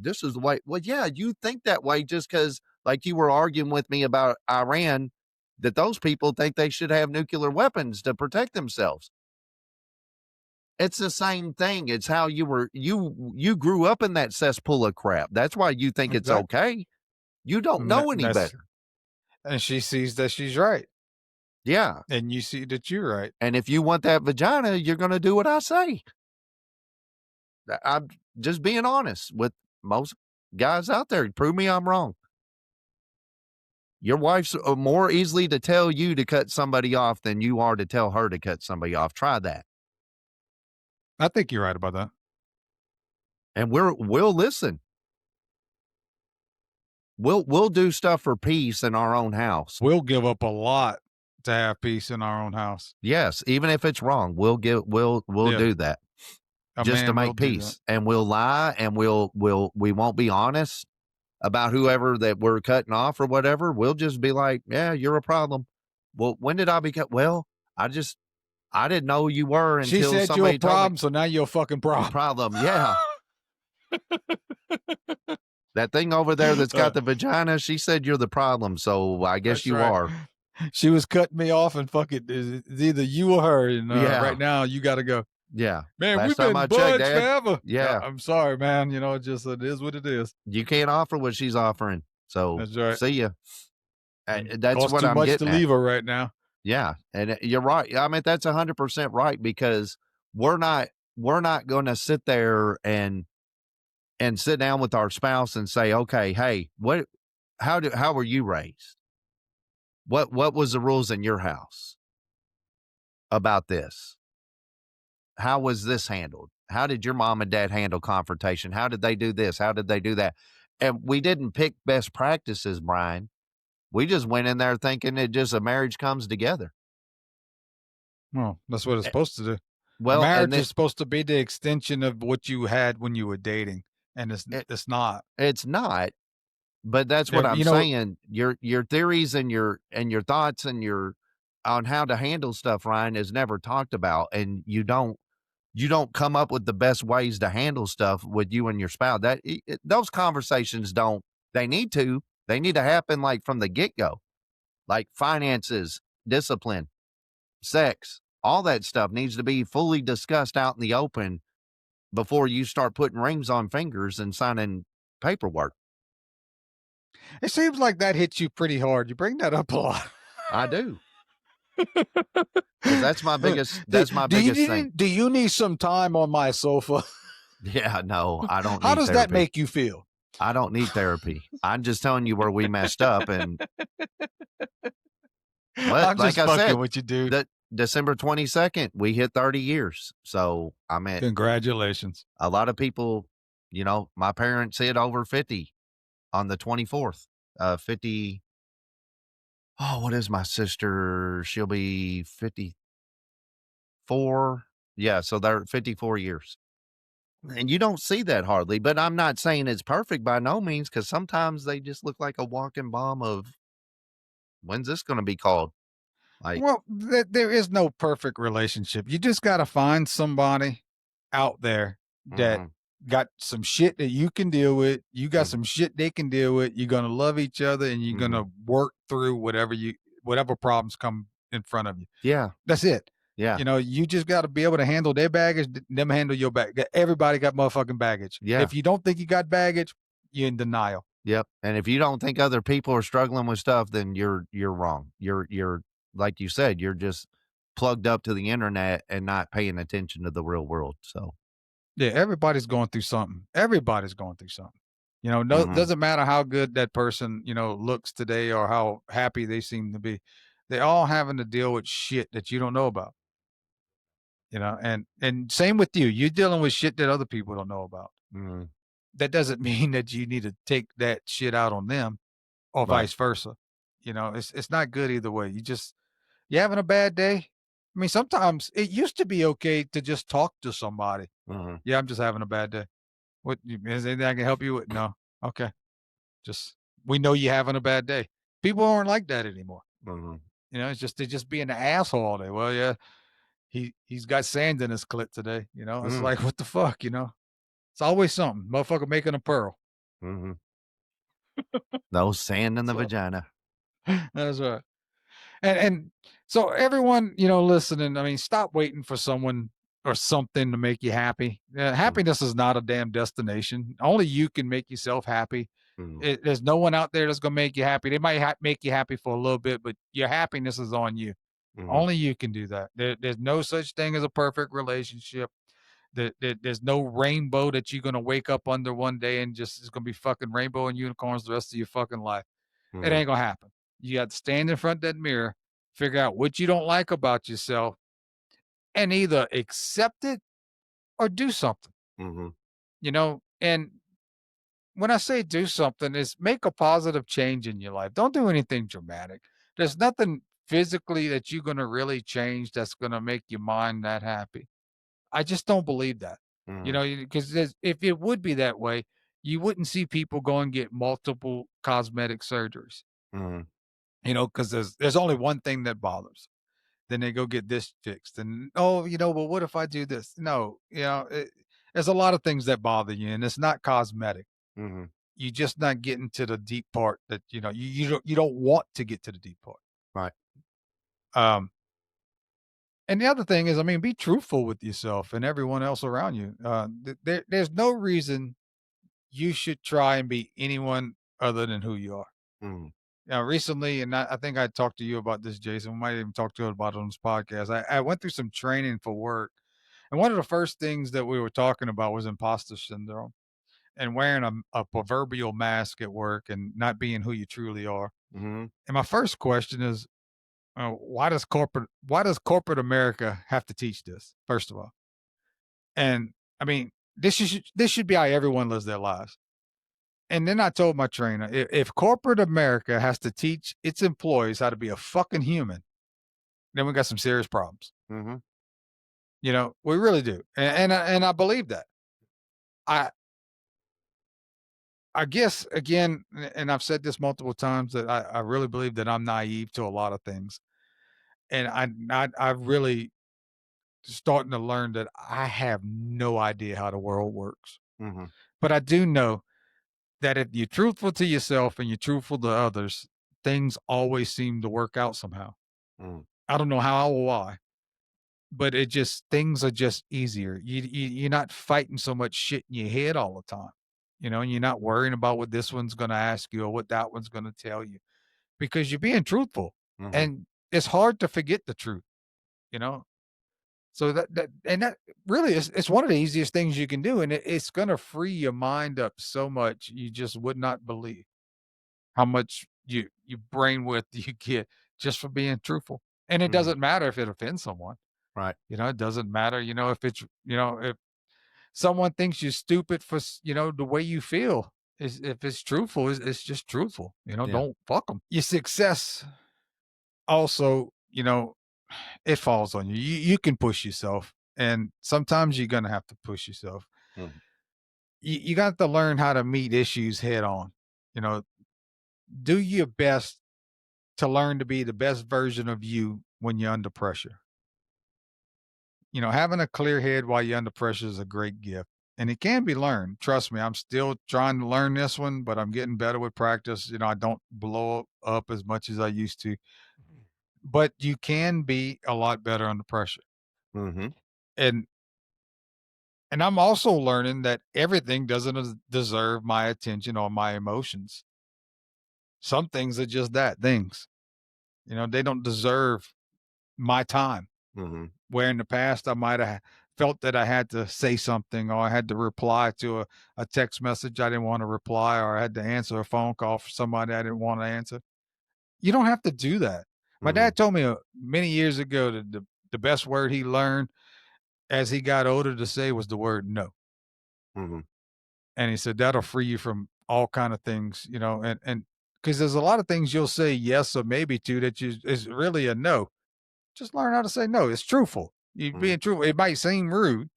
This is the way. Well, yeah, you think that way just because, like you were arguing with me about Iran, that those people think they should have nuclear weapons to protect themselves. It's the same thing. It's how you grew up in that cesspool of crap. That's why you think it's okay. You don't know any better. And she sees that she's right. Yeah. And you see that you're right. And if you want that vagina, you're going to do what I say. I'm just being honest with most guys out there. Prove me I'm wrong. Your wife's more easily to tell you to cut somebody off than you are to tell her to cut somebody off. Try that. I think you're right about that. And we'll listen. We'll do stuff for peace in our own house. We'll give up a lot to have peace in our own house. Yes, even if it's wrong, we'll do that. Just to make peace. And we'll lie, and we won't be honest about whoever that we're cutting off or whatever. We'll just be like, yeah, you're a problem. Well, when did I become? Well, I didn't know you were until she said somebody you're a problem, told me. so now you're a fucking problem. Problem, yeah. That thing over there that's got the vagina, she said you're the problem, so I guess you are. She was cutting me off, and fuck it, it's either you or her. And right now, you got to go. Yeah, man, last we've time been I buds checked, Dad, forever. Yeah, I'm sorry, man. You know, it is what it is. You can't offer what she's offering, so That's right. See ya. That's Costs what too I'm much getting to at. leave her right now. Yeah, and you're right. I mean, that's 100% right, because we're not going to sit there and sit down with our spouse and say, okay, hey, how were you raised? What was the rules in your house about this? How was this handled? How did your mom and dad handle confrontation? How did they do this? How did they do that? And we didn't pick best practices, Brian. We just went in there thinking a marriage comes together. Well, that's what it's supposed to do. Well, marriage is supposed to be the extension of what you had when you were dating, and it's not. It's not. But that's what I'm saying. Your theories and your thoughts and on how to handle stuff, Ryan, is never talked about, and you don't come up with the best ways to handle stuff with you and your spouse. Those conversations they need to happen like from the get-go, like finances, discipline, sex, all that stuff needs to be fully discussed out in the open before you start putting rings on fingers and signing paperwork. It seems like that hits you pretty hard. You bring that up a lot. I do. That's my biggest thing. Do you need some time on my sofa? Yeah, no, I don't. How does that make you feel? I don't need therapy. I'm just telling you where we messed up, and I'm just like I fucking said, with you, dude. December 22nd, we hit 30 years. So I mean, congratulations. A lot of people, my parents hit over 50 on the 24th. 50. Oh, what is my sister? She'll be 54. Yeah, so they're 54 years. And you don't see that hardly, but I'm not saying it's perfect by no means, because sometimes they just look like a walking bomb of, when's this going to be called? Well, there is no perfect relationship. You just got to find somebody out there that got some shit that you can deal with. You got some shit they can deal with. You're going to love each other, and you're going to work through whatever problems come in front of you. Yeah. That's it. Yeah. You just got to be able to handle their baggage, them handle your baggage. Everybody got motherfucking baggage. Yeah. If you don't think you got baggage, you're in denial. Yep. And if you don't think other people are struggling with stuff, then you're wrong. You're like you said, you're just plugged up to the internet and not paying attention to the real world. So yeah, everybody's going through something. Everybody's going through something. Doesn't matter how good that person, looks today or how happy they seem to be. They're all having to deal with shit that you don't know about. And same with you. You're dealing with shit that other people don't know about. That doesn't mean that you need to take that shit out on them or vice versa. It's not good either way. You're having a bad day. I mean, sometimes it used to be okay to just talk to somebody. Yeah, I'm just having a bad day. What is anything I can help you with? No. Okay. We know you're having a bad day. People aren't like that anymore. It's just, they're just being an asshole all day. Well, yeah, he's got sand in his clit today. It's like, what the fuck, It's always something. Motherfucker making a pearl. No sand in the vagina. That's right. And so everyone, listening, I mean, stop waiting for someone or something to make you happy. Happiness is not a damn destination. Only you can make yourself happy. There's no one out there that's gonna make you happy. They might make you happy for a little bit, but your happiness is on you. Only you can do that. There's no such thing as a perfect relationship. There's no rainbow that you're gonna wake up under one day and just it's gonna be fucking rainbow and unicorns the rest of your fucking life. It ain't gonna happen. You got to stand in front of that mirror, figure out what you don't like about yourself, and either accept it or do something. You know, and when I say do something, is make a positive change in your life. Don't do anything dramatic. There's nothing physically that you're gonna really change that's gonna make your mind that happy. I just don't believe that. You know, because if it would be that way, you wouldn't see people go and get multiple cosmetic surgeries. You know, because there's only one thing that bothers. Then they go get this fixed, and oh, you know, well, what if I do this? No, you know, there's a lot of things that bother you, and it's not cosmetic. You're just not getting to the deep part that you know you don't want to get to the deep part. Right. And the other thing is, I mean, be truthful with yourself and everyone else around you. There's no reason you should try and be anyone other than who you are. Now, recently, and I think I talked to you about this, Jason. We might even talk to you about it on this podcast. I went through some training for work, and one of the first things that we were talking about was imposter syndrome and wearing a proverbial mask at work and not being who you truly are. And my first question is, why does corporate America have to teach this? First of all, and I mean, this should be how everyone lives their lives. And then I told my trainer, if corporate America has to teach its employees how to be a fucking human, then we got some serious problems. You know, we really do, and I believe that. I guess again, and I've said this multiple times that I really believe that I'm naive to a lot of things. And I really starting to learn that I have no idea how the world works. But I do know that if you're truthful to yourself and you're truthful to others, things always seem to work out somehow. I don't know how or why, but things are just easier. You're not fighting so much shit in your head all the time, you know, and you're not worrying about what this one's going to ask you or what that one's going to tell you because you're being truthful. And it's hard to forget the truth, you know? So that really is, it's one of the easiest things you can do. And it's going to free your mind up so much. You just would not believe how much you brain width you get just for being truthful. And it doesn't matter if it offends someone. Right. You know, it doesn't matter, you know, if it's, you know, if someone thinks you're stupid for, you know, the way you feel if it's truthful, it's just truthful, you know, don't fuck them. Your success also, you know, it falls on you. You can push yourself, and sometimes you're going to have to push yourself. You got to learn how to meet issues head on, you know, do your best to learn to be the best version of you when you're under pressure. You know, having a clear head while you're under pressure is a great gift, and it can be learned. Trust me, I'm still trying to learn this one, but I'm getting better with practice. You know, I don't blow up as much as I used to. But you can be a lot better under pressure. And I'm also learning that everything doesn't deserve my attention or my emotions. Some things are just that, things. You know, they don't deserve my time. Where in the past I might have felt that I had to say something, or I had to reply to a text message I didn't want to reply, or I had to answer a phone call for somebody I didn't want to answer. You don't have to do that. My dad told me many years ago that the best word he learned as he got older to say was the word no. And he said, that'll free you from all kind of things, you know, and because there's a lot of things you'll say yes or maybe to that is really a no. Just learn how to say no. It's truthful. You're being truthful. It might seem rude,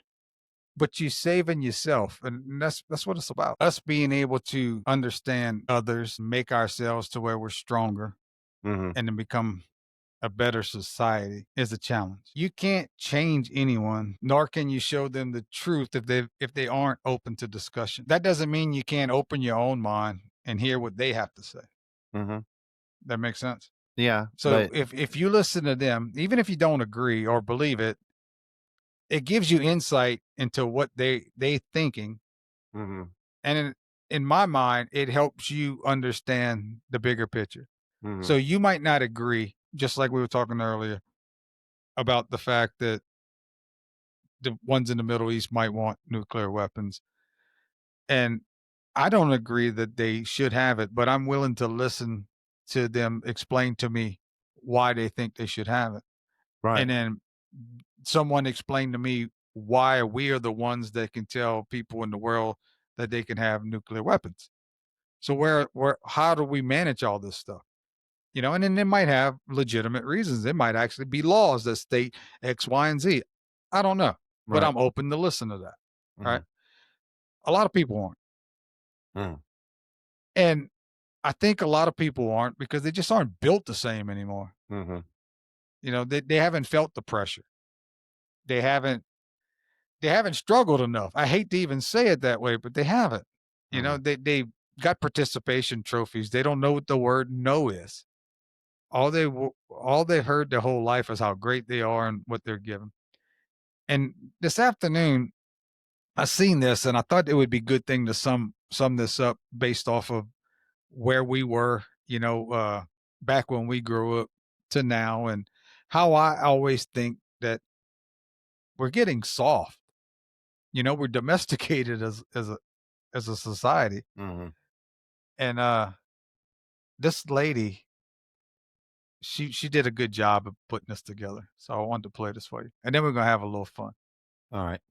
but you're saving yourself. And that's what it's about. Us being able to understand others, make ourselves to where we're stronger and then become a better society is a challenge. You can't change anyone, nor can you show them the truth if they aren't open to discussion. That doesn't mean you can't open your own mind and hear what they have to say. That makes sense? Yeah. So if you listen to them, even if you don't agree or believe it, it gives you insight into what they thinking. And in my mind, it helps you understand the bigger picture. So you might not agree, just like we were talking earlier, about the fact that the ones in the Middle East might want nuclear weapons. And I don't agree that they should have it, but I'm willing to listen to them explain to me why they think they should have it. Right. And then someone explained to me why we are the ones that can tell people in the world that they can have nuclear weapons. So how do we manage all this stuff? You know, and then they might have legitimate reasons. There might actually be laws that state X, Y, and Z. I don't know, but Right. I'm open to listen to that. Right. A lot of people aren't. And I think a lot of people aren't because they just aren't built the same anymore. You know, they haven't felt the pressure. They haven't struggled enough. I hate to even say it that way, but they haven't. You know, they got participation trophies. They don't know what the word no is. All they've heard their whole life is how great they are and what they're given. And this afternoon, I seen this and I thought it would be a good thing to sum this up based off of where we were, you know, back when we grew up to now, and how I always think that we're getting soft. You know, we're domesticated as a society. And this lady, she did a good job of putting this together. So I wanted to play this for you. And then we're gonna have a little fun. All right.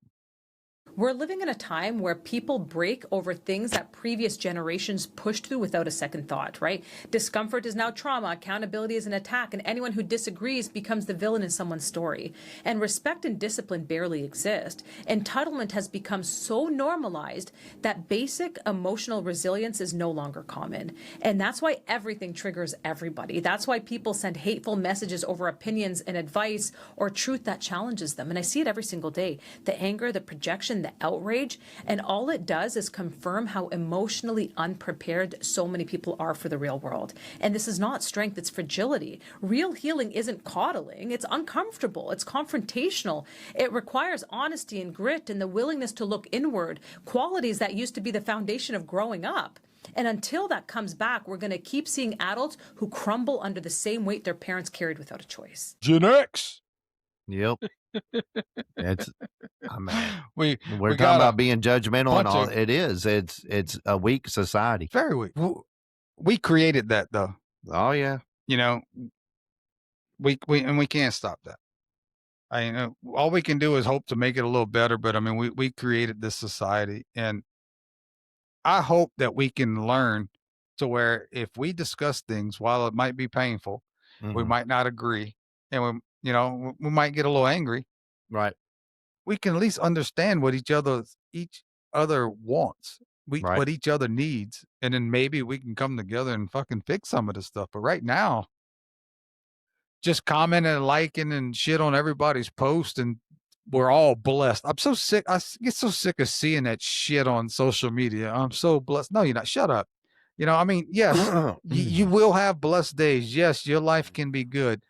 We're living in a time where people break over things that previous generations pushed through without a second thought, right? Discomfort is now trauma, accountability is an attack, and anyone who disagrees becomes the villain in someone's story. And respect and discipline barely exist. Entitlement has become so normalized that basic emotional resilience is no longer common. And that's why everything triggers everybody. That's why people send hateful messages over opinions and advice or truth that challenges them. And I see it every single day. The anger, the projection, the outrage, and all it does is confirm how emotionally unprepared so many people are for the real world. And this is not strength, it's fragility. Real healing isn't coddling, it's uncomfortable, it's confrontational. It requires honesty and grit and the willingness to look inward, qualities that used to be the foundation of growing up. And until that comes back, we're going to keep seeing adults who crumble under the same weight their parents carried without a choice. Gen X. Yep. It's, I mean, we're talking about being judgmental and all. It is. It's a weak society. Very weak. We created that though. Oh yeah. You know, we can't stop that. I know all we can do is hope to make it a little better. But I mean, we created this society, and I hope that we can learn to where if we discuss things, while it might be painful, we might not agree, and we might get a little angry. Right. We can at least understand what each other wants, what each other needs, and then maybe we can come together and fucking fix some of this stuff. But right now, just commenting and liking and shit on everybody's post, and we're all blessed. I'm so sick. I get so sick of seeing that shit on social media. I'm so blessed. No, you're not. Shut up. You know, I mean, yes, you will have blessed days. Yes, your life can be good.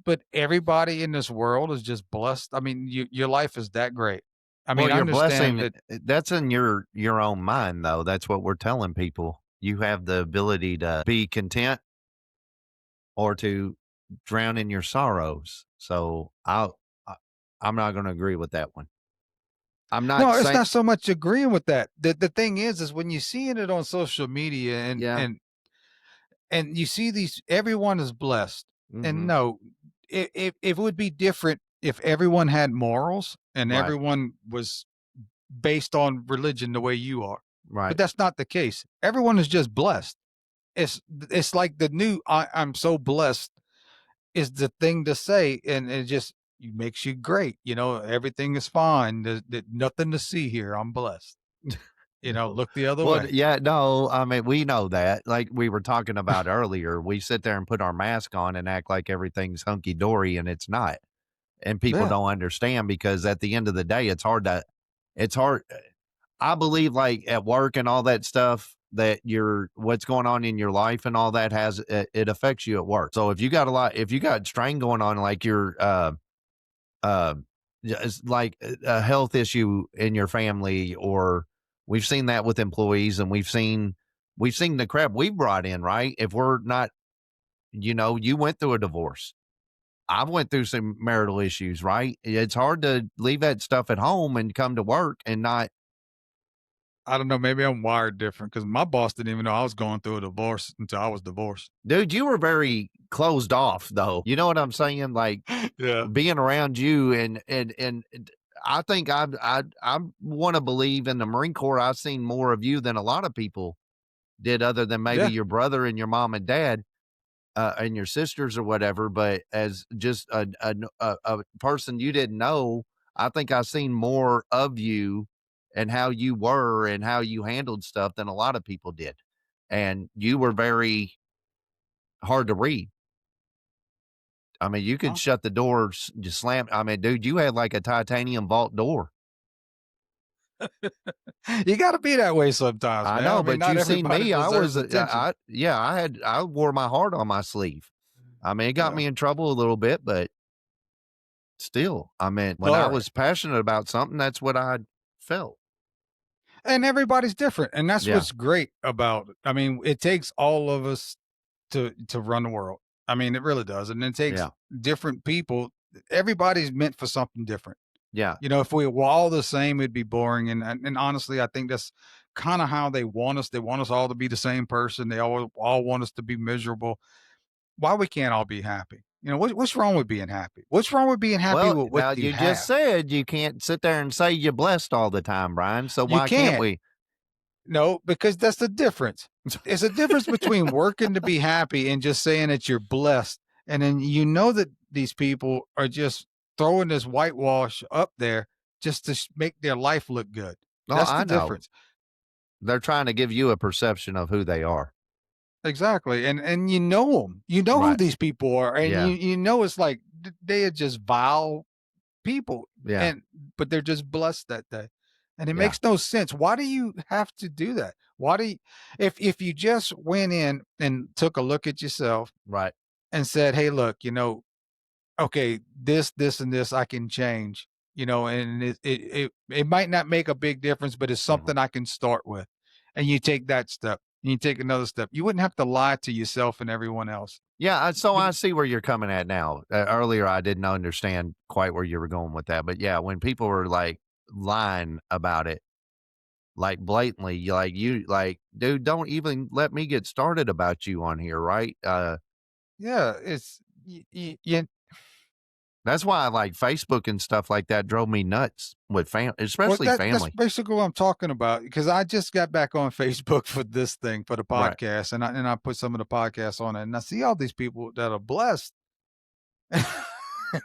But everybody in this world is just blessed. I mean, your life is that great. I mean, well, I your understand blessing, that's in your own mind, though. That's what we're telling people. You have the ability to be content or to drown in your sorrows. So I'm not going to agree with that one. I'm not. No, it's not so much agreeing with that. The thing is when you seeing it on social media and you see everyone is blessed. And no, it would be different if everyone had morals and everyone was based on religion the way you are. Right. But that's not the case. Everyone is just blessed. It's like the new I'm so blessed is the thing to say, and it just makes you great. You know, everything is fine. There's nothing to see here. I'm blessed. You know, look the other way. Yeah, no, I mean, we know that. Like we were talking about earlier, we sit there and put our mask on and act like everything's hunky-dory, and it's not. And people don't understand because at the end of the day, it's hard. I believe like at work and all that stuff that what's going on in your life and all that it affects you at work. So if you got strain going on, like it's like a health issue in your family or We've seen that with employees, and we've seen the crap we've brought in, right? If we're not, you went through a divorce. I went through some marital issues, right? It's hard to leave that stuff at home and come to work and not. I don't know. Maybe I'm wired different because my boss didn't even know I was going through a divorce until I was divorced. Dude, you were very closed off, though. You know what I'm saying? Like, yeah, being around you, and I think I want to believe in the Marine Corps. I've seen more of you than a lot of people did, other than maybe your brother and your mom and dad, and your sisters or whatever. But as just a person you didn't know, I think I've seen more of you and how you were and how you handled stuff than a lot of people did. And you were very hard to read. I mean, you could shut the door, just slam. I mean, dude, you had like a titanium vault door. You got to be that way sometimes. I man. know, mean, but you seen me. I was, attention. I wore my heart on my sleeve. I mean, it got me in trouble a little bit, but still, I mean, when I was passionate about something, that's what I felt. And everybody's different, and that's what's great about it. I mean, it takes all of us to run the world. I mean, it really does, and it takes different people. Everybody's meant for something different. Yeah, if we were all the same, it'd be boring. And honestly, I think that's kind of how they want us. They want us all to be the same person. They all want us to be miserable. Why we can't all be happy? What's wrong with being happy? What's wrong with being happy with what now you just have? said you can't sit there and say you're blessed all the time, Brian. So why can't we? No, because that's the difference. It's a difference between working to be happy and just saying that you're blessed. And then that these people are just throwing this whitewash up there just to make their life look good. That's the difference. They're trying to give you a perception of who they are. Exactly. And you know them. You know who these people are. And you know it's like they are just vile people. Yeah. But they're just blessed that day. And it makes no sense. Why do you have to do that? Why do you, if you just went in and took a look at yourself, right, and said, hey, look, okay, this, and this I can change, and it might not make a big difference, but it's something I can start with. And you take that step, and you take another step. You wouldn't have to lie to yourself and everyone else. Yeah, so I see where you're coming at now. Earlier, I didn't understand quite where you were going with that. But yeah, when people were like lying about it, like blatantly, dude, don't even let me get started about you on here, right? Yeah, it's that's why like Facebook and stuff like that drove me nuts with especially family. That's basically what I'm talking about, because I just got back on Facebook for this thing, for the podcast, and I put some of the podcasts on it, and I see all these people that are blessed.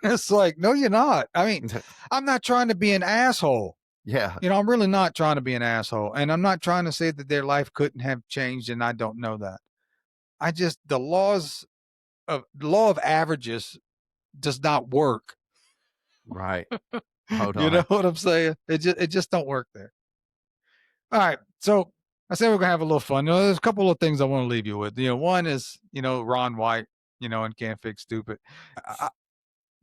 It's like, no, you're not. I mean, I'm not trying to be an asshole. Yeah. I'm really not trying to be an asshole. And I'm not trying to say that their life couldn't have changed, and I don't know that. The law of averages does not work. Right. Hold on. You know what I'm saying? It just don't work there. All right. So I said we're gonna have a little fun. There's a couple of things I want to leave you with. One is, Ron White, and Can't Fix Stupid.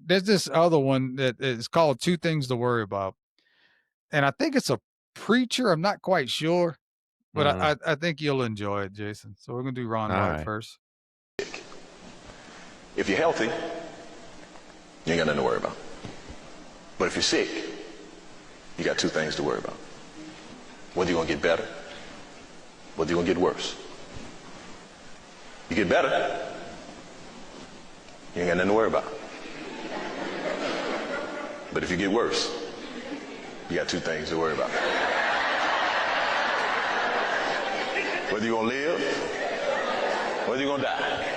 There's this other one that is called Two Things to Worry About. And I think it's a preacher. I'm not quite sure, but I think you'll enjoy it, Jason. So we're going to do Ron White first. If you're healthy, you ain't got nothing to worry about. But if you're sick, you got two things to worry about. Whether you're going to get better, whether you're going to get worse. You get better, you ain't got nothing to worry about. But if you get worse, you got two things to worry about. Whether you're going to live, whether you're going to die.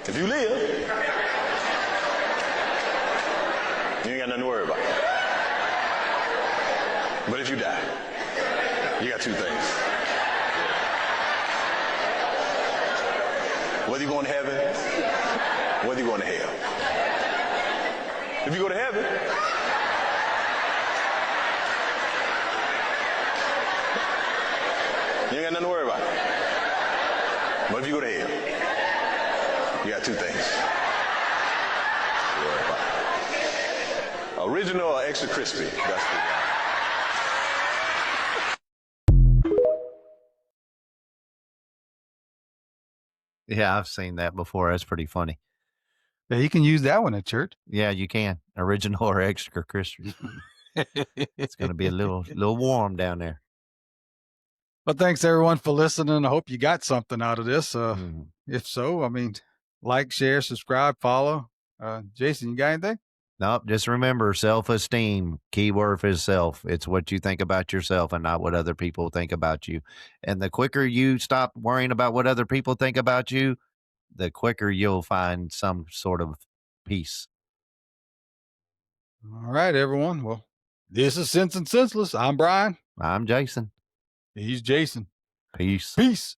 If you live, you ain't got nothing to worry about. But if you die, you got two things. Whether you're going to heaven, whether you're going to hell. If you go to heaven, you ain't got nothing to worry about. But if you go to hell, you got two things to worry about. Original or extra crispy? That's the Yeah, I've seen that before. That's pretty funny. Yeah, you can use that one at church. Yeah, you can. Original or extra Christmas. It's going to be a little warm down there. Well, thanks everyone for listening. I hope you got something out of this. Mm-hmm. If so, I mean, like, share, subscribe, follow. Jason, you got anything? Nope. Just remember, self-esteem. Key word is self. It's what you think about yourself and not what other people think about you. And the quicker you stop worrying about what other people think about you, the quicker you'll find some sort of peace. All right, everyone. Well, this is Sense and Senseless. I'm Brian. I'm Jason. He's Jason. Peace. Peace.